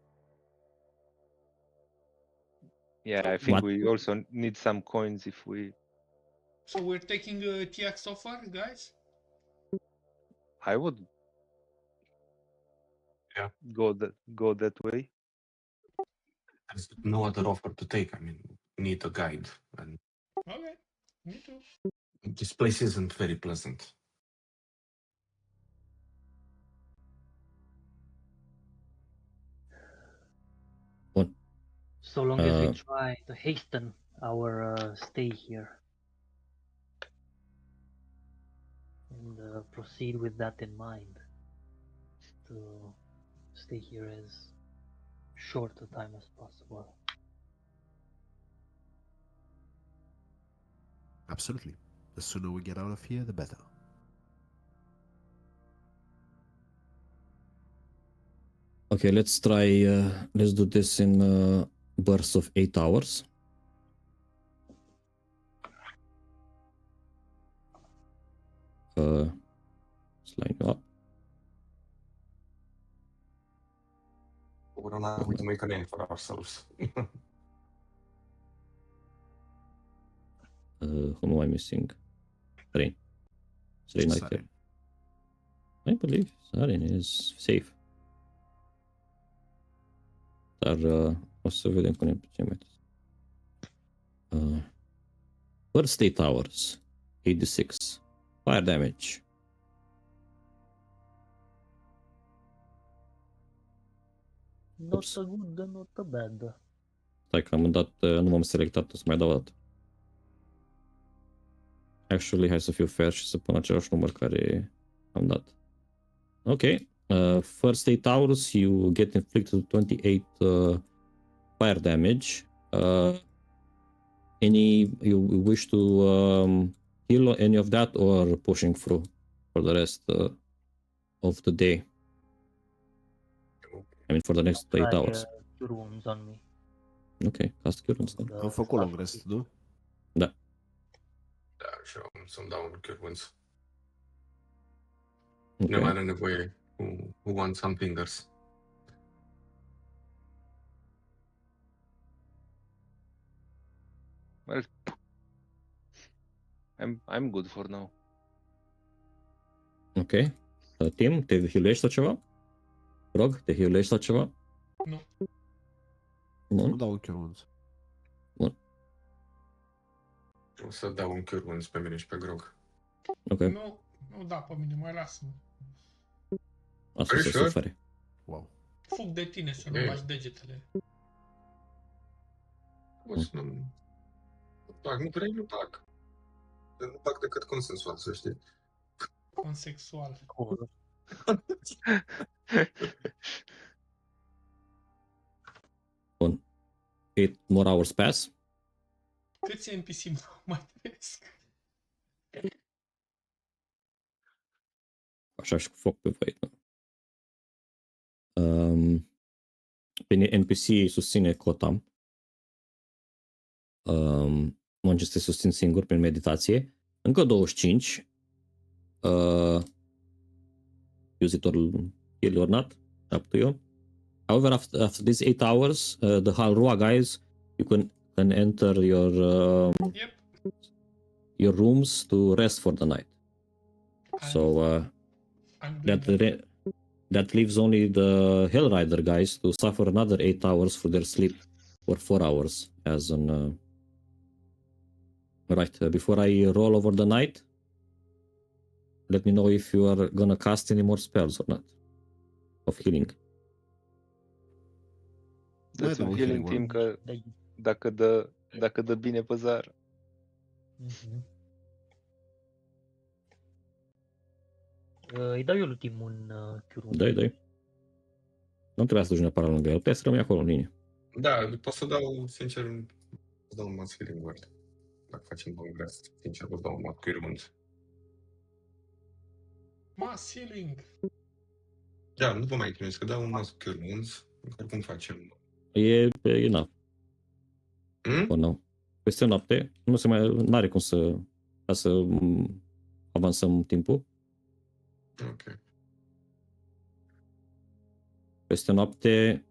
Yeah, I think What? we also need some coins if we. So we're taking TX so far, guys? I would. Yeah. Go that way. There's no other offer to take. I mean, we need a guide, and Okay, me too. this place isn't very pleasant. So long as we Uh, try to hasten our stay here and proceed with that in mind, to stay here as short a time as possible. Absolutely. The sooner we get out of here, the better. Okay, let's try, let's do this in bursts of 8 hours. Let's line you up. We're not able to make a name for ourselves. Whom am I missing? Sarin. Sarin, right there. Sarin. I believe Sarin is safe. Dar o să vedem cum ne mai. First 8 hours, 86. Fire damage. Not Oops. a good, not a bad. Stai că am dat, nu m-am selectat, o să mai dau o dată. Actually, hai să fiu fair și să pun același număr care am dat. Ok. First 8 hours, you get inflicted 28 fire damage. You wish to heal any of that or pushing through for the rest of the day? I mean, for the next 8 hours. Cure wounds on me. Ok, cast cure instead. Am făcut long rest, nu? Da. Da, și am să-mi dau un cure wounds. Ok. Ne mai are nevoie who wants some fingers. Well, I'm good for now. Ok. Tim, te healești sau ceva? Rog, te healești sau ceva? Nu. Nu? Nu dau cure wounds. O să dau un cure wounds pe mine și pe Grog. Ok. Nu, da, pe mine, mai lasă-mă. Asta Are să you sure? sufere. Wow. Fug de tine să nu Ei. bași degetele. O să nu... Tac, nu vrei, nu tac. Nu fac decât consensual, să știi. Consexual. Cool. 8 more hours pass. Câți NPC mai trăiesc? Așa și cu foc pe voi. Pe NPC susține CoA. Monge te susțin singur prin meditație. Încă 25. Use it or kill or not. Up to you. However, after these 8 hours, the Halrua guys, you can enter Yep. your rooms to rest for the night. So I'm doing that. that leaves only the Hellrider guys to suffer another 8 hours for their sleep, or 4 hours as an. Right, before I roll over the night, let me know if you are gonna cast any more spells or not of healing. Dă-ți un două healing healing team că dacă dă bine pe zar. Mhm. Îi dau eu lui Tim un Cure. Dai. Nu trebuia să duci neapărat lângă el, puteai să rămâi acolo în linie. Da, pot să dau, sincer, să dau un mass healing word. Dacă facem congres, sincer, vă dau un mass cure wounds. Mass healing. Da, nu vă mai chinuiesc, că dau un mass cure wounds. Cum facem? E enough. Hmm? Or no. Peste noapte, nu se mai are cum să avansăm timpul. Ok. Peste noapte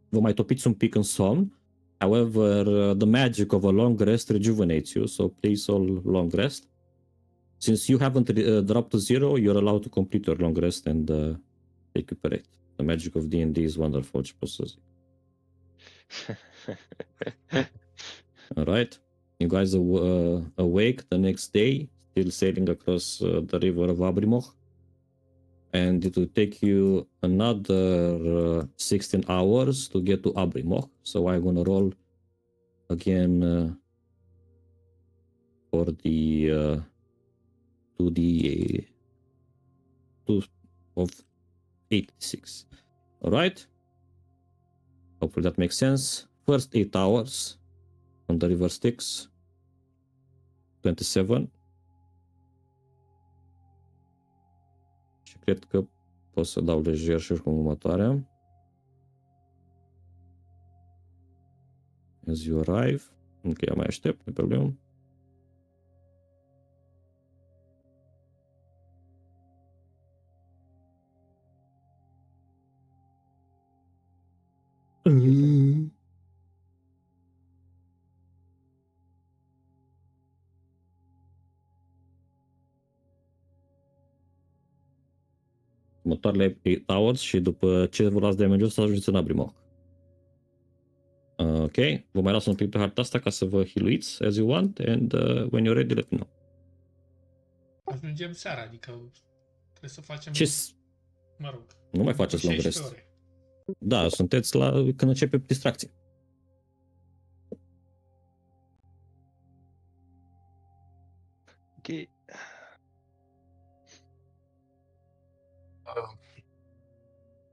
vă mai topiți un pic în somn. However, the magic of a long rest rejuvenates you, so please all long rest. Since you haven't dropped to 0, you're allowed to complete your long rest and recuperate. The magic of D&D is wonderful, ce pot să zic. Alright, you guys awake the next day, still sailing across the river of Abrimoch. And it will take you another 16 hours to get to Abrimoch. So I'm gonna roll again for the 2d2 of 86. All right. Hopefully that makes sense. First 8 hours on the river Styx. 27. Și cred că pot să dau lejer și cu următoarea. As you arrive. Încă ea mai aștept, nu problemă. Următoarele 8 hours și după ce vă luați damage-ul să ajungeți în Abrimoch. Ok, vă mai las un pic pe harta asta ca să vă healuiți as you want and when you're ready let me know. Ajungem seara, adică trebuie să facem... Mă rog. Nu mai faceți long 16 rest. ore. Da, sunteți la când începe distracție. Ok.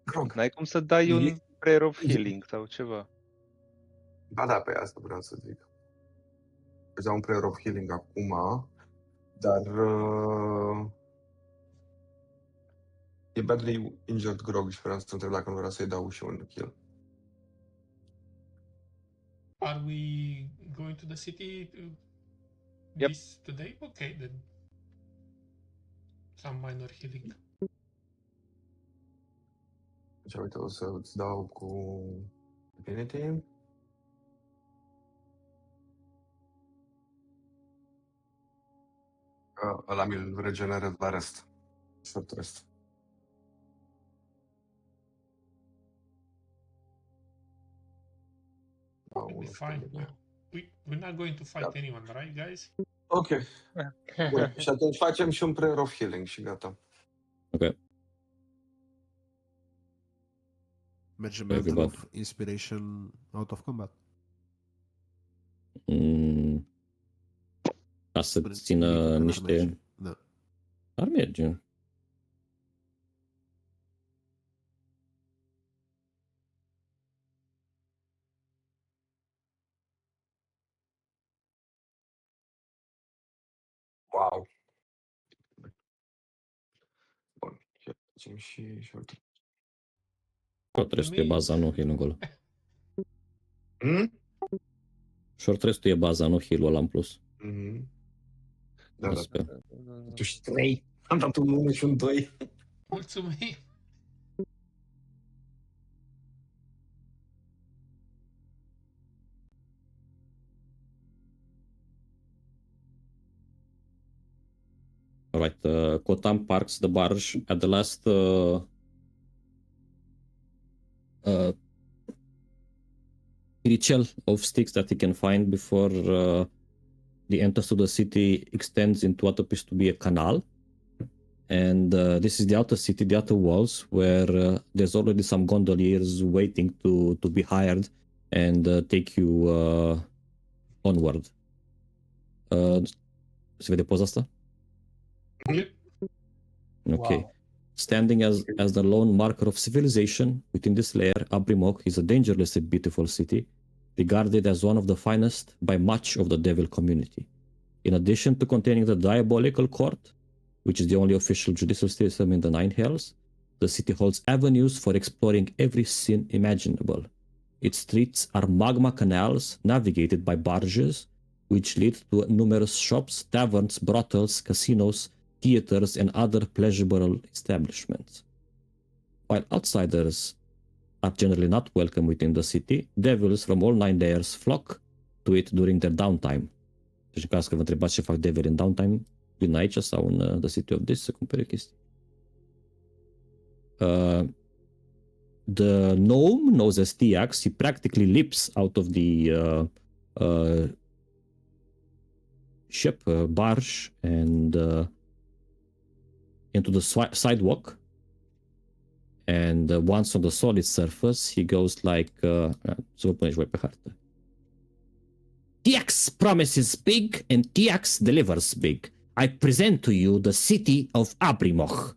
Grog. N-ai cum să dai un prayer of healing sau ceva. Ba da, pe asta vreau să zic. Îți dau un prayer of healing acum, dar e badly injured Grog și vreau să întreb dacă nu vrea să-i dau și un heal. Are we going to the city Yep. this today? Okay, then. Some minor healing. Deci, uite, o să-ți dau cu Divinity. Ăla mi-l regenerez la rest. Short rest. We'll be fine. We're not going to fight anyone, right, guys? Ok. Bun. Și atunci facem și un prayer of healing și gata. Ok. Measurement of inspiration out of combat. să But țină n-ar niște... merge. Da. Ar merge. Wow. Bun. Facem și short. Short restul e baza, nu heal în gol. Short restul e baza, nu heal-ul ăla în plus. Da, da. Sper. Tu și 3. Am dat un 1 și un 2. Mulțumim! Alright, Cotam parks the barge at the last ritual of sticks that he can find before the entrance to the city extends into what appears to be a canal. And this is the outer city, the outer walls, where there's already some gondoliers waiting to be hired and take you onward. Se vede poza asta? Okay. Wow. Standing as the lone marker of civilization within this layer, Abrimok is a dangerously beautiful city, regarded as one of the finest by much of the devil community. In addition to containing the diabolical court, which is the only official judicial system in the Nine Hells, the city holds avenues for exploring every sin imaginable. Its streets are magma canals navigated by barges, which lead to numerous shops, taverns, brothels, casinos, theaters, and other pleasurable establishments. While outsiders are generally not welcome within the city, devils from all 9 layers flock to it during their downtime. Deci în caz că vă întrebați ce fac devil în downtime, vin aici sau în The City of This să cumpere chestii. The gnome, known as Tiax, he practically leaps out of the ship, barge, and into the sidewalk. And once on the solid surface, he goes like... să vă punem și voi pe hartă. Tiax promises big and Tiax delivers big. I present to you the city of Abrimoch.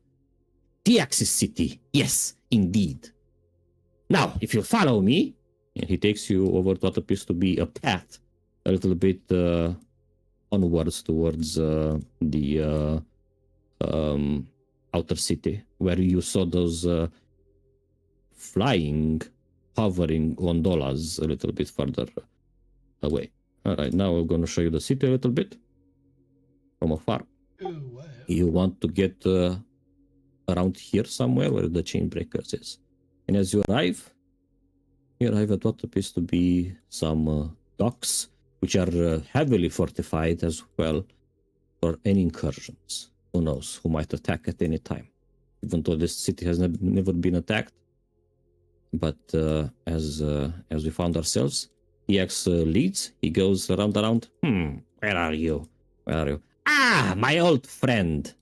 Tiax's city. Yes, indeed. Now, if you follow me, and he takes you over to what appears to be a path, a little bit onwards towards the outer city, where you saw those flying, hovering gondolas a little bit further away. All right, now we're going to show you the city a little bit from afar. Ooh, wow. You want to get around here somewhere where the chain breakers is. And as you arrive at what appears to be some docks, which are heavily fortified as well for any incursions. Who knows who might attack at any time. Even though this city has never been attacked. But as we found ourselves, EX leads. He goes around. Where are you? Ah, my old friend.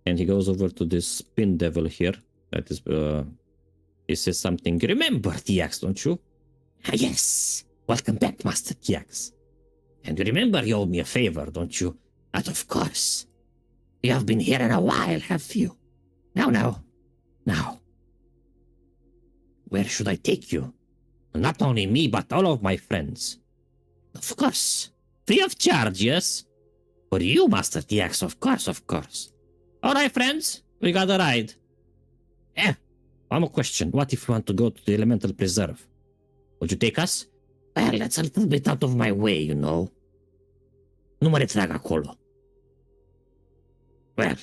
And he goes over to this spin devil here. That is, he says something. Remember TX, don't you? Ah, yes. Welcome back, Master TX. And you remember you owe me a favor, don't you? And of course. You have been here in a while, have you? Now. Where should I take you? Not only me, but all of my friends. Of course. Free of charge, yes? For you, Master TX, of course. All right, friends, we got a ride. One more question. What if we want to go to the Elemental Preserve? Would you take us? Well, that's a little bit out of my way, you know. Nu mă retrag acolo. Well.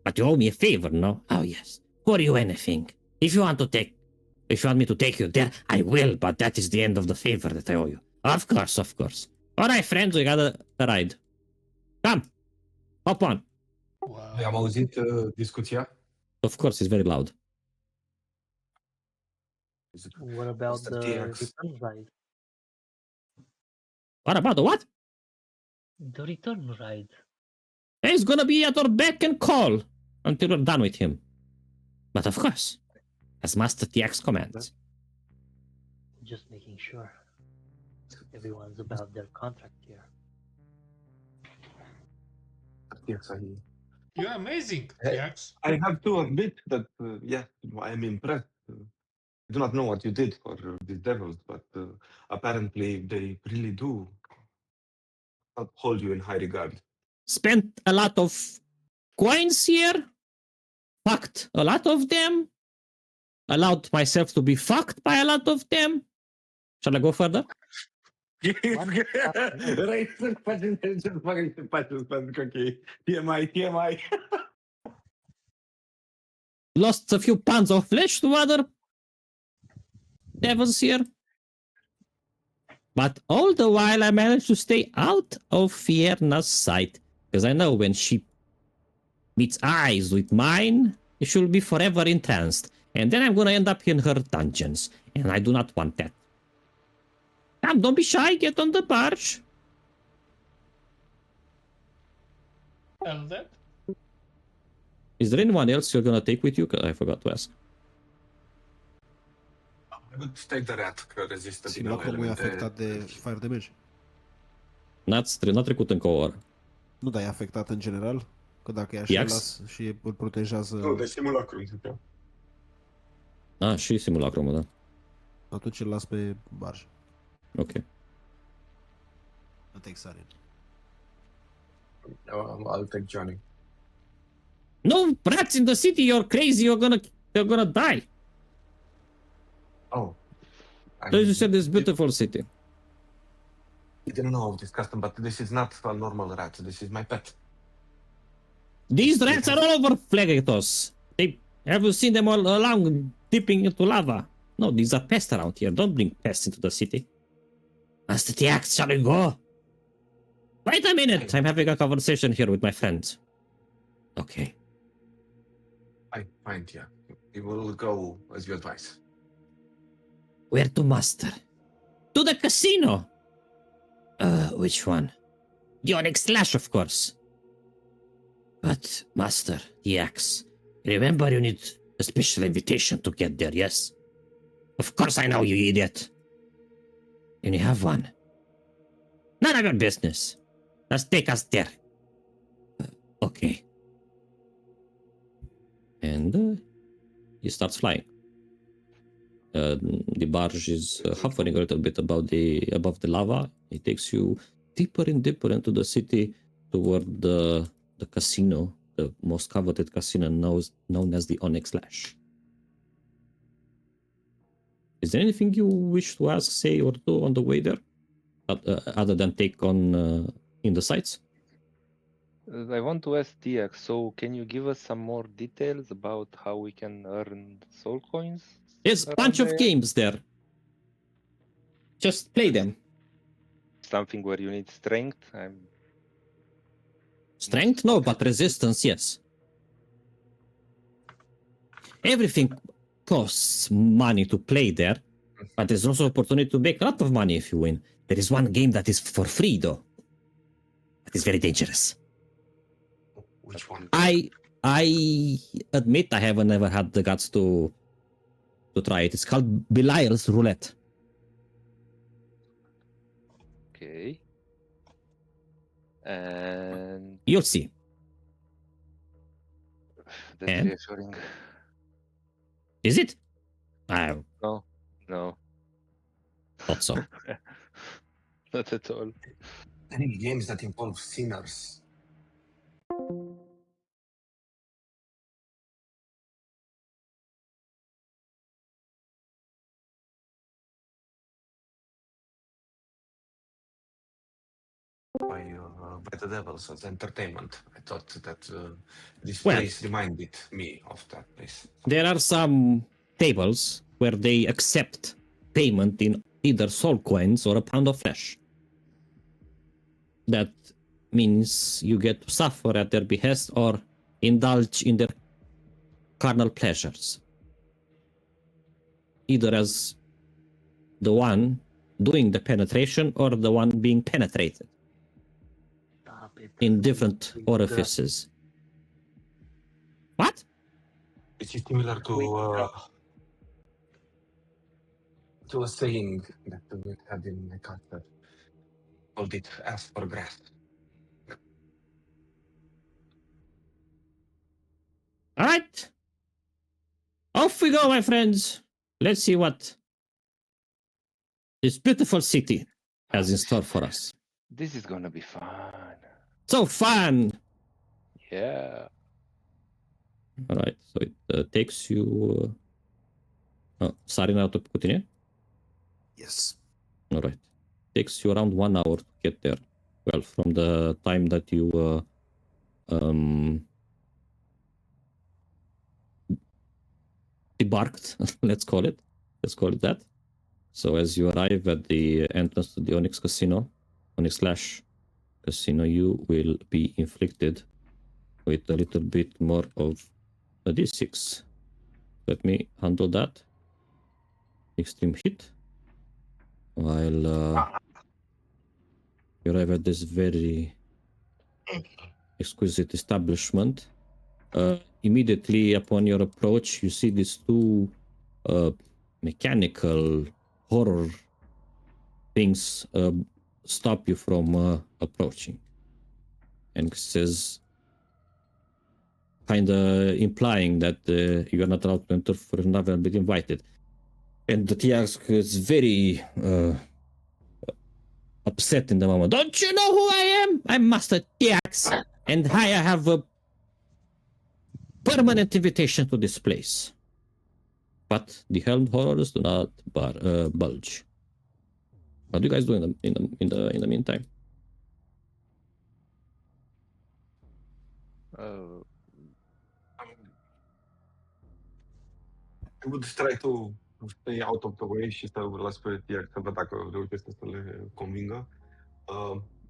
But you owe me a favor, no? Oh, yes. For you, anything. If you want me to take you there, I will, but that is the end of the favor that I owe you. Of course. All right, friends, we got a ride. Come, hop on. Wow. Am auzit discuția? Of course, it's very loud. What about Mr. the TX. return ride? What about the what? The return ride. He's gonna be at our beck and call until we're done with him. But of course, as Master TX commands. Just making sure. Everyone's about their contract here. Yes, You're amazing, Hey. Jax. I have to admit that, yeah, I am impressed. I do not know what you did for these devils, but apparently they really do hold you in high regard. Spent a lot of coins here. Fucked a lot of them. Allowed myself to be fucked by a lot of them. Shall I go further? Right, TMI. Lost a few pounds of flesh to other devils here. But all the while I managed to stay out of Fierna's sight. Because I know when she meets eyes with mine, she'll be forever entranced. And then I'm gonna end up in her dungeons. And I do not want that. Come, don't be shy, get on the barge. Eldad? Is there anyone else you're gonna take with you? I forgot to ask. I would take the rat resistant. Simulacrum e afectat de fire damage. N-ați trecut în CoA. Nu, dar e afectat în general? Că dacă e așa, Iax? las și îl protejează... Nu, de simulacrum ziceam. Ah, și simulacrumul, da. Atunci îl las pe barj. Ok. I'll take Sarin. I'll take Johnny. No rats in the city, you're crazy, you're gonna die. Oh. You said this beautiful city. I didn't know of this custom, but this is not a normal rat. This is my pet. These rats are all over Phlegethos. Have you seen them all along dipping into lava? No, these are pests around here. Don't bring pests into the city. Master Tiax, shall we go? Wait a minute, I'm having a conversation here with my friends. Okay. Fine, yeah. We will go as you advise. Where to, master? To the casino. Which one? The Onyx Slash, of course. But, master, the axe. Remember, you need a special invitation to get there, yes? Of course I know, you idiot. And you have one. None of your business. Just take us there. Okay. And he starts flying. The barge is hovering a little bit above the lava. It takes you deeper and deeper into the city toward the casino, the most coveted casino known as the Onyx Slash. Is there anything you wish to ask, say, or do on the way there, other than take on in the sights? I want to ask Tiax, so can you give us some more details about how we can earn soul coins? There's a bunch of games there. Just play them. Something where you need strength? Strength? No, but resistance, yes. Everything costs money to play there, but there's also opportunity to make a lot of money if you win. There is one game that is for free, though. That is very dangerous. Which one? I admit I haven't ever had the guts to try it. It's called Belial's Roulette. Okay. And You'll see. that's And? reassuring. Is it? No. Thought so. Not at all. Any games that involve sinners. By the devils as entertainment. I thought that this place reminded me of that place. There are some tables where they accept payment in either soul coins or a pound of flesh. That means you get to suffer at their behest or indulge in their carnal pleasures. Either as the one doing the penetration or the one being penetrated. Stop it. In different orifices. What? It is similar to a saying that we had in my culture. Hold it, ask for grass. All right. Off we go, my friends. Let's see what this beautiful city has in store for us. This is gonna be fun. So fun. Yeah. All right. So it takes you. Sarina, to continue. Yes. All right. Takes you around 1 hour to get there. Well, from the time that you debarked, let's call it that. So as you arrive at the entrance to the Onyx Casino, Onyx Slash Casino, you will be inflicted with a little bit more of a d6. Let me handle that. Extreme hit. While you arrive at this very exquisite establishment, immediately upon your approach, you see these two mechanical horror things stop you from approaching. And it says, kind of implying that you are not allowed to enter for another bit invited. And the Tiax is very upset in the moment. Don't you know who I am? I'm Master Tiax, and I have a permanent invitation to this place. But the helmed horrors do not bulge. What do you guys do in the meantime? I would try to stay out of the way și să las pe Tiac să văd dacă reușesc să le convingă.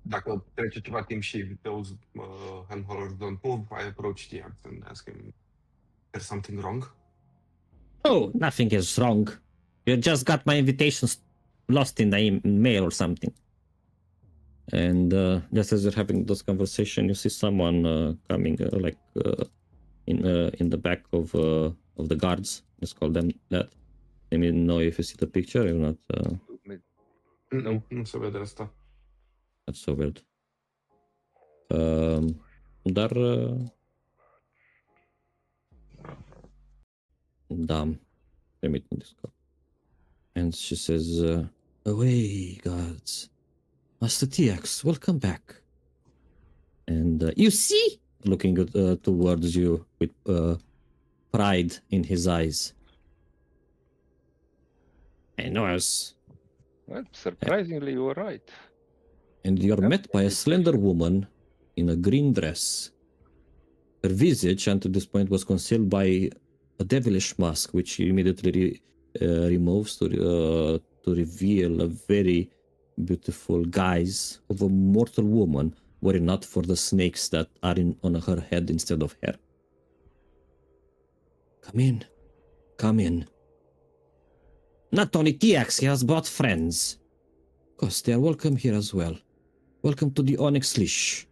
Dacă trece ceva timp și those hand horrors don't move, I approach Tiac and ask him, there's something wrong? Oh, nothing is wrong. You just got my invitations lost in the mail or something. And just as you're having this conversation, you see someone coming, in the back of the guards. Let's call them that. Let me know if you see the picture. If not, Nu, nu se vede asta. that's so weird. Dar da, let me do this. And she says, "Away, guards. Master TX, welcome back." And you see, looking towards you with pride in his eyes. And Norris. Well, surprisingly, you were right. And you're met by a slender woman in a green dress. Her visage, until this point, was concealed by a devilish mask, which she immediately removes to reveal a very beautiful guise of a mortal woman, were it not for the snakes that are on her head instead of hair. Come in. Come in. Not only TX, he has brought friends. Of course, they are welcome here as well. Welcome to the Onyx Leash,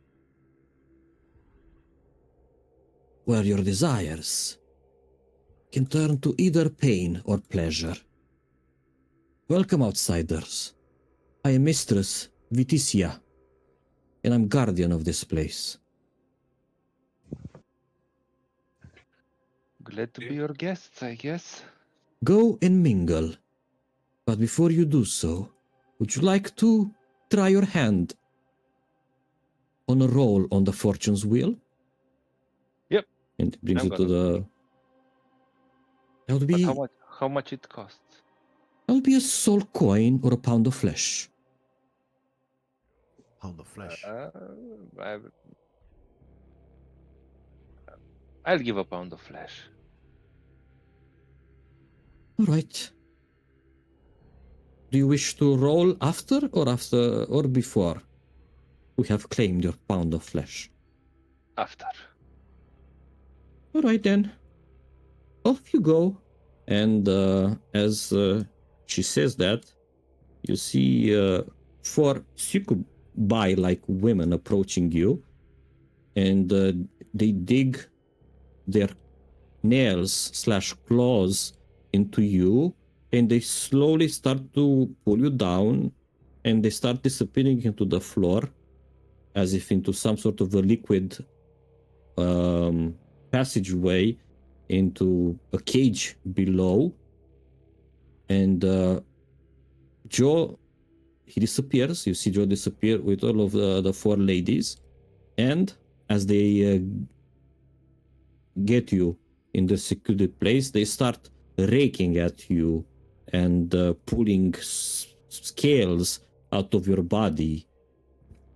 where your desires can turn to either pain or pleasure. Welcome, outsiders. I am Mistress Viticia, and I'm guardian of this place. Glad to be your guests, I guess. Go and mingle. But before you do so, would you like to try your hand on a roll on the fortune's wheel? Yep. And it brings I'm you to gonna. the... That would But be... how much it costs? That would be a soul coin or a pound of flesh. Pound of flesh. I'll give a pound of flesh. All right. Do you wish to roll after or before we have claimed your pound of flesh? After. All right then. Off you go. And as she says that, you see 4 succubi-like women approaching you, and they dig their nails/claws into you, and they slowly start to pull you down and they start disappearing into the floor as if into some sort of a liquid passageway into a cage below. And Joe, he disappears. You see Joe disappear with all of the four ladies. And as they get you in the secluded place, they start raking at you and pulling scales out of your body.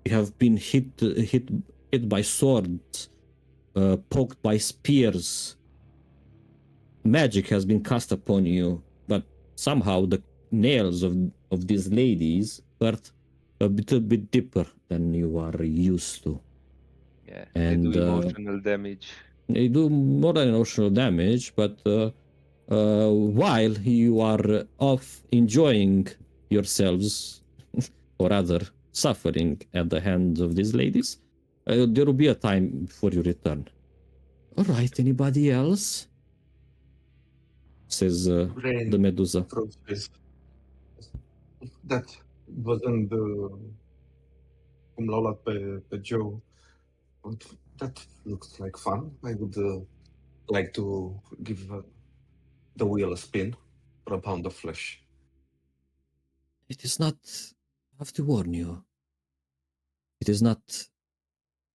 You have been hit by swords, poked by spears. Magic has been cast upon you, but somehow the nails of these ladies hurt a little bit deeper than you are used to. Yeah, And they do emotional damage. they do more than emotional damage, but while you are off enjoying yourselves, or rather suffering at the hands of these ladies, there will be a time before you return. All right, anybody else? Says Rain the Medusa. approaches. That wasn't cum l-au luat pe Joe. That looks like fun. I would like to give the wheel a spin for a pound of flesh. It is not, I have to warn you, it is not,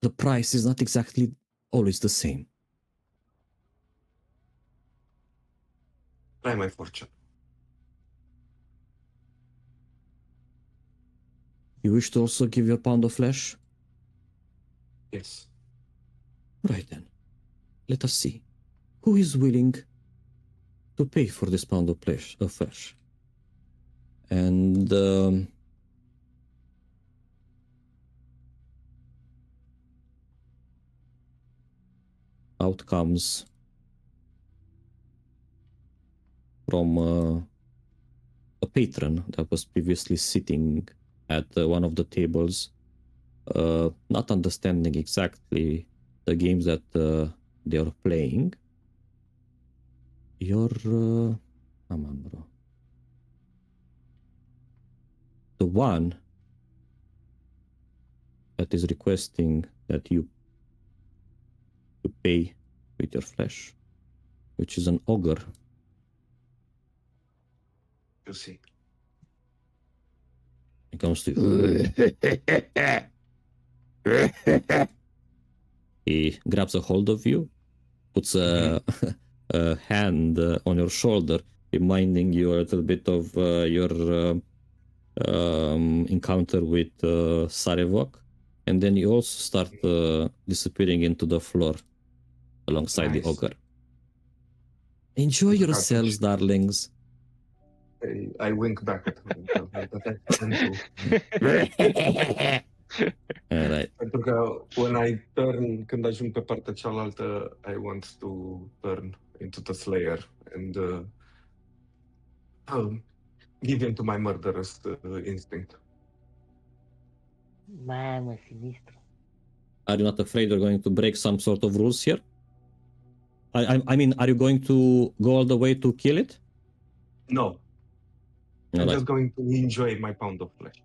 the price is not exactly always the same. Try my fortune. You wish to also give your pound of flesh? Yes. Right then, let us see. Who is willing to pay for this pound of flesh? And out comes from a patron that was previously sitting at one of the tables, not understanding exactly the games that they are playing. You're come on, bro. The one that is requesting that you pay with your flesh, which is an ogre. You see. He comes to you. He grabs a hold of you, puts a hand on your shoulder, reminding you a little bit of your encounter with Sarevok. And then you also start disappearing into the floor alongside the Nice. ogre. Enjoy yourselves, darlings. I wink back at him. That I can do. All right. Pentru că când ajung pe partea cealaltă, I want to turn into the Slayer and give in to my murderous instinct. Mamă, sinistru. Are you not afraid you're going to break some sort of rules here? I mean, are you going to go all the way to kill it? No. All I'm right. just going to enjoy my pound of flesh.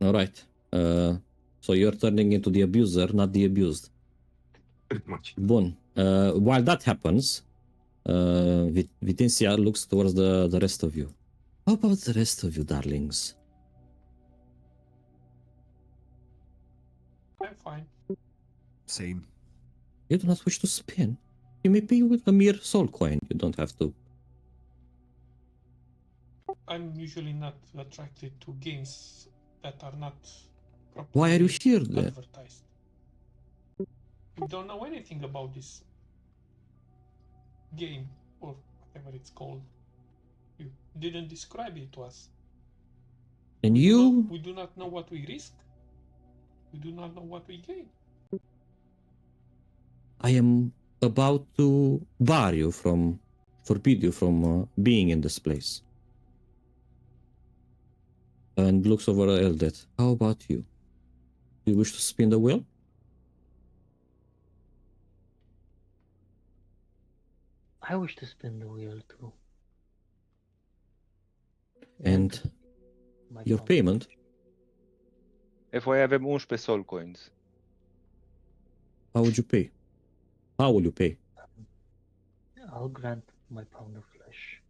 All right. So you're turning into the abuser, not the abused. Pretty much. Bun. While that happens, Vitencia looks towards the rest of you. How about the rest of you, darlings? I'm fine. Same. You do not wish to spin. You may pay with a mere soul coin. You don't have to. I'm usually not attracted to games that are not Why are you properly here then? advertised. We don't know anything about this game or whatever it's called. You didn't describe it to us. And you? We do not know what we risk. We do not know what we gain. I am about to forbid you from being in this place. And looks over at Eldet. How about you? Do you wish to spin the wheel? I wish to spin the wheel too. And my Your pound of payment? flesh. FYI avem 11 soul coins. How would you pay? How will you pay? I'll grant my pound of flesh.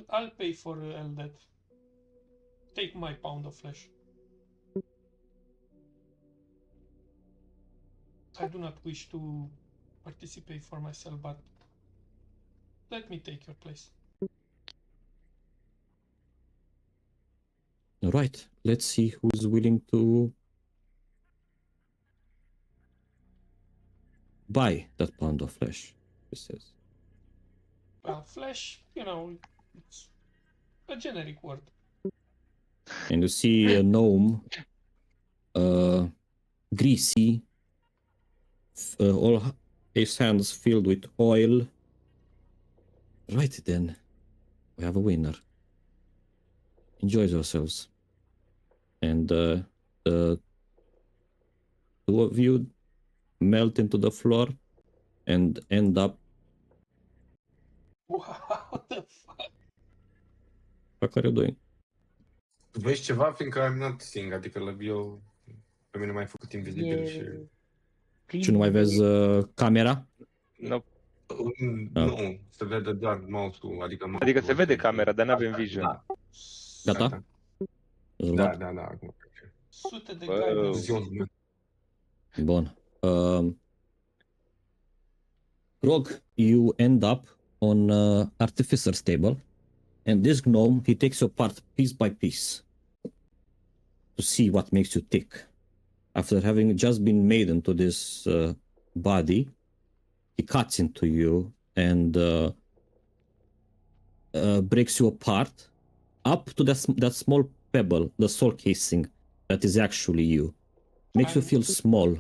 I'll pay for Eldet. Take my pound of flesh. I do not wish to participate for myself, but let me take your place. All right, let's see who's willing to buy that pound of flesh. He says. Well, flesh, you know, it's a generic word. And you see a gnome, greasy, all his hands filled with oil. Right then, we have a winner. Enjoy yourselves. And the two of you melt into the floor and end up. What the fuck? What are you doing? Vezi ceva, fiindcă I'm not seeing, adică eu, pe mine m-ai făcut invizibil și... Și nu mai vezi camera? Nope. Nu, se vede doar mouse-ul, adică mouse-ul Adică se vede ăsta. camera, dar n-avem vision. Da, Gata? da, da, da, acum. Sute de Wow. guidance. Bun. Grog, you end up on Artificer's table, and this gnome, he takes you apart piece by piece to see what makes you tick. After having just been made into this body, he cuts into you and breaks you apart up to that small pebble, the soul casing that is actually you. Makes you feel small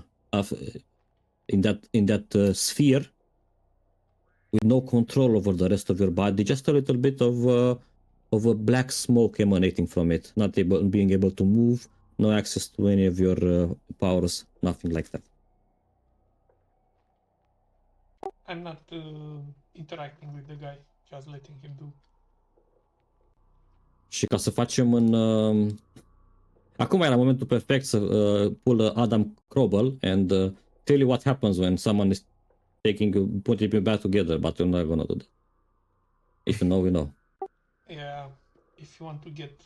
in that sphere with no control over the rest of your body, just a little bit of a black smoke emanating from it, not being able to move, no access to any of your powers, nothing like that. I'm not interacting with the guy, just letting him do. Și ca să facem în... Acum era momentul perfect să pull Adam Krobel and tell you what happens when someone is putting you back together, but you're not gonna do that. If you know, you know. Yeah, if you want to get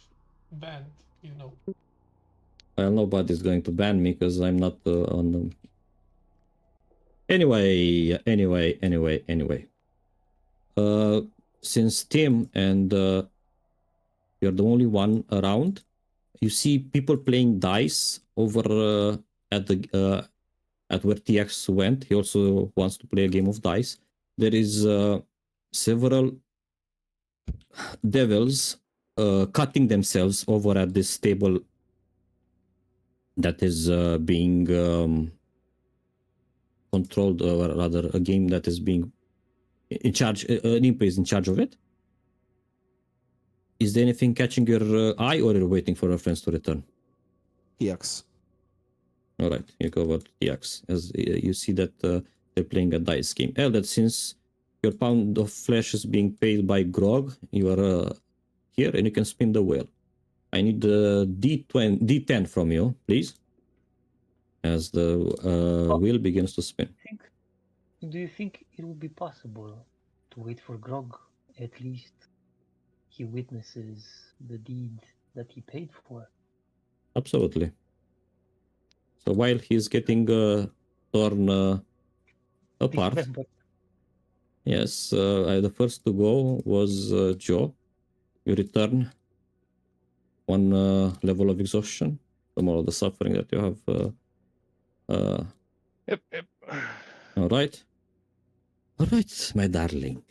banned, you know. Well, nobody's going to ban me because I'm not on the... Anyway. Since Tim and you're the only one around, you see people playing dice over at where TX went. He also wants to play a game of dice. There is several devils cutting themselves over at this table that is being controlled, or rather a game that is being in charge, an imp is in charge of it. Is there anything catching your eye, or you're waiting for your friends to return? TX. All right, you go over to TX as you see that they're playing a dice game. Eldad, since your pound of flesh is being paid by Grog, you are here and you can spin the wheel. I need the D10 from you, please, as the wheel begins to spin. Do you think it would be possible to wait for Grog? At least he witnesses the deed that he paid for. Absolutely. So while he's getting torn apart, Dismembered. yes, the first to go was Joe. You return one level of exhaustion from all the suffering that you have. Yep. All right, my darling.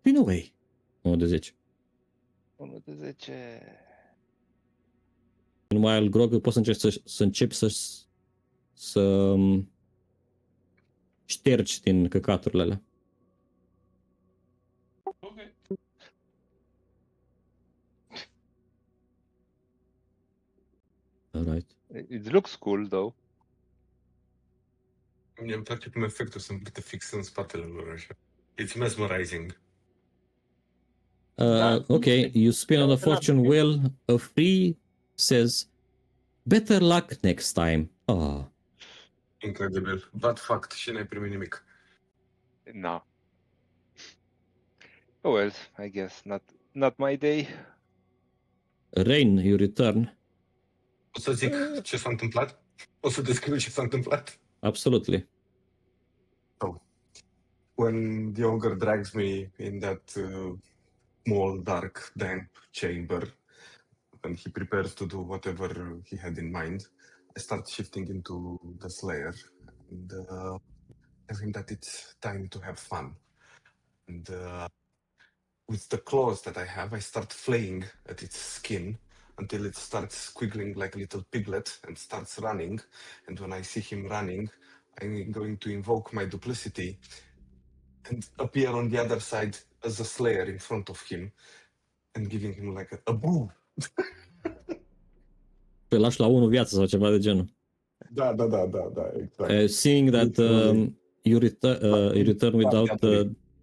Pin away. 1 de 10. 1 de 10. Meanwhile, Grog, poți să începi să ștergi din căcaturile alea. Okay. Alright. It looks cool, though. Mie îmi place cum efectul se împlete fix în spatele lor așa. It's mesmerizing. Okay, you spin on the fortune wheel. A 3 says, better luck next time. Oh, Incredibil. But fact, și n-ai primit nimic. No. Oh well, I guess not my day. Rain, you return. O să zic ce s-a întâmplat? O să descriu ce s-a întâmplat? Absolutely. When the ogre drags me in that small, dark, damp chamber, and he prepares to do whatever he had in mind, I start shifting into the Slayer and tell him that it's time to have fun. And with the claws that I have, I start flaying at its skin until it starts squiggling like a little piglet and starts running. And when I see him running, I'm going to invoke my duplicity and appear on the other side as a slayer in front of him and giving him like a boo. Pe lași la 1 viață sau ceva de genul. Da, exact. Seeing that you return without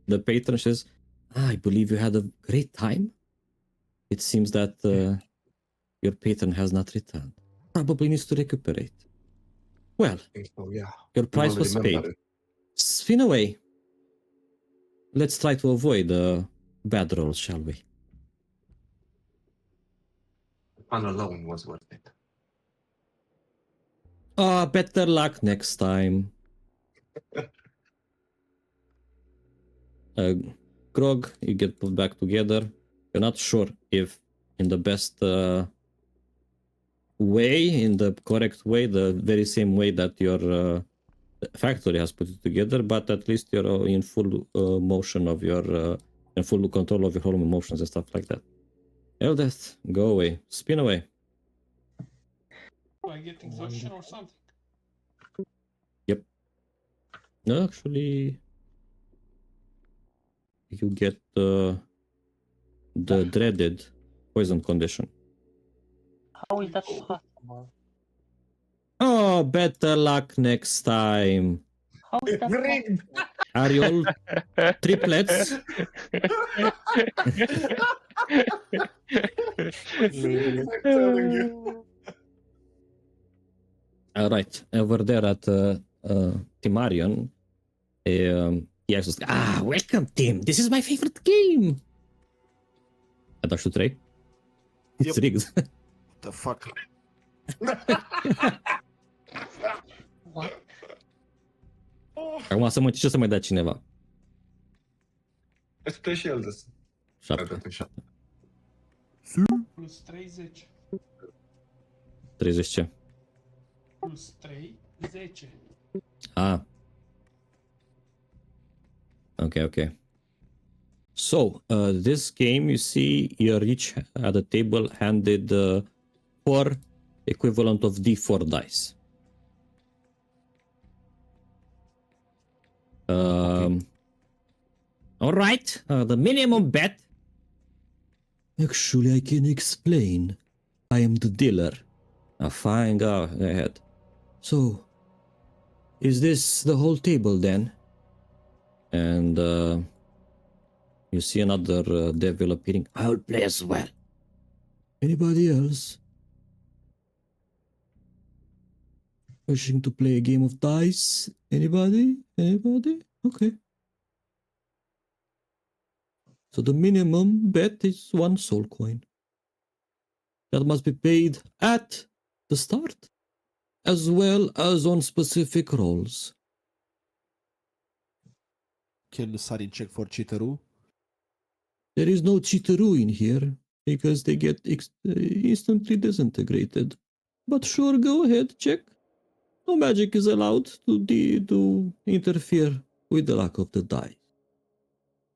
the patron, says, I believe you had a great time. It seems that your patron has not returned. Probably needs to recuperate. Well, So, yeah. your price was paid. Spin away. Let's try to avoid bad rolls, shall we? Fun alone was worth it. Better luck next time. Grog, you get put back together. You're not sure if in the best way, in the correct way, the very same way that your factory has put it together, but at least you're in full motion of your, in full control of your whole emotions and stuff like that. Eldeth, go away. Spin away. Do I get exhaustion or something? No, actually, you get the dreaded poison condition. How is that possible? Oh, better luck next time. How is that possible? Are you all triplets? Maybe. I'm telling you. All right, over there at Timarion, he actually says, welcome, Tim. This is my favorite game. I dash to 3. It's rigged. The fuck? What? Acum să mă ce să mai dea cineva. Este și el des. 7. Plus 30. 30 ce? Plus 3, 10. Okay. So, this game, you see, you're each at the table handed 4 equivalent of D4 dice. All right, the minimum bet. Actually, I can explain. I am the dealer. Fine, go ahead. So, is this the whole table then? And you see another devil appearing. I'll play as well. Anybody else wishing to play a game of dice? Anybody? Okay. So the minimum bet is 1 soul coin. That must be paid at the start, as well as on specific rolls. Can Sarin check for cheateroo? There is no cheateroo in here, because they get instantly disintegrated. But sure, go ahead, check. No magic is allowed to interfere with the luck of the die.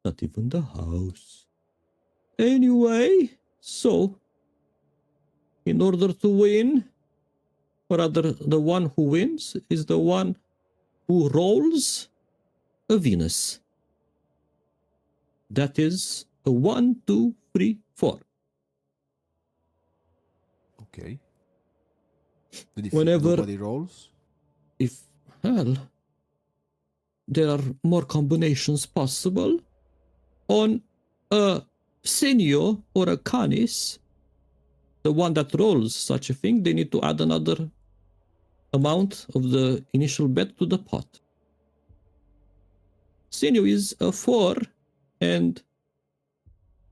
Not even the house. Anyway, so, in order to win, or rather, the one who wins is the one who rolls a Venus. That is a 1, 2, 3, 4. Okay. And if Whenever- nobody rolls? If, well, there are more combinations possible on a Senio or a Canis, the one that rolls such a thing, they need to add another amount of the initial bet to the pot. Senio is a 4 and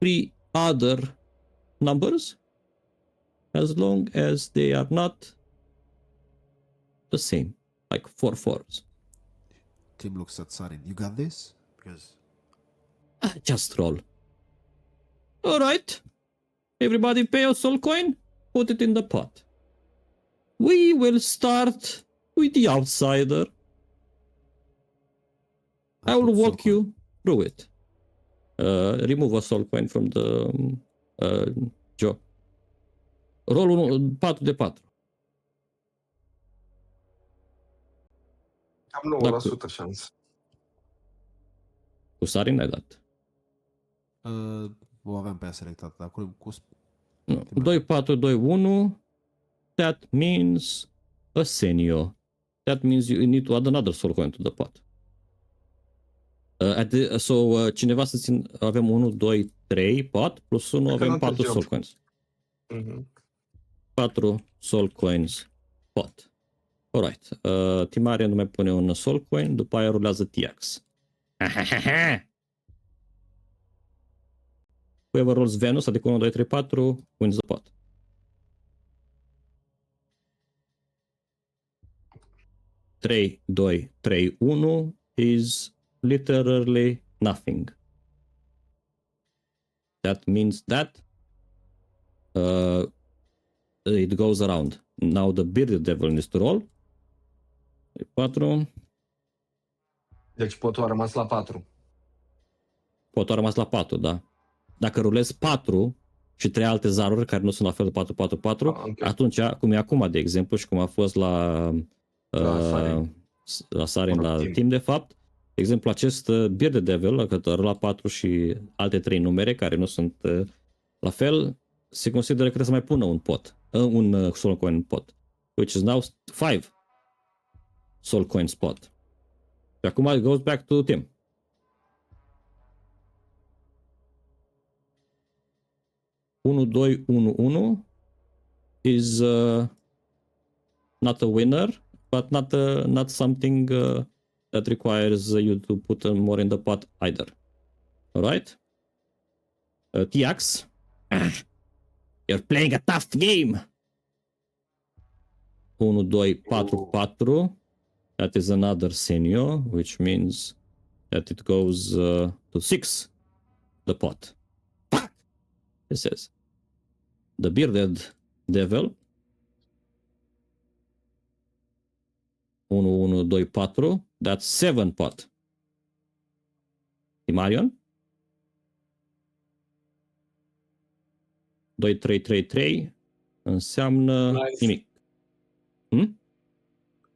3 other numbers, as long as they are not the same, like 4 4s. Tim looks at Sarin. You got this? Because Just roll. All right. Everybody pay a soul coin, put it in the pot. We will start with the outsider. I will walk you through it. Remove a soul coin from the Joe. Roll 4 de 4. Am 9% șansă. Cu Sarin ai dat. o aveam pe ea selectat, dar cu No. 2, 4, 2, 1. That means a Senio. That means you need to add another soul coin to the pot. Cineva să țin, avem 1, 2, 3 pot, plus 1 avem 4 soul coins. 4 soul coins pot. Alright. Timarian nu mai pune un soul coin, după aia rulează TX. Whoever rolls Venus, adică 1, 2, 3, 4, wins the pot. Three, 2, 3, 1 is literally nothing. That means that it goes around. Now the bearded devil needs to roll. 4. Deci potul a rămas la 4. Potul a rămas la 4, da. Dacă rulezi 4 și 3 alte zaruri care nu sunt la fel de 4, 4, 4, okay. Atunci, cum e acum, de exemplu, și cum a fost la Sarin, la Team, de fapt, de exemplu, acest bearded devil, că la 4 și alte 3 numere care nu sunt la fel, se consideră că trebuie să mai pună un pot, un soul coin pot, which is now 5 soul coin spot. Și acum it goes back to Tim. Unu, 2, 1, 1 is not a winner, but not something that requires you to put more in the pot either. All right? TX, you're playing a tough game. 1, 2, 4, 4. That is another Senio, which means that it goes to 6, the pot. Fuck! It says. The bearded devil. 1, 1, 2, 4. That's 7 pot. Timarion. 2, 3, 3, 3. Înseamnă nimic.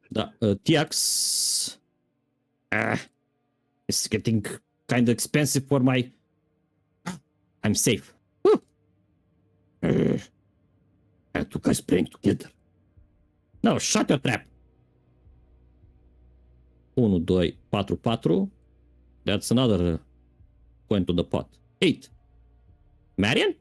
Da. TX. It's getting kind of expensive for my... I'm safe. You guys playing together. No, shut your trap. 1, 2, 4, 4. That's another coin to the pot. 8. Marion?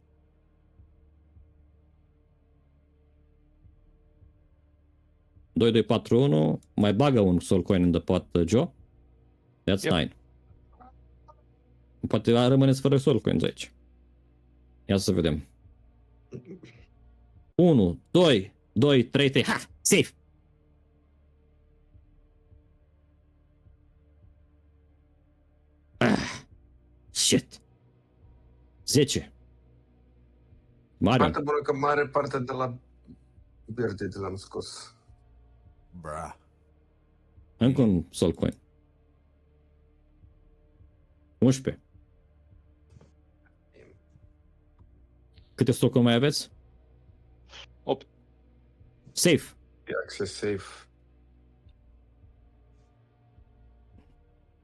Doi, 2, 4, 1. Mai bagă un soul coin in the pot, Joe. That's 9. Poate rămâneți fără soul coins aici. Ia să vedem. 1, 2, 2, 3, 3. Ha! Safe! Shit! 10. Mare. Foarte bună că mare parte de la Bearded l-am scos. Bruh. Încă un soul coin. 11. Câte soul coin mai aveți? 8. Safe. Access safe.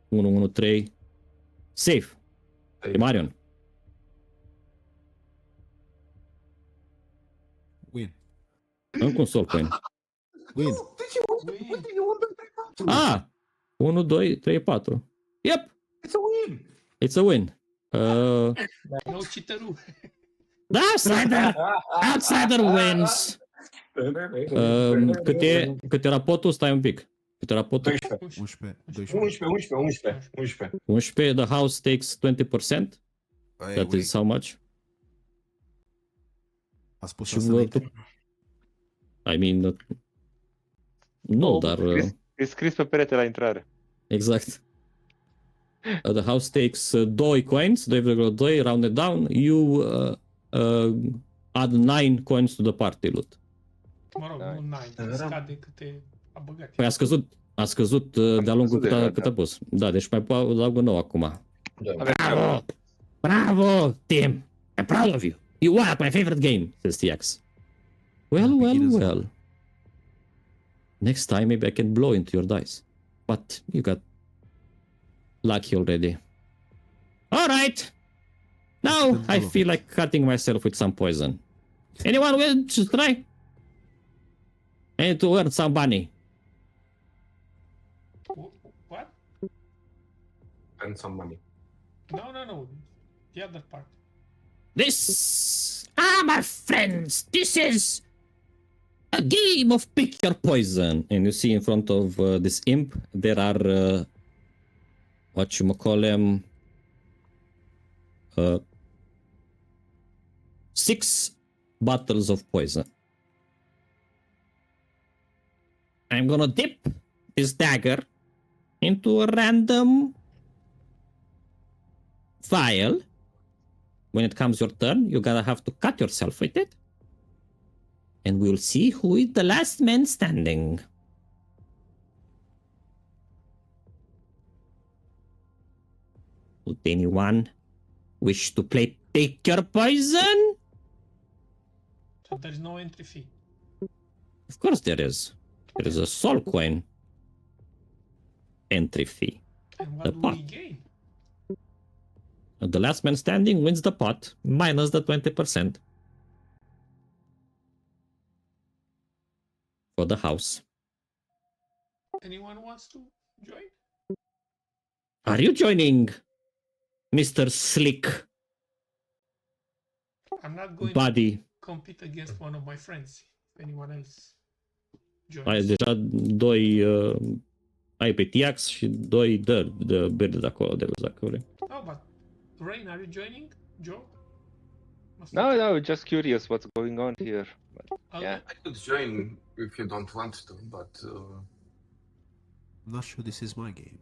1, 1, 3. Safe. E Marion. Win. Încă un soul coin. Win. Ah! 1, 2, 3, 4. Yep! It's a win! It's a win. No cheateroo. The outsider wins. Cât e raportul? Stai un pic. Cât e raportul? 12. 11. 11. The house takes 20%. Hey, That is how much? A spus Și asta înainte? I mean, nu, dar... E scris pe perete la intrare. Exact. The house takes 2 coins, 2,2, rounded down. You add 9 coins to the party loot. Mă rog, nu 9. Scade câte a băgat. Păi a scăzut de-a lungul deja, cât a pus. Da, deci mai adaugă 9 acum. Bravo! Bravo, team! I'm proud of you. You are my favorite game, says TX. Well. Next time maybe I can blow into your dice. But you got lucky already. Alright! Now I feel like cutting myself with some poison. Anyone will to try? I need to earn some money. What? And some money. No. The other part. My friends, this is a game of pick your poison. And you see in front of this imp, there are, whatchamacallem, 6 bottles of poison. I'm gonna dip this dagger into a random vial. When it comes your turn, you're gonna have to cut yourself with it. And we'll see who is the last man standing. Would anyone wish to play pick your poison? So there's no entry fee. Of course there is. There is a soul coin entry fee. And what The do pot. we gain? The last man standing wins the pot, minus the 20%. For the house. Anyone wants to join? Are you joining, Mr. Slick I'm not going Buddy? to compete against one of my friends. If anyone else Ai joins. deja 2 ai pe Tiax și 2 de beard de acolo, de dacă vrei. Oh, but Rain, are you joining? Joe? No, just curious what's going on here. But, Okay. yeah. I could join if you don't want to, but I'm not sure this is my game.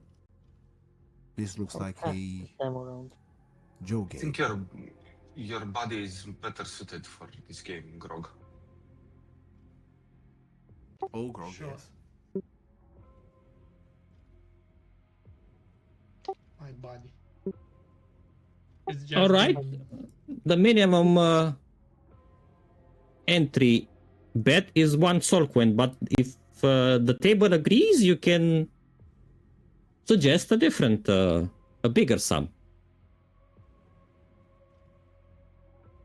This looks like a Time around. Joe I game. think your body is better suited for this game, Grog. Oh, Grog, Sure. yes. My body. It's just All right. The minimum entry bet is 1 soul coin, but if the table agrees, you can suggest a different, a bigger sum.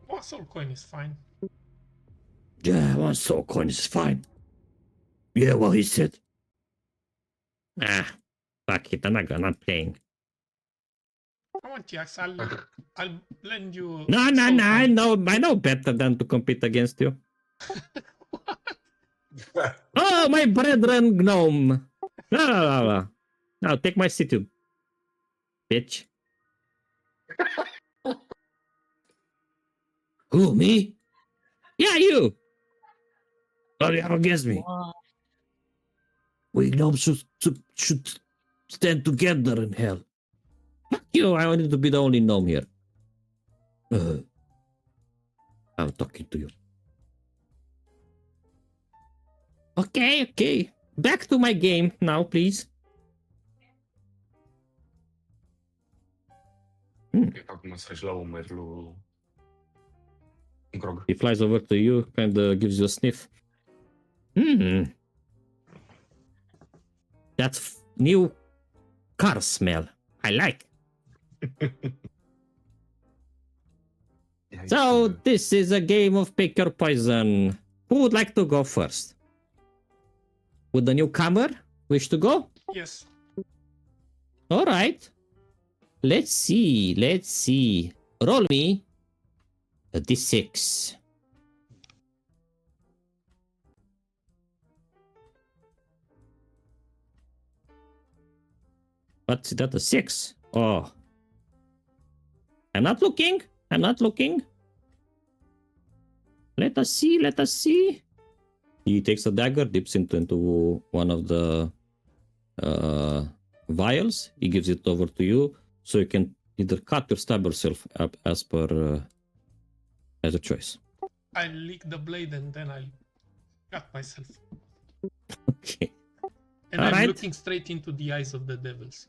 One soul coin is fine. Yeah, 1 soul coin is fine. Yeah, well, he said. Fuck it, I'm not playing. Come on, Tiax, I'll lend you. No, soul I coin. know better than to compete against you. Oh, my brethren gnome. No. Now take my seat, you bitch. Who, me? Yeah, you. What do you have against me? Wow. We gnomes should stand together in hell. Fuck you, I wanted to be the only gnome here. I'm talking to you. Okay. Back to my game now, please. Acum să-și la umeri lui Grog. He flies over to you, kind of gives you a sniff. That new car smell. I like. Yeah, So it's, this is a game of pick your poison. Who would like to go first? Would the newcomer wish to go? Yes. All right. Let's see. Let's see. Roll me a d6. What's that? A 6? Oh. I'm not looking. I'm not looking. Let us see. Let us see. He takes a dagger, dips into one of the vials. He gives it over to you, so you can either cut or stab yourself up as per as a choice. I lick the blade and then I cut myself. Okay. And All I'm right. looking straight into the eyes of the devils.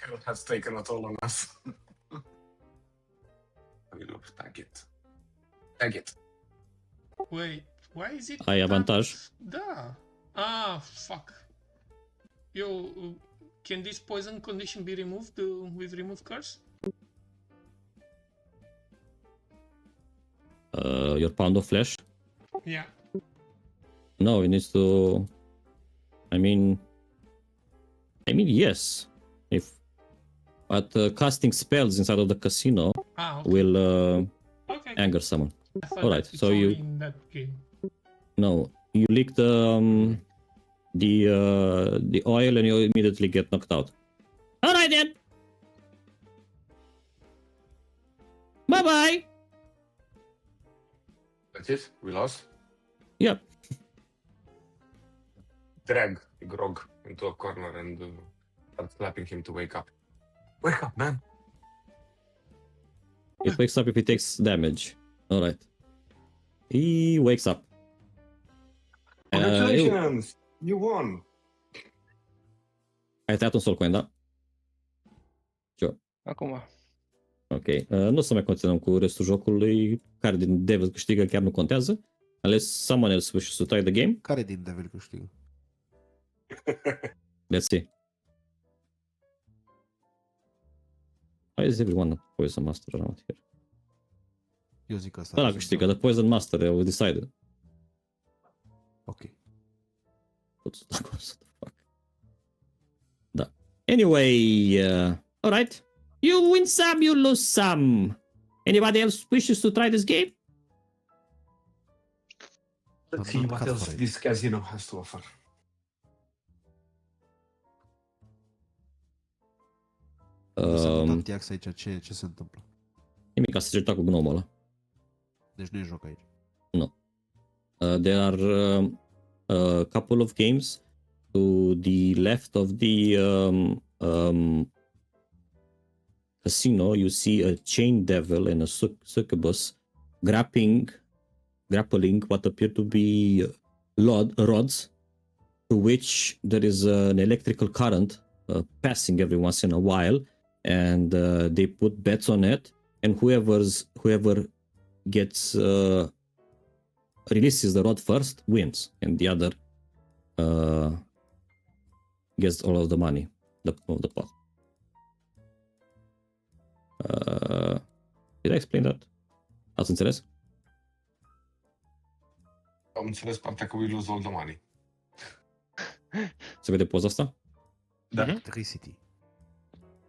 Hell has taken a toll on us. I will tag it. Tag it. Wait, why is it? Ai avantaj. Da. Ah, fuck. You can this poison condition be removed with remove curse? Your pound of flesh. Yeah. No, it needs to. I mean, yes. If but casting spells inside of the casino Ah, okay. will Okay. anger someone. I thought Alright, that it's so only you- in that game. No, you lick the oil and you immediately get knocked out. All right then. Bye bye. That's it? We lost? Yep. Drag Grog into a corner and start slapping him to wake up. Wake up, man! It wakes up if it takes damage. All right. He wakes up. Congratulations! You won! Ai tăiat un sol cu da? Acum. Ok. Nu o să mai continuăm cu restul jocului. Care din Devil câștigă chiar nu contează. Unless someone else wishes to tie the game. Care din Devil câștigă? Let's see. Why is everyone a Poison Master around here? Eu zic asta. Ăla câștigă, the Poison Master, we decided. Ok. What the fuck? Da. Anyway, alright. You win some, you lose some. Anybody else wishes to try this game? Let's see what else this casino has to offer. S-a mutat Tiax aici, ce se întâmplă? Nimic, să certa cu gnomul ăla. Deci nu e joc aici. There are a couple of games to the left of the casino. You see a chain devil and a succubus grappling what appear to be rods, to which there is an electrical current passing every once in a while, and they put bets on it, and whoever gets releases the rod first wins, and the other gets all of the money of the pot. Did I explain that? Ați înțeles? Am înțeles partea că we lose all the money. Se vede poza asta? Da. Electricity.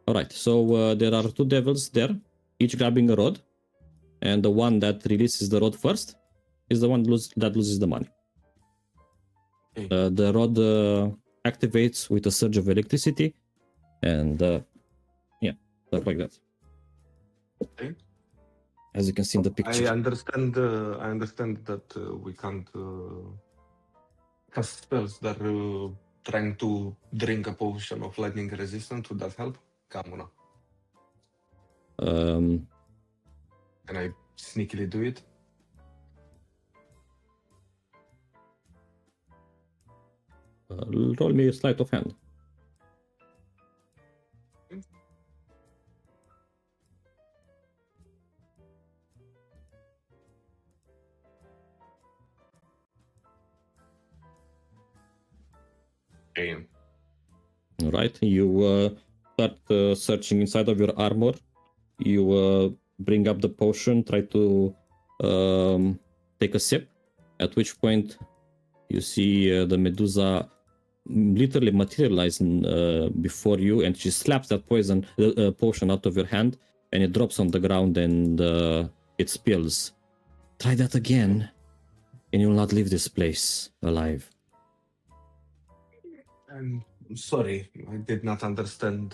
Alright, so there are two devils there, each grabbing a rod, and the one that releases the rod first is the one that loses the money. Okay. The rod activates with a surge of electricity, and stuff like that. Okay. As you can see in the picture. I understand that we can't cast spells that are trying to drink a potion of lightning resistance. Would that help? Come on. Can I sneakily do it? Roll me a sleight of hand. Okay. Right, you start searching inside of your armor. You bring up the potion, try to take a sip, at which point you see the Medusa literally materialize before you, and she slaps that potion out of your hand, and it drops on the ground and it spills. Try that again, and you'll not leave this place alive. I'm sorry, I did not understand.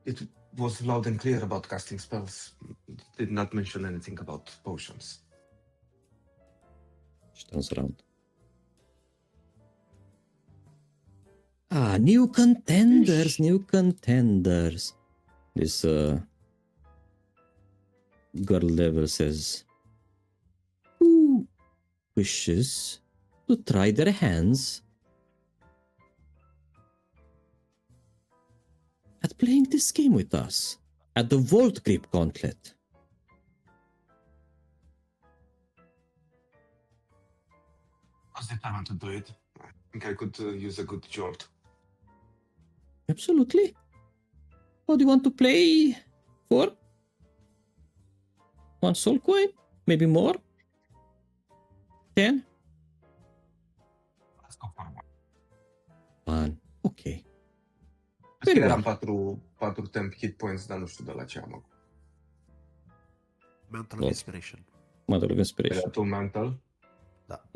It was loud and clear about casting spells. It did not mention anything about potions. She turns around. Ah, new contenders, new contenders. This girl level says, who wishes to try their hands at playing this game with us at the Vault Grip Gauntlet? I was determined to do it. I think I could use a good jolt. Absolutely. What do you want to play for? 1 soul coin? Maybe more? 10? Let's go for one. 1. Ok. Cred că well. eram 4 temp hit points, dar nu știu de la ce am acum. Mental Well. inspiration. Mother of Inspiration. Era tu mental? Da.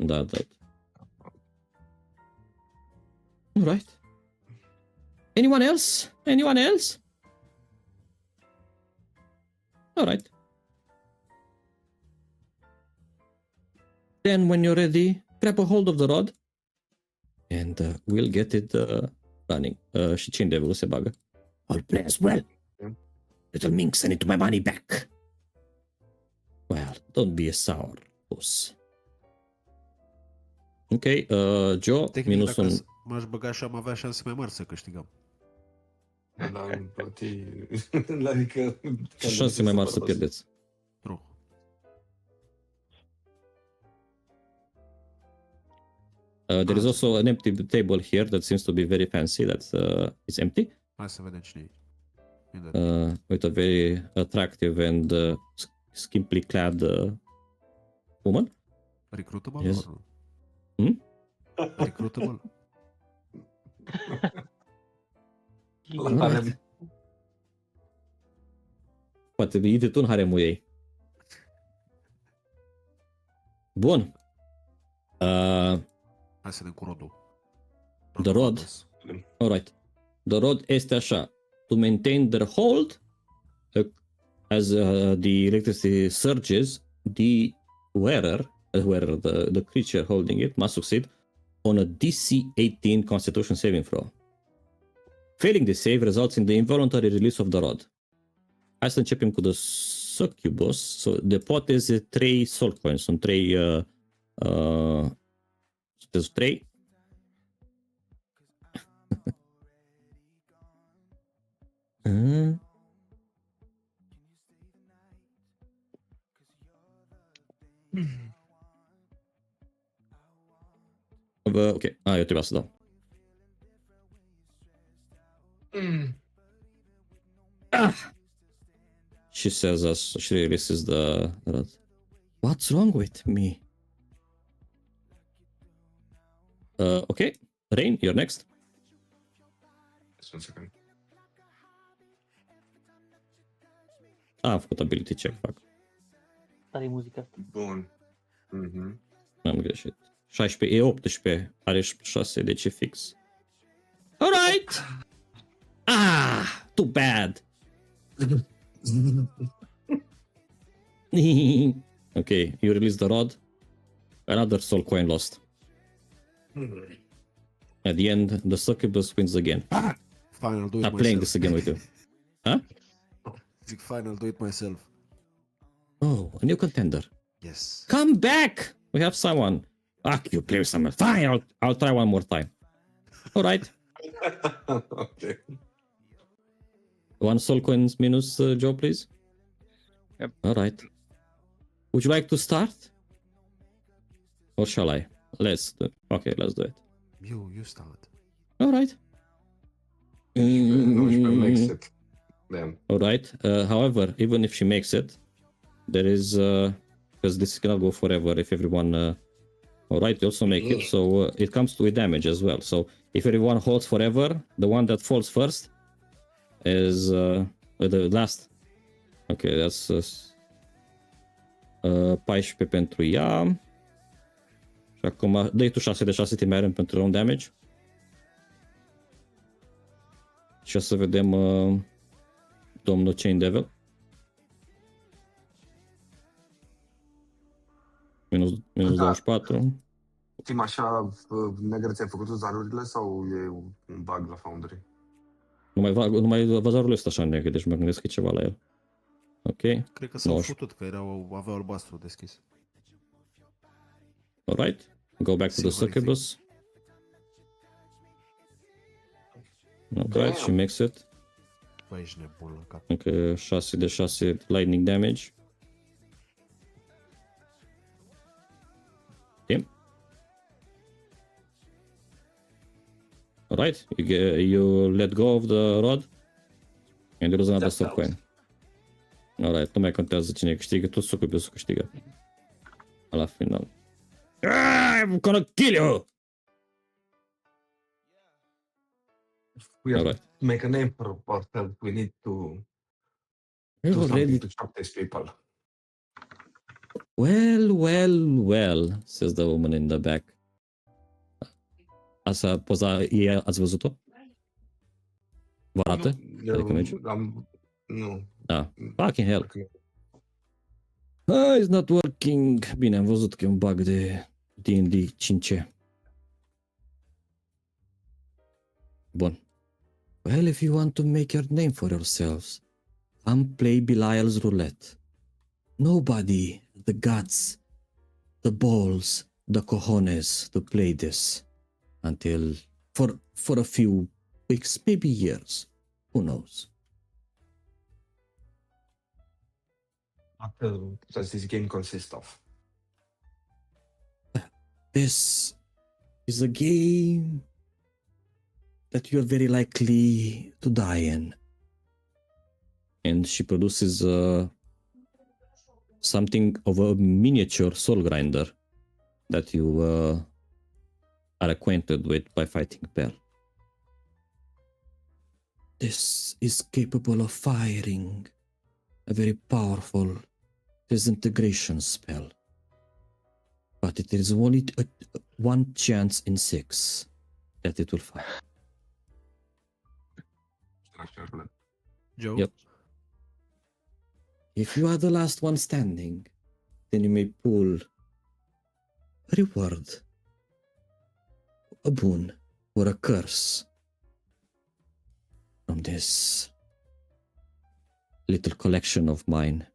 Alright. Anyone else? Anyone else? Alright. Then when you're ready, grab a hold of the rod and we'll get it running. Și ce devil se bagă? All plays well. Yeah. Little minx, I need my money back. Well, don't be a sour puss. Ok, Joe, Tehnic, minus dacă 1. m-aș băga și am avea șanse mai mari să câștigăm. Dar îmi plăti... Adică... Șanse mai mari să pierdeți. True. There is also an empty table here that seems to be very fancy. That is empty. Hai să vedem cine e. With a very attractive and skimpily clad woman. Recruitable? Yes. Or Hmm? Recruitable? Alright. Poate intri tu în haremul ei. Bun. Hai să vedem cu rodul. The rod. Alright. The rod este așa. To maintain their hold, as the electricity surges, the wearer, the creature holding it, must succeed on a DC 18 Constitution saving throw. Failing the save results in the involuntary release of the rod. Hai să începem cu the succubus. So, de pot este 3 soul coins. Sunt 3 sunteți 3. Ok, eu trebuia să dau. She says as she releases the rod. What's wrong with me? Okay, Rain, you're next. Just 1 second. Am făcut ability check, fac. Are muzica asta. Bun. Mhm. Am greșit. 16, e 18, are 6, deci e fix. Alright! Too bad! Okay, you release the rod. Another soul coin lost. At the end, the succubus wins again. Fine, I'll do it Not myself. playing this again with you. Huh? Fine, I'll do it myself. Oh, a new contender. Yes. Come back! We have someone. You play with someone. Fine, I'll try one more time. Alright. Okay. 1 soul coins minus Joe, please. Yep. Alright. Would you like to start? Or shall I? Let's do it. Okay, let's do it. You start. Alright. No, she makes it. Damn. Alright. However, even if she makes it, there is because this cannot go forever if everyone All right, you also make it, so it comes with damage as well. So if everyone holds forever, the one that falls first is the last. Ok, that's 14 pentru ea. Și acum dai tu 6 de 6 team iron pentru round damage. Și o să vedem domnul Chain Devil. Minus Da. 24. Tim, așa negre ți-ai făcut zarurile sau e un bug la Foundry? Numai vazarul ăsta așa negru, deci mă gândesc că e ceva la el. Ok. Cred că s-au 90. futut, că aveau albastru deschis. Alright. Go back to the Silver, I think. succubus. Alright, she makes it. Băi, ești nebun la cap. Încă 6 de 6 lightning damage. Ok. Alright, you let go of the rod and there is another stop coin. Alright, nu mai contează cine câștigă, tot succubusul câștigă. La final. I'm gonna kill you! We have Alright. to make a name for ourselves. We need to You're do something already... to shock these people. Well, says the woman in the back. Asta poza ei, ați văzut-o? Vă arată? Adică merge? Nu. Da. Fucking hell. It's not working. Bine, am văzut că e un bug de D&D 5. Bun. Well, if you want to make your name for yourselves, come play Belial's Roulette. Nobody, the guts, the balls, the cojones to play this until for a few weeks, maybe years. Who knows? What does this game consist of? This is a game that you're very likely to die in. And she produces something of a miniature soul grinder that you are acquainted with by fighting Bell. This is capable of firing a very powerful disintegration spell. But it is only one chance in 6 that it will fire. Joe? Yep. If you are the last one standing, then you may pull a reward, a boon, or a curse from this little collection of mine.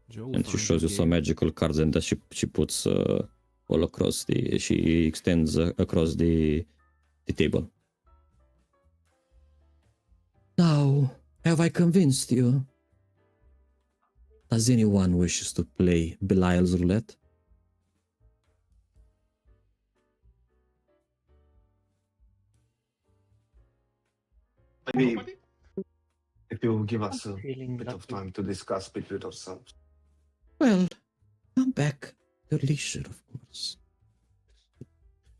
Joe And she found shows the you some game. magical cards, and that she puts all across she extends across the table. Now, have I convinced you? Does anyone wishes to play Belial's Roulette? Maybe Nobody? if you give us a Feeling bit of lucky. time to discuss between ourselves. Well, come back at your leisure, of course.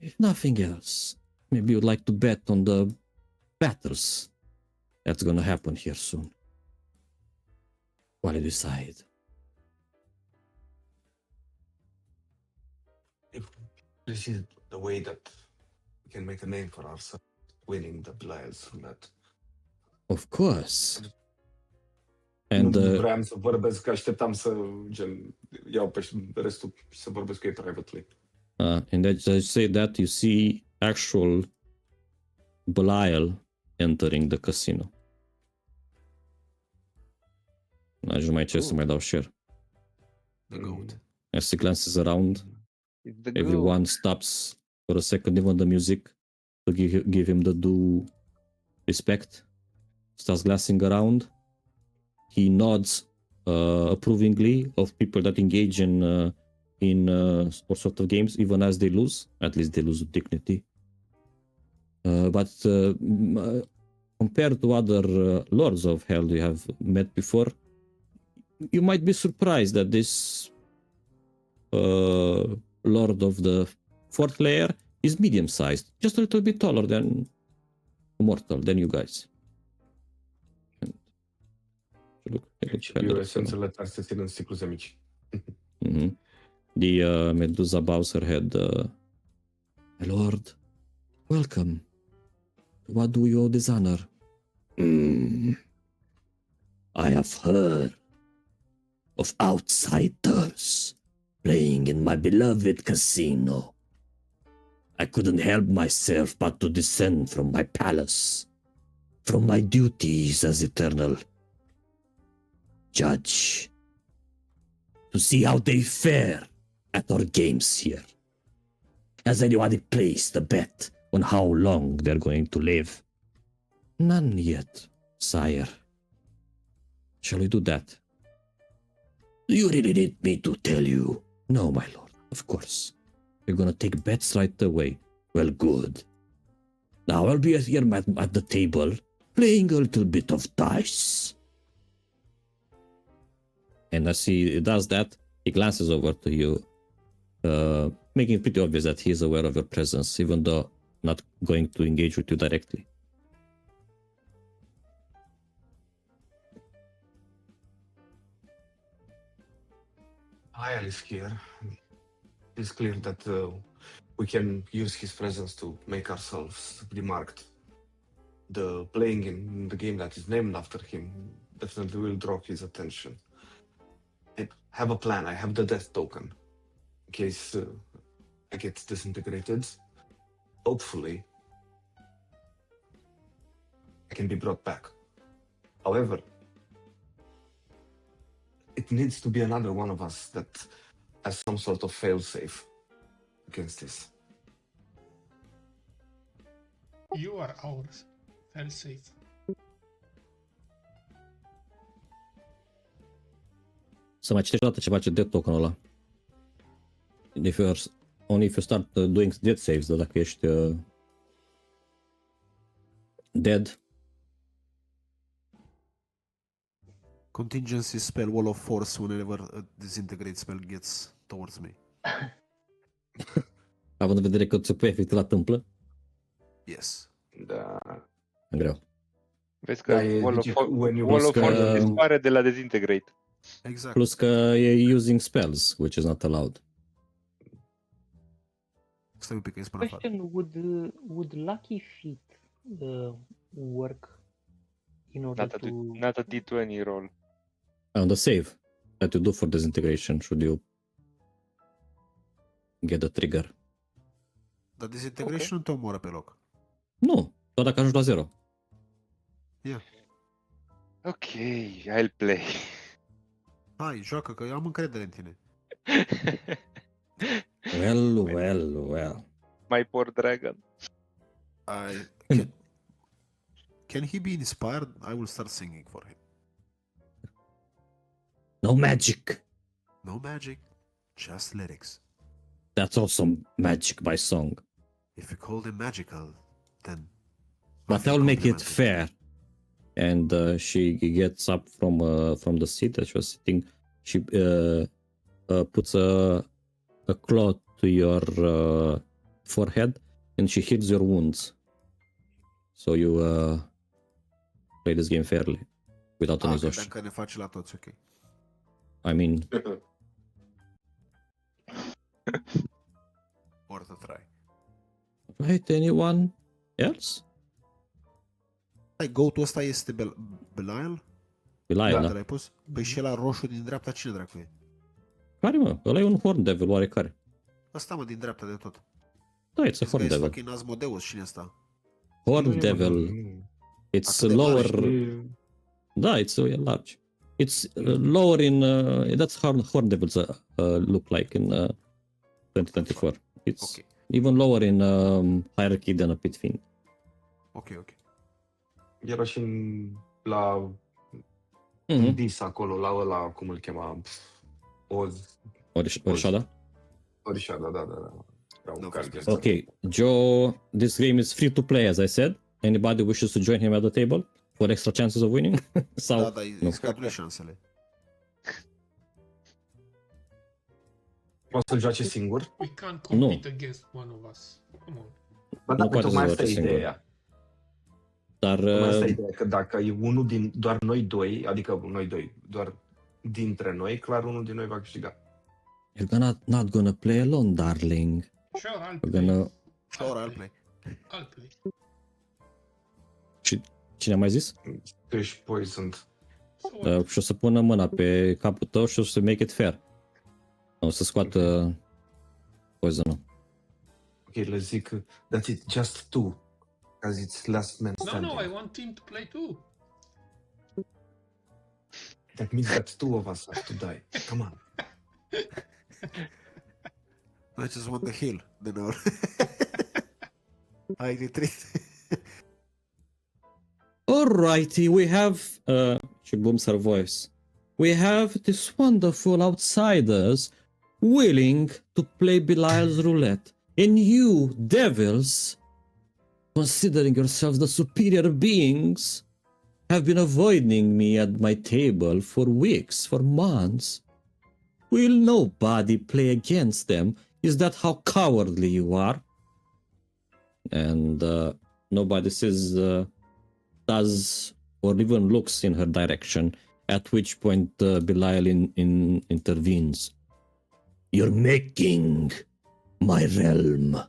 If nothing else, maybe you'd like to bet on the battles that's gonna happen here soon. While you decide. If this is the way that we can make a name for ourselves, winning the Belial's Roulette. Of course. And Nu vreau să vorbesc, că așteptam să iau pe restul și să vorbesc cu ei privately. and as I say that, you see actual Belial entering the casino. N-aș mai ce să mai dau share. The goat. As he glances around, It's the everyone stops for a second, even the music, to give him the due respect. Starts glancing around. He nods approvingly of people that engage in all sorts of games, even as they lose. At least they lose with dignity. But compared to other lords of hell you have met before, you might be surprised that this lord of the fourth layer is medium-sized, just a little bit taller than mortal than you guys. And Și esențele tari se țin în sticluțe mici. The Medusa bows her head. My lord, welcome. What do you dishonor? I have heard of outsiders playing in my beloved casino. I couldn't help myself but to descend from my palace, from my duties as eternal judge, to see how they fare at our games here. Has anybody placed a bet on how long they're going to live? None yet, sire. Shall we do that? Do you really need me to tell you? No, my lord, of course. You're gonna take bets right away. Well, good. Now I'll be here at the table, playing a little bit of dice. And as he does that, he glances over to you, making it pretty obvious that he's aware of your presence, even though not going to engage with you directly. Lyle is here. It's clear that we can use his presence to make ourselves remarked. The playing in the game that is named after him definitely will draw his attention. I have a plan. I have the death token. In case I get disintegrated, hopefully I can be brought back. However, it needs to be another one of us that has some sort of fail-safe against this. You are ours. Fail safe. Să mai citești o dată ce face death token-ul ăla. Only if you start doing death saves, dar dacă ești dead. Contingency spell, Wall of Force, whenever a disintegrate spell gets towards me. Având în vedere că ți se efectiv la tâmplă, Yes. Da. e greu. Vezi că Da, Wall of when you Wall of Plus că- Force dispare de la Disintegrate. Exact. Plus că e using spells, which is not allowed. Stai un pic, că îi spun afară. Question: would Lucky Feet work in order Not a D20 roll. On the save that you do for disintegration, should you get the trigger? Dar disintegration nu te omoară pe loc. Nu, doar dacă ajungi la 0. Ok, I'll play. Hai, joacă, că eu am încredere în tine. Well. My poor dragon. Can he be inspired? I will start singing for him. No magic. No magic, just lyrics. That's also magic by song. If you call them magical, then... But I'll make it fair. And she gets up from the seat that she was sitting. She puts a claw to your forehead, and she heals your wounds. So you play this game fairly, without any exhaustion. Credeam că ne face la toți, ok. I mean, Worth a try. right? Anyone else? Hai, go-to ăsta este Belial? Belial, Da, da. l-ai pus? Păi și ăla roșu din dreapta, cine dracu e? Care, mă? Ăla e un Horn Devil oarecare. Ăsta, mă, din dreapta de tot. Da, it's a This Horn guy is Devil. fucking Asmodeus, cine ăsta? Horn Devil. It's Atât de lower... mare. Da, it's large. It's lower in... that's how Horn Devils look like in 2024. It's Ok, even lower in hierarchy than a Pit Fiend. ok. Era și la Mm-hmm. Dis acolo, la ăla, cum îl chema? Orișada? Orișada, da. Era un Nu, card fost de Okay, Joe, this game is free to play, as I said. Anybody wishes to join him at the table for extra chances of winning? Sau... Da, îi scadule șansele. Poți să joace singur? We can't compete against one of us. Come on. Ba Nu da, poate tocmai să asta e joace singur. ideea. Dar Tocmai asta e ideea, că dacă e unul din doar noi doi, adică noi doi, doar dintre noi, clar unul din noi va câștiga. you're not gonna play alone, darling. Sure, I'll You're play. gonna... Sure, I'll play. I'll play. Și cine a mai zis? Tu ești poisoned. So what? Și o să pună mâna pe capul tău și o să make it fair. O să scoată poison-ul. Ok, le zic, that's it, just two. Because it's last man No, standing. no, I want him to play too. That means that two of us have to die. Come on. I just want the heal, then I'll... I retreat. Alrighty, we have... she booms her voice. We have these wonderful outsiders willing to play Belial's roulette. And you, devils, considering yourselves the superior beings, have been avoiding me at my table for weeks, for months. Will nobody play against them? Is that how cowardly you are? And nobody says, does, or even looks in her direction, at which point Belial intervenes. You're making my realm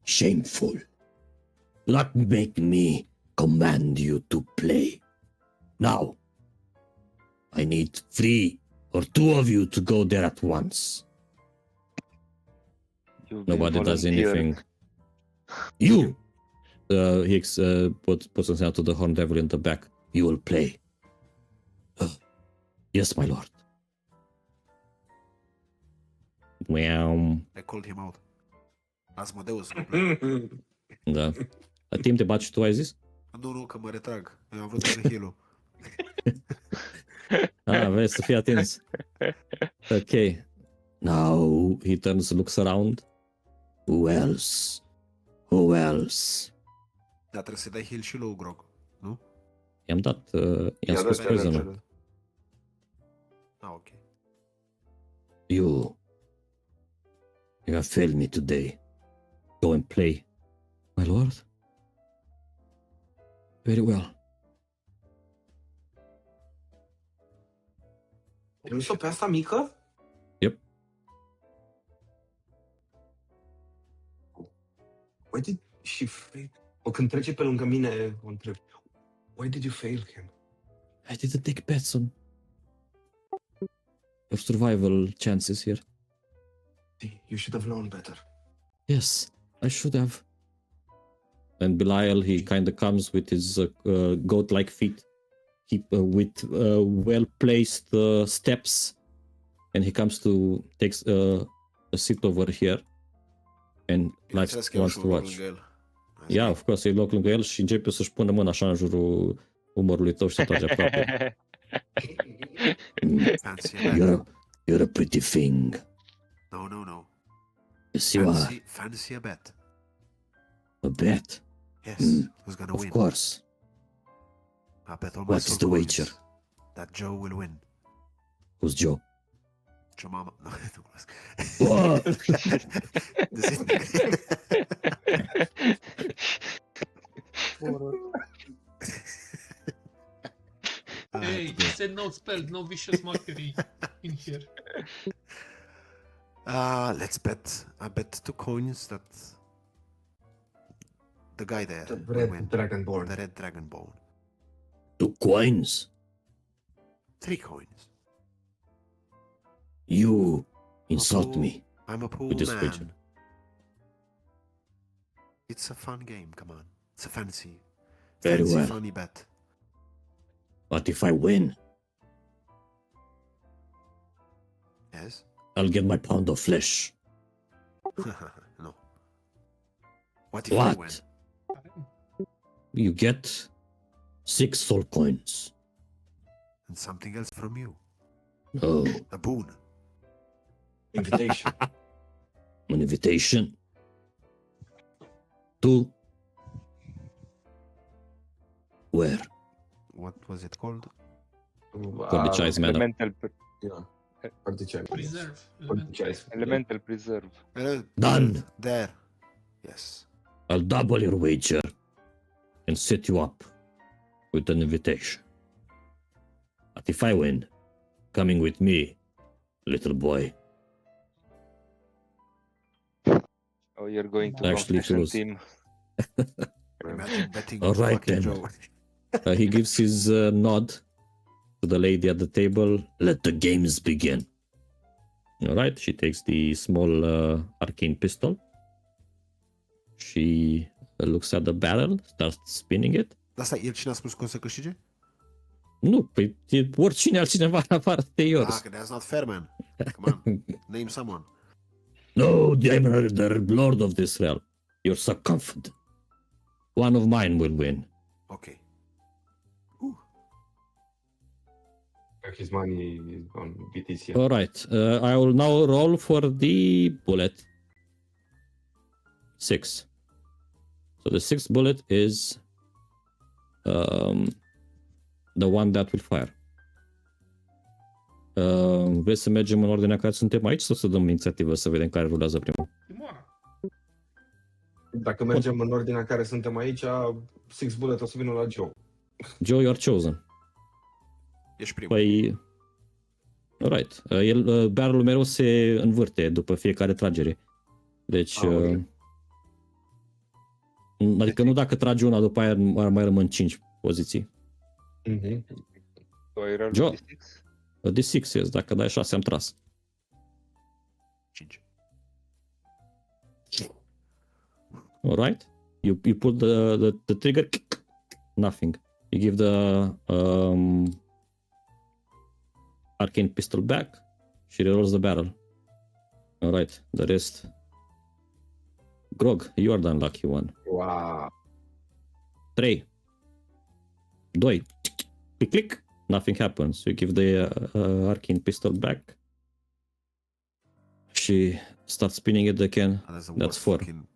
shameful. Not make me command you to play. Now, I need 3 or 2 of you to go there at once. You've been Nobody does volunteered. anything. You! Puts his hand to the Horn Devil in the back. You will play. Yes, my lord. Meow. I called him out. Asmodeus. Da. La timp te baci și tu, ai zis? Nu, că mă retrag. Eu am vrut să heal-ul. Vrei să fii atins. Ok. Now he turns, looks around. Who else? Who else? Dar trebuie să dai heal și lui Grog, nu? I-am dat, i-am Ia scos dă-ți poison-ul. repede. Ah, ok. You have failed me today. Go and play. My lord? Very well. Ai văzut-o pe asta mică? Yep. Why did she fail? O când trece pe lângă mine, o întreb. Why did you fail him? I didn't take bets on your survival chances here. You should have known better. Yes, I should have. And Belial, he kind of comes with his goat-like feet, with well-placed steps, and he comes to takes a seat over here, and Bineînțeles că eu wants și to un watch. lângă el. Yeah, of course, îi loc lângă el și începe să-și pună mâna așa în jurul umărului tău și se trage aproape. Fancy a bet. You're a pretty thing. No. Yes, you are. Fancy a bet. A bet. Yes, who's gonna Of win? course. I bet all my What's soul the coins wager? that Joe will win. Who's Joe? Joe Mama. No, nu glumesc. What? Hey, he said no spells, no vicious mockery in here. Let's bet. I bet 2 coins that the guy there The will win. red dragonborn. The red dragonborn. 2 coins. 3 coins. You insult Oh. me. I'm a poor With this man. wager. It's a fun game. Come on. It's a fancy, Very well. funny bet. But if I win, Yes. I'll get my pound of flesh. No. What if I win? What? You get 6 soul coins. And something else from you? Oh, A boon. Invitation. an invitation to where? What was it called? Called the Chase The Manor. mental Yeah. Partice. Preserve. Partice. Elemental preserve. Done. There. Yes. I'll double your wager and set you up with an invitation. But if I win, coming with me, little boy. Oh, you're going to Actually, confession close. team. Imagine betting All with right, fucking then. Joe. He gives his nod to the lady at the table. Let the games begin. All right, she takes the small arcane pistol. She looks at the barrel, starts spinning it. Asta, el cine a spus că o să câștige? Nu, păi e oricine altcineva în afară de yours. Ah, that's not fair, man. Come on, name someone. No, I'm the lord of this realm. You're so confident. One of mine will win. Okay. His money is on BTC. All right, I will now roll for the bullet. 6. So the 6th bullet is the one that will fire. Vrei să mergem în ordinea care suntem aici sau să dăm inițiativă să vedem care rulează primul? Timora. Dacă mergem în ordinea în care suntem aici, Six Bullet o să vină la Joe. Joe, you're chosen. Ești primul. Păi... Alright. Barrelul mereu se învârte după fiecare tragere. Deci... ok. Adică nu dacă tragi una, după aia ar mai rămân 5 poziții. Mhm. So I roll Joe. D6. D6, yes, dacă dai 6 am tras. 5. Alright. You pull the trigger. Nothing. You give the arcane pistol back. She rolls the barrel. Alright. The rest. Grog, you are the unlucky one. Wow. 3. 2. Click, click. Nothing happens. You give the arcane pistol back. She starts spinning it again. That's, the That's worst 4. fucking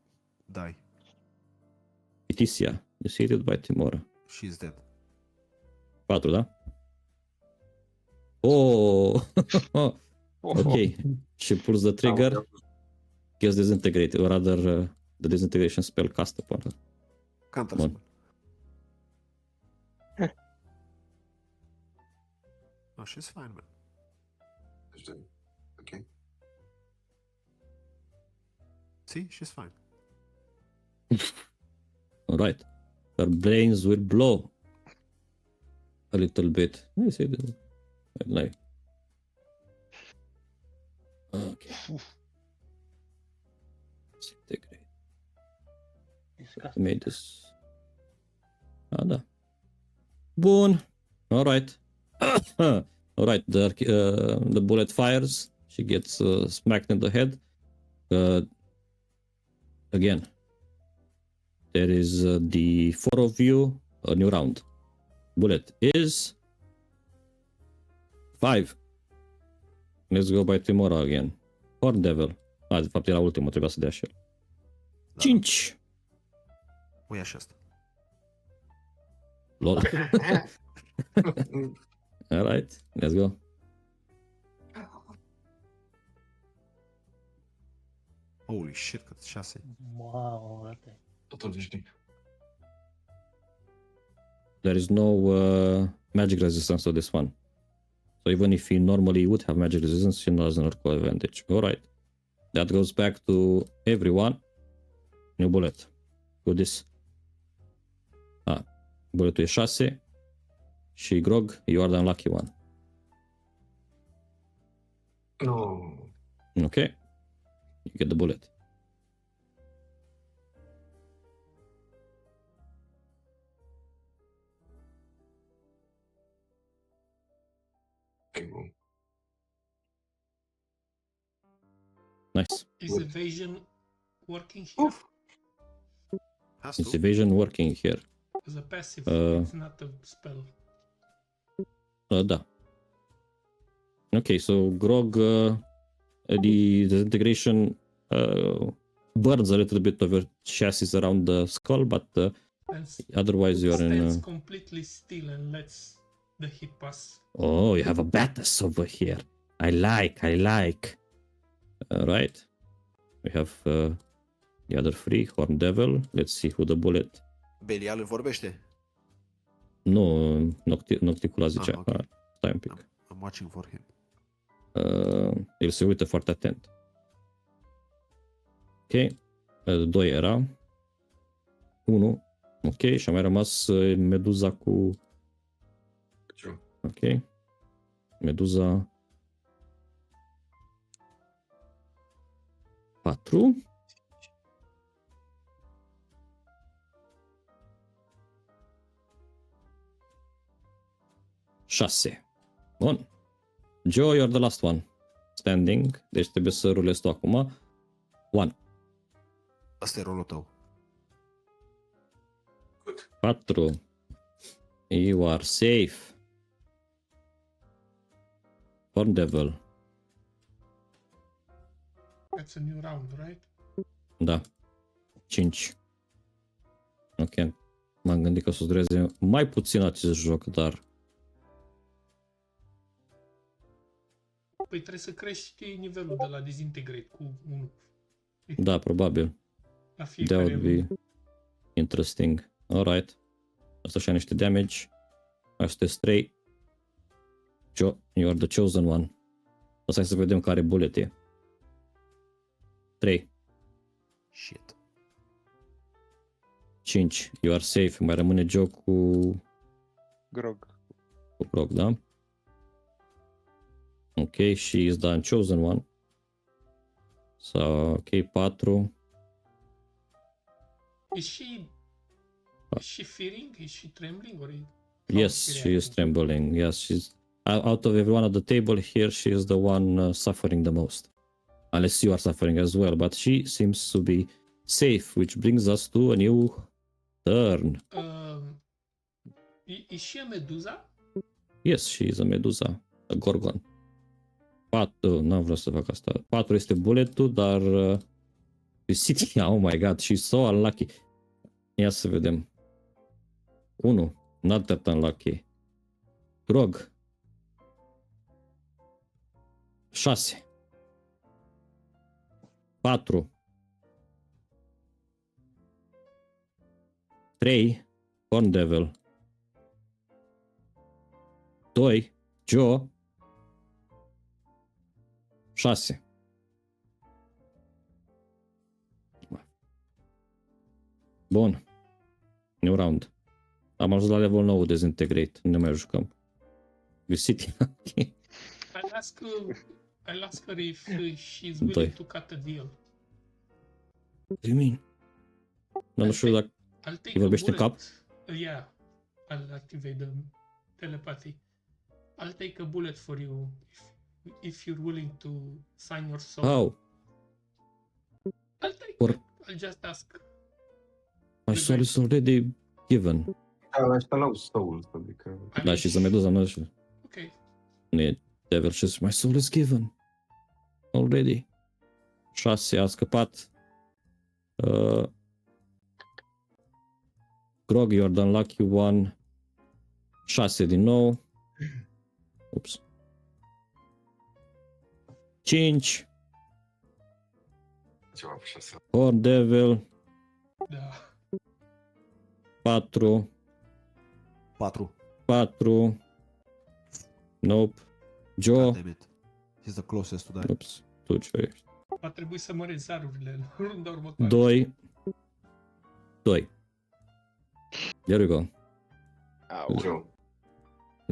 die. Iticia, defeated by Timora. She's dead. 4, da? Oh! Okay. She pulls the trigger. Gets disintegrated, or rather, the disintegration spell cast upon her. Counter Bun. spell. Oh, she's fine, man. Okay. See, she's fine. Alright. Her brains will blow a little bit. I see the like. Okay. Disintegrate. Disgusting. Made this. Ah, da. Bun. Alright. Alright. The bullet fires. She gets smacked in the head. Again. There is the 4 of you. A new round. Bullet is 5. Let's go by Timora again. Horn Devil. Ah, de fapt era ultimul, trebuia să dea și el. 5. O ia și asta. Lol. Alright, let's go. Holy shit, cât 6. Wow, frate. Totul știi. There is no magic resistance to this one. So even if he normally would have magic resistance, he doesn't recall advantage. Alright. That goes back to everyone. New bullet. With this. Ah, bulletul e 6. Și Grog, you are the unlucky one. No. Okay. You get the bullet. Nice. Is evasion working here? Has Is to. evasion working here? As a passive, Uh, it's not a spell. Da. Okay, so Grog, the disintegration burns a little bit of your chassis around the skull, but And otherwise you are stands in... completely still and lets the hit pass. Oh, you have a Batus over here. I like. Right. We have the other three. Horn Devil. Let's see who the bullet. Belial îl vorbește. Nu, Nocticula zicea. ok. Stai un pic. I'm watching for him. El se uită foarte atent. Ok. 2 era. 1. Ok. Și a mai rămas Meduza cu... Ok. Meduza... 4. Șase. Bun. Joe, you're the last one. Standing. Deci trebuie să rulezi tu acum. 1. Asta e rolul tău. 4. You are safe. Horn Devil. That's a new round, right? Da. 5. Ok. M-am gândit că o să dureze mai puțin acest joc, dar... Păi trebuie să crești nivelul de la Disintegrate cu 1 Da, probabil. la That fiecare would be rundă. interesting. Alright. Asta și niște damage. Mai sunteți 3. Joe, you are the chosen one. Asta să vedem care bullet e. 3. Shit. 5. You are safe. Mai rămâne Joe cu Grog. Grog, da? Ok, she is the chosen one. So, ok, 4. Is she fearing? Is she trembling? Or Yes, she is trembling. Yes, she's out of everyone at the table here. She is the one suffering the most. Unless you are suffering as well, but she seems to be safe, which brings us to a new turn. Is she a Medusa? Yes, she is a Medusa, a Gorgon. 4, n-am vrut să fac asta. 4 este bulletul, dar City, oh my god, she's so unlucky. Ia să vedem. 1, not that unlucky. Grog. 6. 4. 3. Horn Devil. 2. Joe. 6. Bun. New round. Am ajuns la level 9 Disintegrate. Nu ne mai jucăm. City. I'll ask her if she's willing to cut a deal. What do you mean? Nu știu dacă I'll take îi vorbește în cap. Yeah, I'll activate the telepathy. I'll take a bullet for you if you're willing to sign your soul. How? I'll take Or- it. I'll just ask. My soul is already given. Da, ăștia l-au soul, adică... Da, și să Meduza nu știu. Okay. Nu e Devil și my soul is given. Already. 6 a scăpat. Grog, you're the unlucky one. 6 din nou. Ups. 5. Ceva pe 6. Horn Devil. Da. 4. 4. 4. Nope. Joe. Damn it. He's the closest to die. Ups. Tu ce ești? Va trebui să măresc zarurile în runda următoare. 2. 2. There we go. Au. Joe.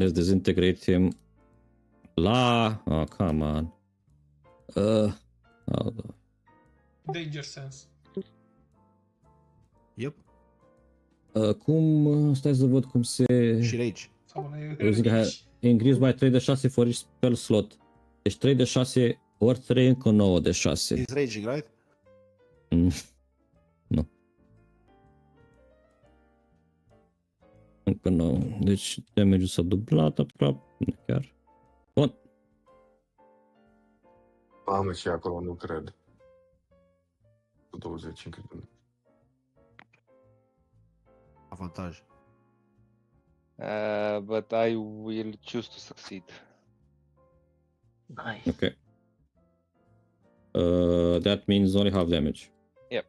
Let's disintegrate him. Oh, come on. Danger sense. Yep. Cum, stai să văd cum se... Și rage. Sau la Eu zic că increase by 3 de 6 for each spell slot. Deci 3 de 6 ori 3 încă 9 de 6. He's raging, right? Nu. Încă 9. Deci damage-ul s-a dublat aproape. Nu chiar. Bun. Mamă, și acolo nu cred. Cu 20 încredere. Avantaj. But I will choose to succeed. Nice. Okay. That means only half damage. Yep.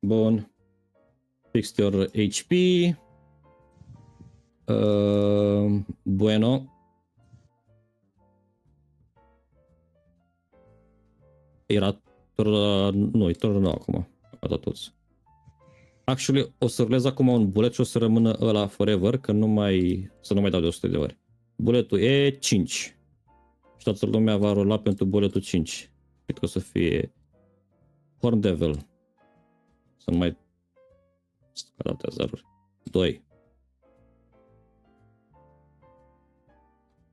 Bun. Fixed your HP. Bueno. Era nu, e turn nou acum. A dat toți. Actually, o să rulez acum un bullet și o să rămână ăla forever, că nu mai, să nu mai dau de 100 de ori. Bulletul e 5. Și toată lumea va rula pentru bulletul 5. Cred că o să fie Horn Devil. Să nu mai scadate azaruri. 2.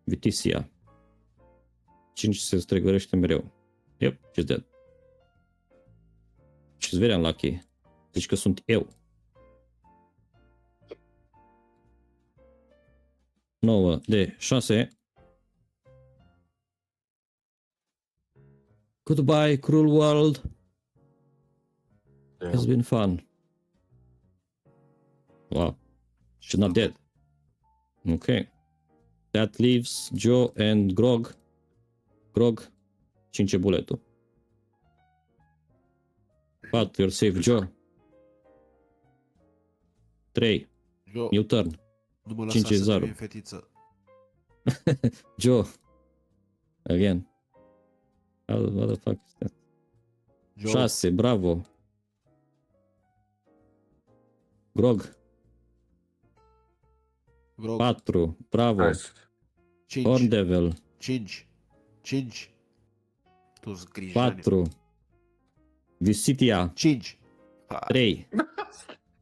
Vitisia. 5 se stregărește mereu. Yep, she's dead. She's very unlucky. Deci că sunt eu. 9 de 6. Goodbye, cruel world. It's been fun. Wow. She's not dead. Okay. That leaves Joe and Grog. Grog, 5 buletul. 4, you're safe, Joe. 3, Joe, new turn. nu mă lăsa 5 să 0. devin fetiță. Joe. Again. What the fuck is that? Joe, 6, bravo. Grog. Grog, 4, bravo. Nice. Horn 5, Devil. 5, 5. Tu-s grijani. 4. Visitia. 5, 3.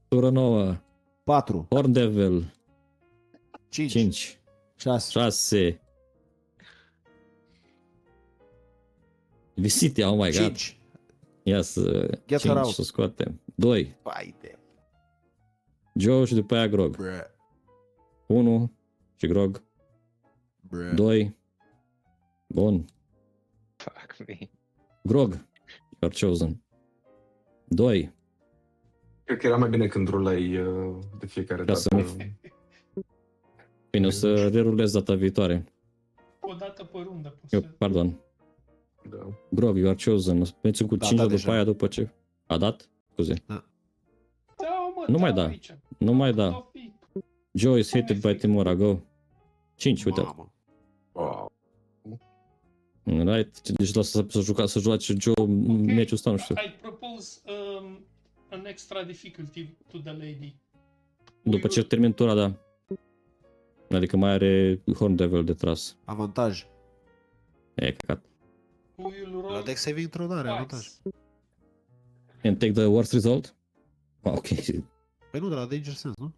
Tură 9. 4, Horn Devil. 5, 5. 6, 6. Visitia, oh my god. 5. Ia să... Get her 5 out. să scoatem. 2. Haide. Joe și după aia Grog. Bruh. 1 și Grog. Bruh. 2. Bun. Fuck me. Grog. You're chosen. 2. Cred că era mai bine când rulai de fiecare Ca să dată. Bine, o să rerulez data viitoare. O dată pe rundă poți Eu, să... pardon. Da. Grog, you are chosen. O să mergem cu Da, 5 da, după deja. aia după ce... A dat? Scuze. Da, mă, Nu mai dau da. aici. Nu mai da. O fi. Joe is hated by Timura, go. 5, uite. Mamă. Wow. Right? Deci lasă să joace Joe meciul ăsta, nu știu. I propose an extra difficulty to the lady. După ce termin tura, da. Adică mai are Horn Devil de tras. Avantaj. E căcat. We will La roll deck saving throw n-are avantaj. twice. And take the worst result? Ok. Păi nu, de la Danger Sense, nu?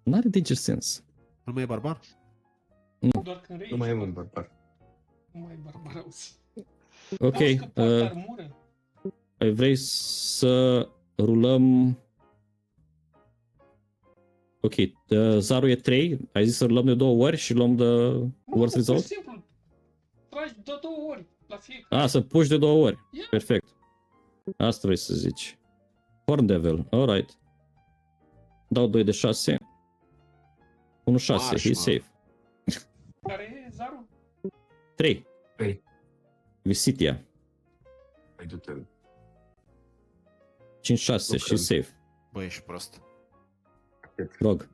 N-are danger sense. Nu mai e barbar? Doar când rage. Nu mai e un bărbat. Nu mai e barbar auzi. Ok. Auzi că poate armură. Vrei să rulăm... Ok. Zarul e 3. Ai zis să rulăm de 2 ori și luăm de worst Pur și result? simplu. Tragi de 2 ori la fiecare. Să puși de 2 ori. Yeah. Perfect. Asta vrei să zici. Horn Devil. Alright. Dau 2 de 6. 1 6. Marș, He's mă. safe. Care e zarul? 3. 3. Visitia. Hai du-te. 5 6 Nu și cred. safe. Bă, ești prost. Rog.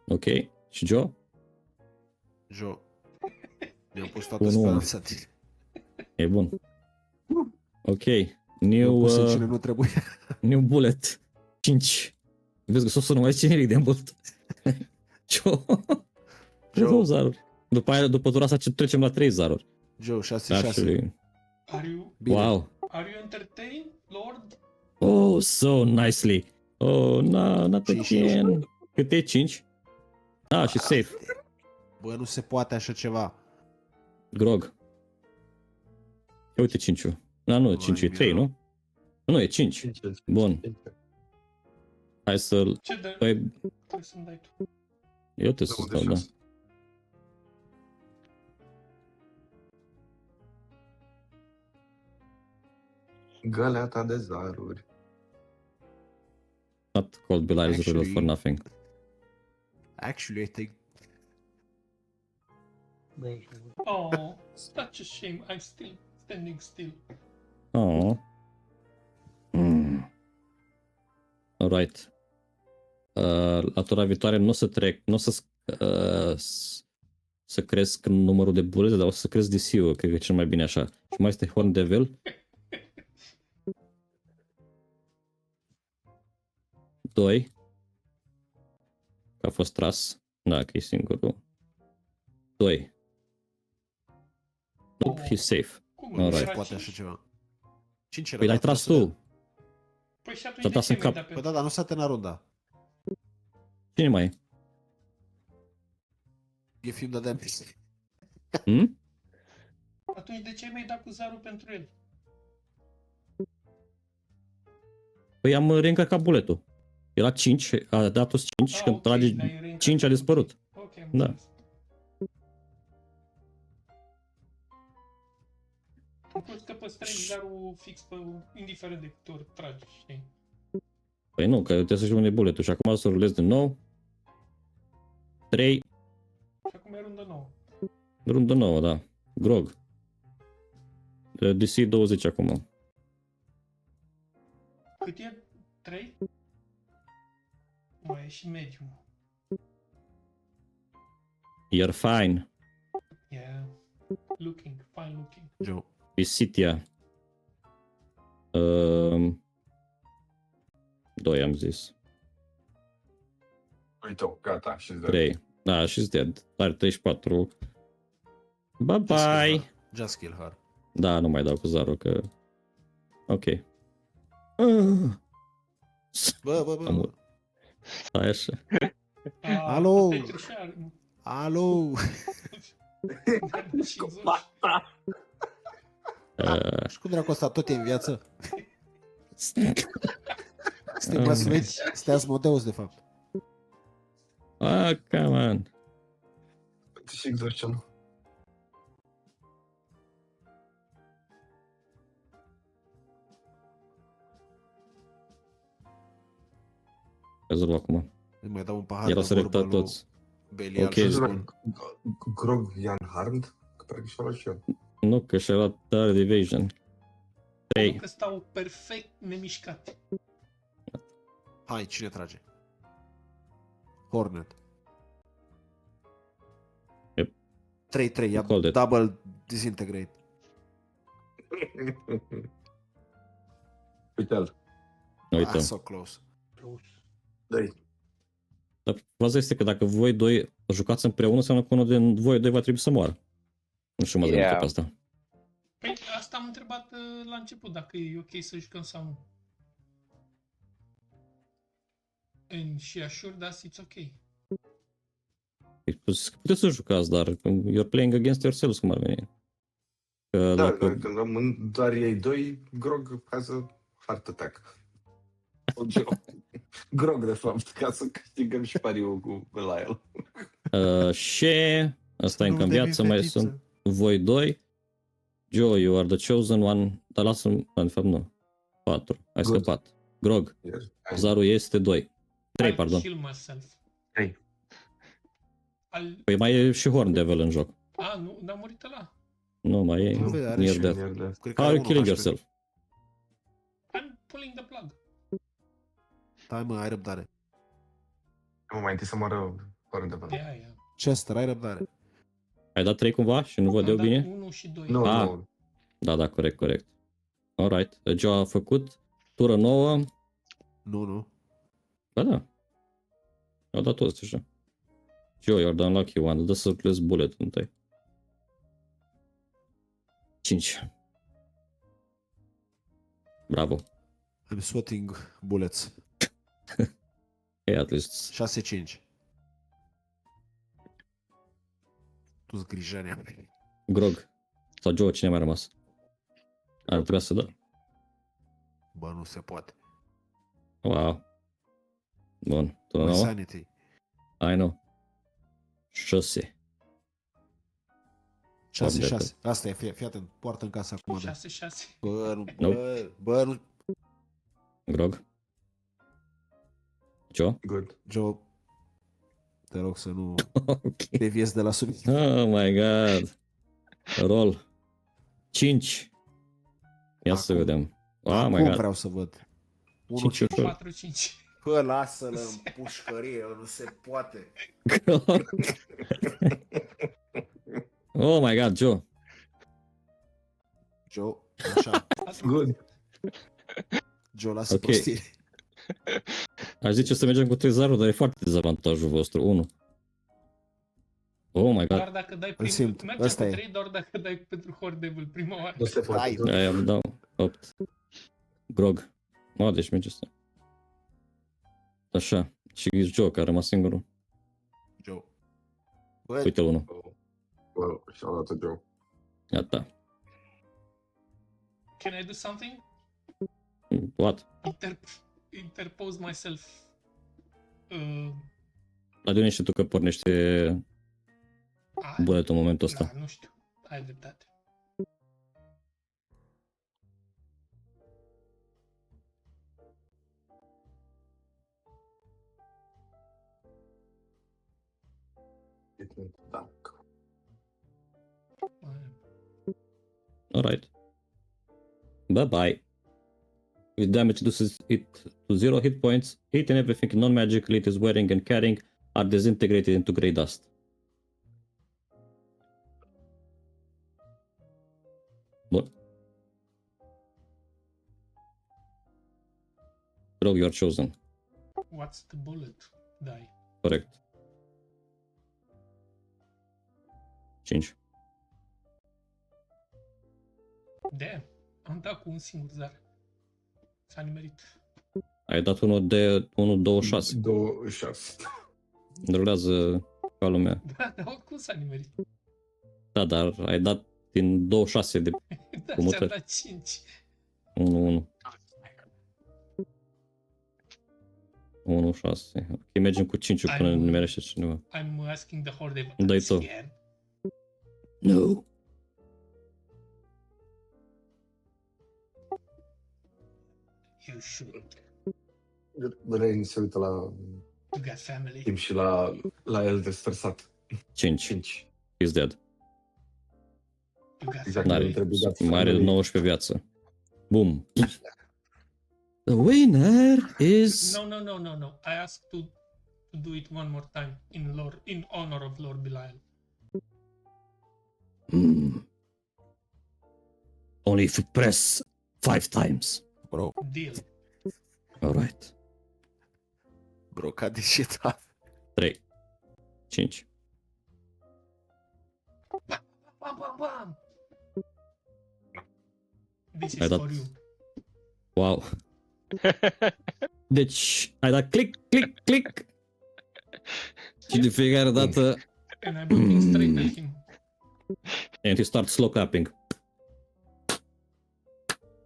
Ok. Și Joe? Joe. Mi-am pus toată 1-1. speranța în tine. E bun. Ok. Mi-am New, pus în cine nu trebuie. new bullet. 5. Vezi că s-o numai generic de bullet. Joe. Joe. 2 zaruri. După aia, după tura asta, trecem la 3 zaruri. Joe, 6-6. Actually. Bine. Wow. Are you entertained, Lord? Oh, so nicely. Oh, no, not Cinci, again. Cât e 5? Ah, și safe. Bă, nu se poate așa ceva. Grog. Ia uite 5-ul. Nu, 5 e 3, nu? Nu, e 5. Bun. Hai să-l... Ce de... Păi, Trebuie să-mi dai tu. eu te să stau, da. Găleata de zaruri. Not called Belial's Riddle for Actually- nothing. Actually, I think Băi, Oh, such a shame. I'm still standing still. Oh. Alright. La tura viitoare nu o să trec, nu o să să cresc numărul de bulete, dar o să cresc DC-ul, cred că e cel mai bine așa. Și mai este Horn Devil. 2. Că a fost tras. Da, că e singurul. 2. Nope, he's safe. Cum? Alright. Nu se Era poate cinci? așa ceva. 5 era. Păi l-ai tras tu. Păi și atunci Ți-a de tras ce în mi-ai cap. dat Păi pentru? da, dar nu s-a terminat runda. Cine mai e? E film de damage. Hmm? Atunci de ce mi-ai dat cu zarul pentru el? Păi am reîncărcat buletul. Era 5, a dat 5 și când ok, trage l-ai reîncărcat. 5 a dispărut. Ok, am Da. înțeles. Am crezut că păstrezi zarul fix pe, indiferent de câte ori tragi, știi? Păi nu, că trebuie să-și rămâne buletul și acum o să rulez din nou. 3, Și acum e rundă nouă. rundă nouă, da. Grog. DC 20 acum. Cât e? 3? Mai e și medium. You're fine. Yeah. Looking, fine looking. Joe. Pisitia. 2 am zis. Uite-o, gata, she's dead. 3. Da, she's dead. Are 34. Bye bye. Just kill her. Da, nu mai dau cu zarul că... Ok. Bă. Am- Stai așa. Alo? Petrușar. Alo? Și cum dracu ăsta tot e în viață? Suntem clasumeți? Suntem Asmodeus, de fapt. Ah, come on. Și exercițiul. Rezolv acum. Îi mai dau un pahar Era de să vorbă reptat lui toți. Belial Ok. și spun, Grog Jan Harmed? Că parcă și-a luat și eu. Nu, că și-a luat tare de evasion. 3. Că stau perfect nemișcat. hai, cine trage? Hornet. Yep. 3-3, ia Called it. double disintegrate. Uite-l. Uite. So close. plus. Dă-i. Dar faza este că dacă voi doi jucați împreună, înseamnă că unul din voi doi va trebui să moară. Nu știu, mă gândesc Yeah. pe asta. Păi asta am întrebat la început, dacă e ok să jucăm sau nu. And she assured us it's ok. Puteți să jucați, dar you're playing against yourselves, cum ar veni. Că Da, dacă... când rămân doar ei doi, Grog has a heart attack. Grog, de fapt, ca să câștigăm și pariul cu la el. Și asta e Nu încă în devii viață, mai fetiță. sunt voi doi. Joe, you are the chosen one. Dar lasă-mi, de fapt nu. 4. Ai Good. scăpat. Grog, zarul este 2. 3, I'll pardon. kill myself. 3. Păi mai e și Horn Devil în joc. Nu, n-a murit ăla. Nu, mai e Nu, are near și death. Cred că How are are you killing 1 HP. yourself? I'm pulling the plug. Hai mă, ai răbdare. Mai întâi să moară fără de văd. Yeah. Chester, ai răbdare. Ai dat 3 cumva și nu văd eu bine? 1 și 2. Nu, Ah. nu. Da, corect. Alright. Joe a făcut. Tură nouă. Nu. Ba da. Au dat toți așa. Joe, you're the unlucky one. Dă să plezi bullet întâi. 5. Bravo. I'm swatting bullets. Hey, at least. 6-5. Tu-s grijania. Grog. Sau Joe, cine mai a rămas? Ar trebui să dă. Bă, nu se poate. Wow. Bun. Tură My nouă? sanity. I know. 6. 6-6. Asta e, fii atent. Poartă în casă acum. 6. Bă, nu. Nope. Bă, nu. Grog. Joe? Good. Joe. Te rog să nu Ok. deviezi de la subiect. Oh my god. Roll. 5. Ia să Acum. vedem. Oh my Acum god. vreau să văd. 5 ușor. 4-5. Bă, lasă-l în pușcărie, nu se poate. Oh my god, Joe. Joe, așa. Good. Joe, lasă Ok. prostire. Aș zice să mergem cu 3-0, dar e foarte dezavantajul vostru. 1. Oh my god. Doar dacă dai Îl primul... simt. Merge Ăsta cu e. 3 doar dacă dai pentru Hordevil prima oară. Nu se poate. Hai. Aia îmi dau 8. Grog. Deci merge asta. Așa. Și Joe, care a rămas singurul. Joe. Bă, Uite-l unul. Well, shout out to Joe. Gata. Can I do something? What? Interpose myself. Adune și tu că pornește buletul în momentul ăsta. Da, nu știu. Ai dreptate. It went dark. Alright. Bye-bye. With damage reduces it to 0 hit points. It and everything non-magical it is wearing and carrying are disintegrated into grey dust. Bun. Rogue, you are chosen. What's the bullet die? Corect. 5. Damn. Am dat cu un singur zar. S-a nimerit. Ai dat unul de 1-2-6. 26. Rulează ca lumea. Da, dar oricum s-a nimerit. Da, dar ai dat din 26 de Da, Cu ți-am mutări. dat 5. 1-1. 1-6. Ok, mergem cu 5 până I'm- nimerește cineva. I'm asking the Horde. Dai I'm tu. scared. No. You should. Rain se uită la You got family. timp și la el de stresat. 5. 5. He's dead. You got Exact. family. N-are. Trebuie dat Mai are family. 19 viață. Boom. The winner is... No. I asked to do it one more time in honor of Lord Belial. Only if you press 5 times. Bro, Deal. Alright. bro, ca deșetat. 3. 5. Bam. This is Ai dat- for you. Wow. Deci, ai dat click. Și de fiecare dată... And I'm looking straight at him. And you start slow clapping.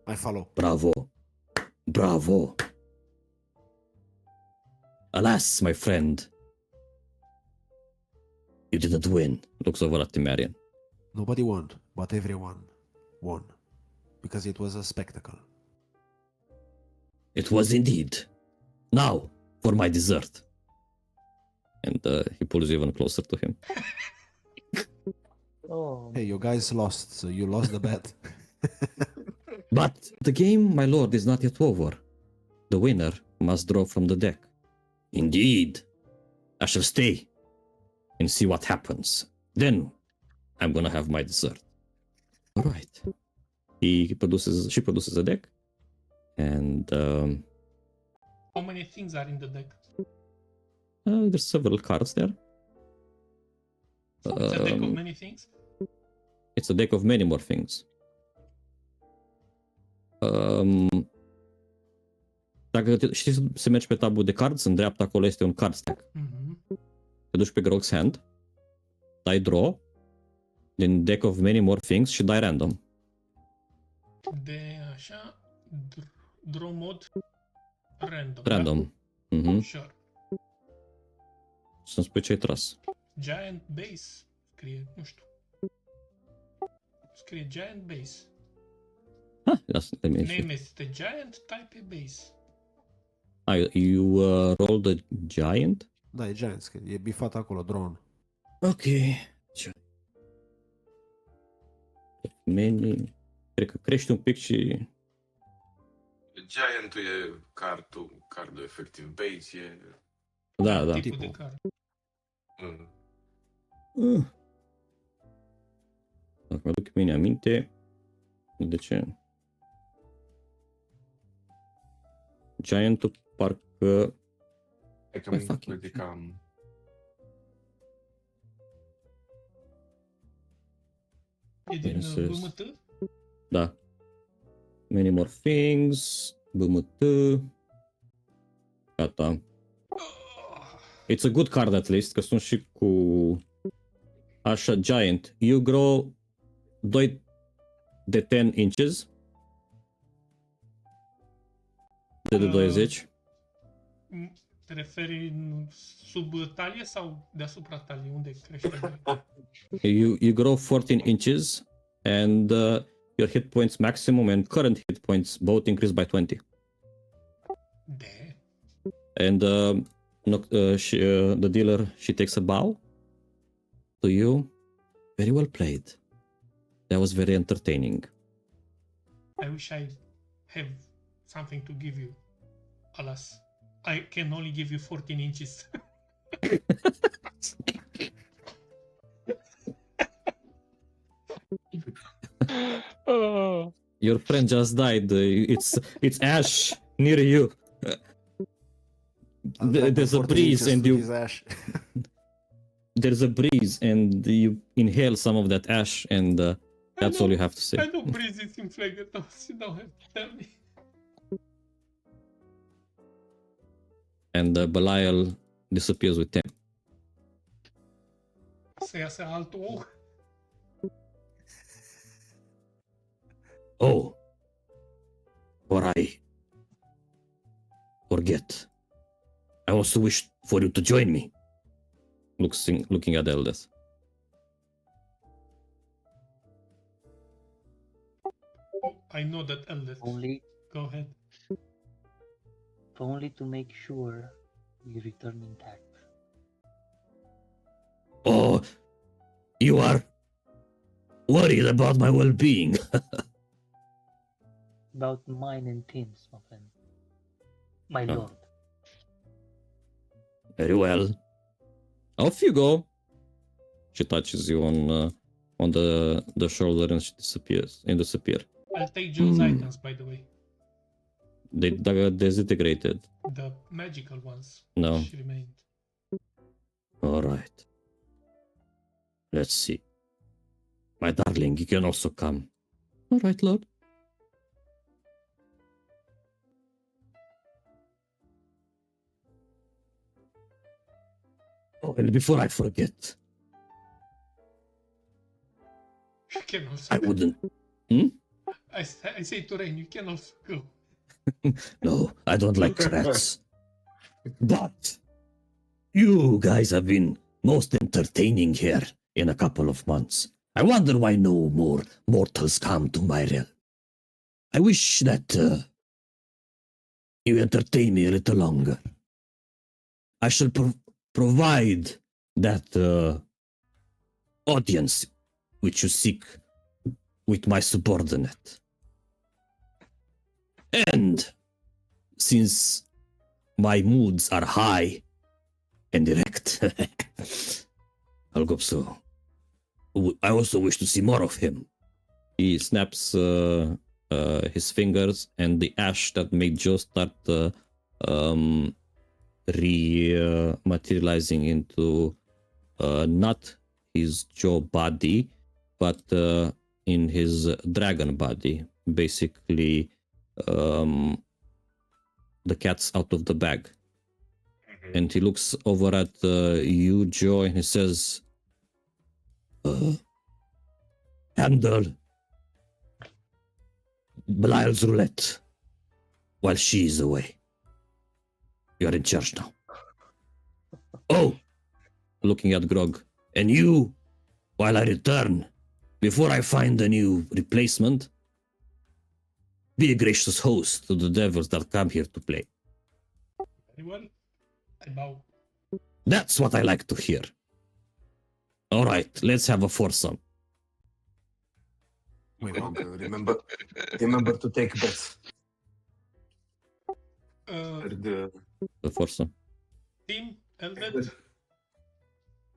Mai follow. Bravo. Alas, my friend. You didn't win. Looks over at Timarian. Nobody won, but everyone won. Because it was a spectacle. It was indeed. Now, for my dessert. And he pulls you even closer to him. Oh, Hey, you guys lost, so you lost the bet. But the game, my lord, is not yet over. The winner must draw from the deck. Indeed. I shall stay and see what happens. Then I'm gonna have my dessert. All right. She produces a deck, and How many things are in the deck? there's several cards there. It's a deck of Um, many things. It's a deck of many more things. Dacă știi să mergi pe tabul de cards, în dreapta acolo este un card stack. Mhm. Te duci pe Grog's Hand, dai draw, din deck of many more things și dai random. De așa, draw mod random. Random. Da? Mhm. Sure. Să-mi spui ce ai tras. Giant base. Scrie, nu știu. Scrie giant base. Yes, let me see. Name este giant, type e base. You rolled a giant? Da, e Giants, că e bifat acolo, drone. Ok. Meni. Cred că crește un pic și... Giant-ul e cardul efectiv base, e... Da, da. Tipul de card. Dacă mi-aduc bine aminte, de ce? Giant-ul parcă... Hai că Băi, mi fucking ridicam... E din Bineînțeles. BMT? Da. Many more things. BMT. Gata. It's a good card at least, că sunt și cu... Așa, Giant. You grow 2 de 10 inches. De 20. Te referi sub talie sau deasupra talie? Unde crește? You grow 14 inches and your hit points maximum and current hit points both increase by 20. De? And the dealer, she takes a bow to you. Very well played. That was very entertaining. I wish I have something to give you. Alas, I can only give you 14 inches. Your friend just died. It's Ash near you. There's a 14 breeze inches and to you his ash. there's a breeze and you inhale some of that ash and that's all you have to say. I know breeze is in Flaggertoss. You don't have to tell me. And Belial disappears with them. Să iasă altul ou. Oh, or I forget. I also wish for you to join me. Looking at Eldeth. I know that Eldest. Only, Go ahead. only to make sure we return intact. Oh, you are worried about my well-being. About mine and Tim's, my friend. My Oh. lord. Very well. Off you go. She touches you on the shoulder and she disappears. I'll take Joe's items, by the way. They disintegrated. The magical ones. No. Which remained. All right. Let's see. My darling, you can also come. All right, Lord. Oh, and before I forget, You can also I go. wouldn't. I say to Rain, you can also go. No, I don't like threats. But you guys have been most entertaining here in a couple of months. I wonder why no more mortals come to my realm. I wish that you entertain me a little longer. I shall provide that audience which you seek with my subordinate. And since my moods are high and erect, I'll go so. I also wish to see more of him. He snaps his fingers, and the ash that made Joe start materializing into not his Joe body, but in his dragon body. Basically, the cat's out of the bag. And he looks over at you, Joe, and he says, handle Belial's roulette while she is away. You're in charge now. Oh, looking at Grog. And you, while I return, before I find a new replacement, be a gracious host to the devils that come here to play. Very well. I bow. That's what I like to hear. All right, let's have a foursome. Wait, no. Remember to take bets. Uh, The foursome. Tim, Eldet,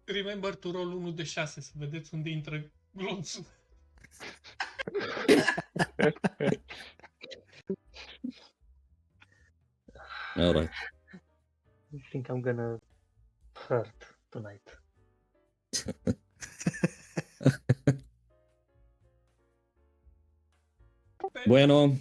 remember to roll 1 de 6 să vedeți unde intră glonțul. All right. I think I'm gonna hurt tonight. Bueno,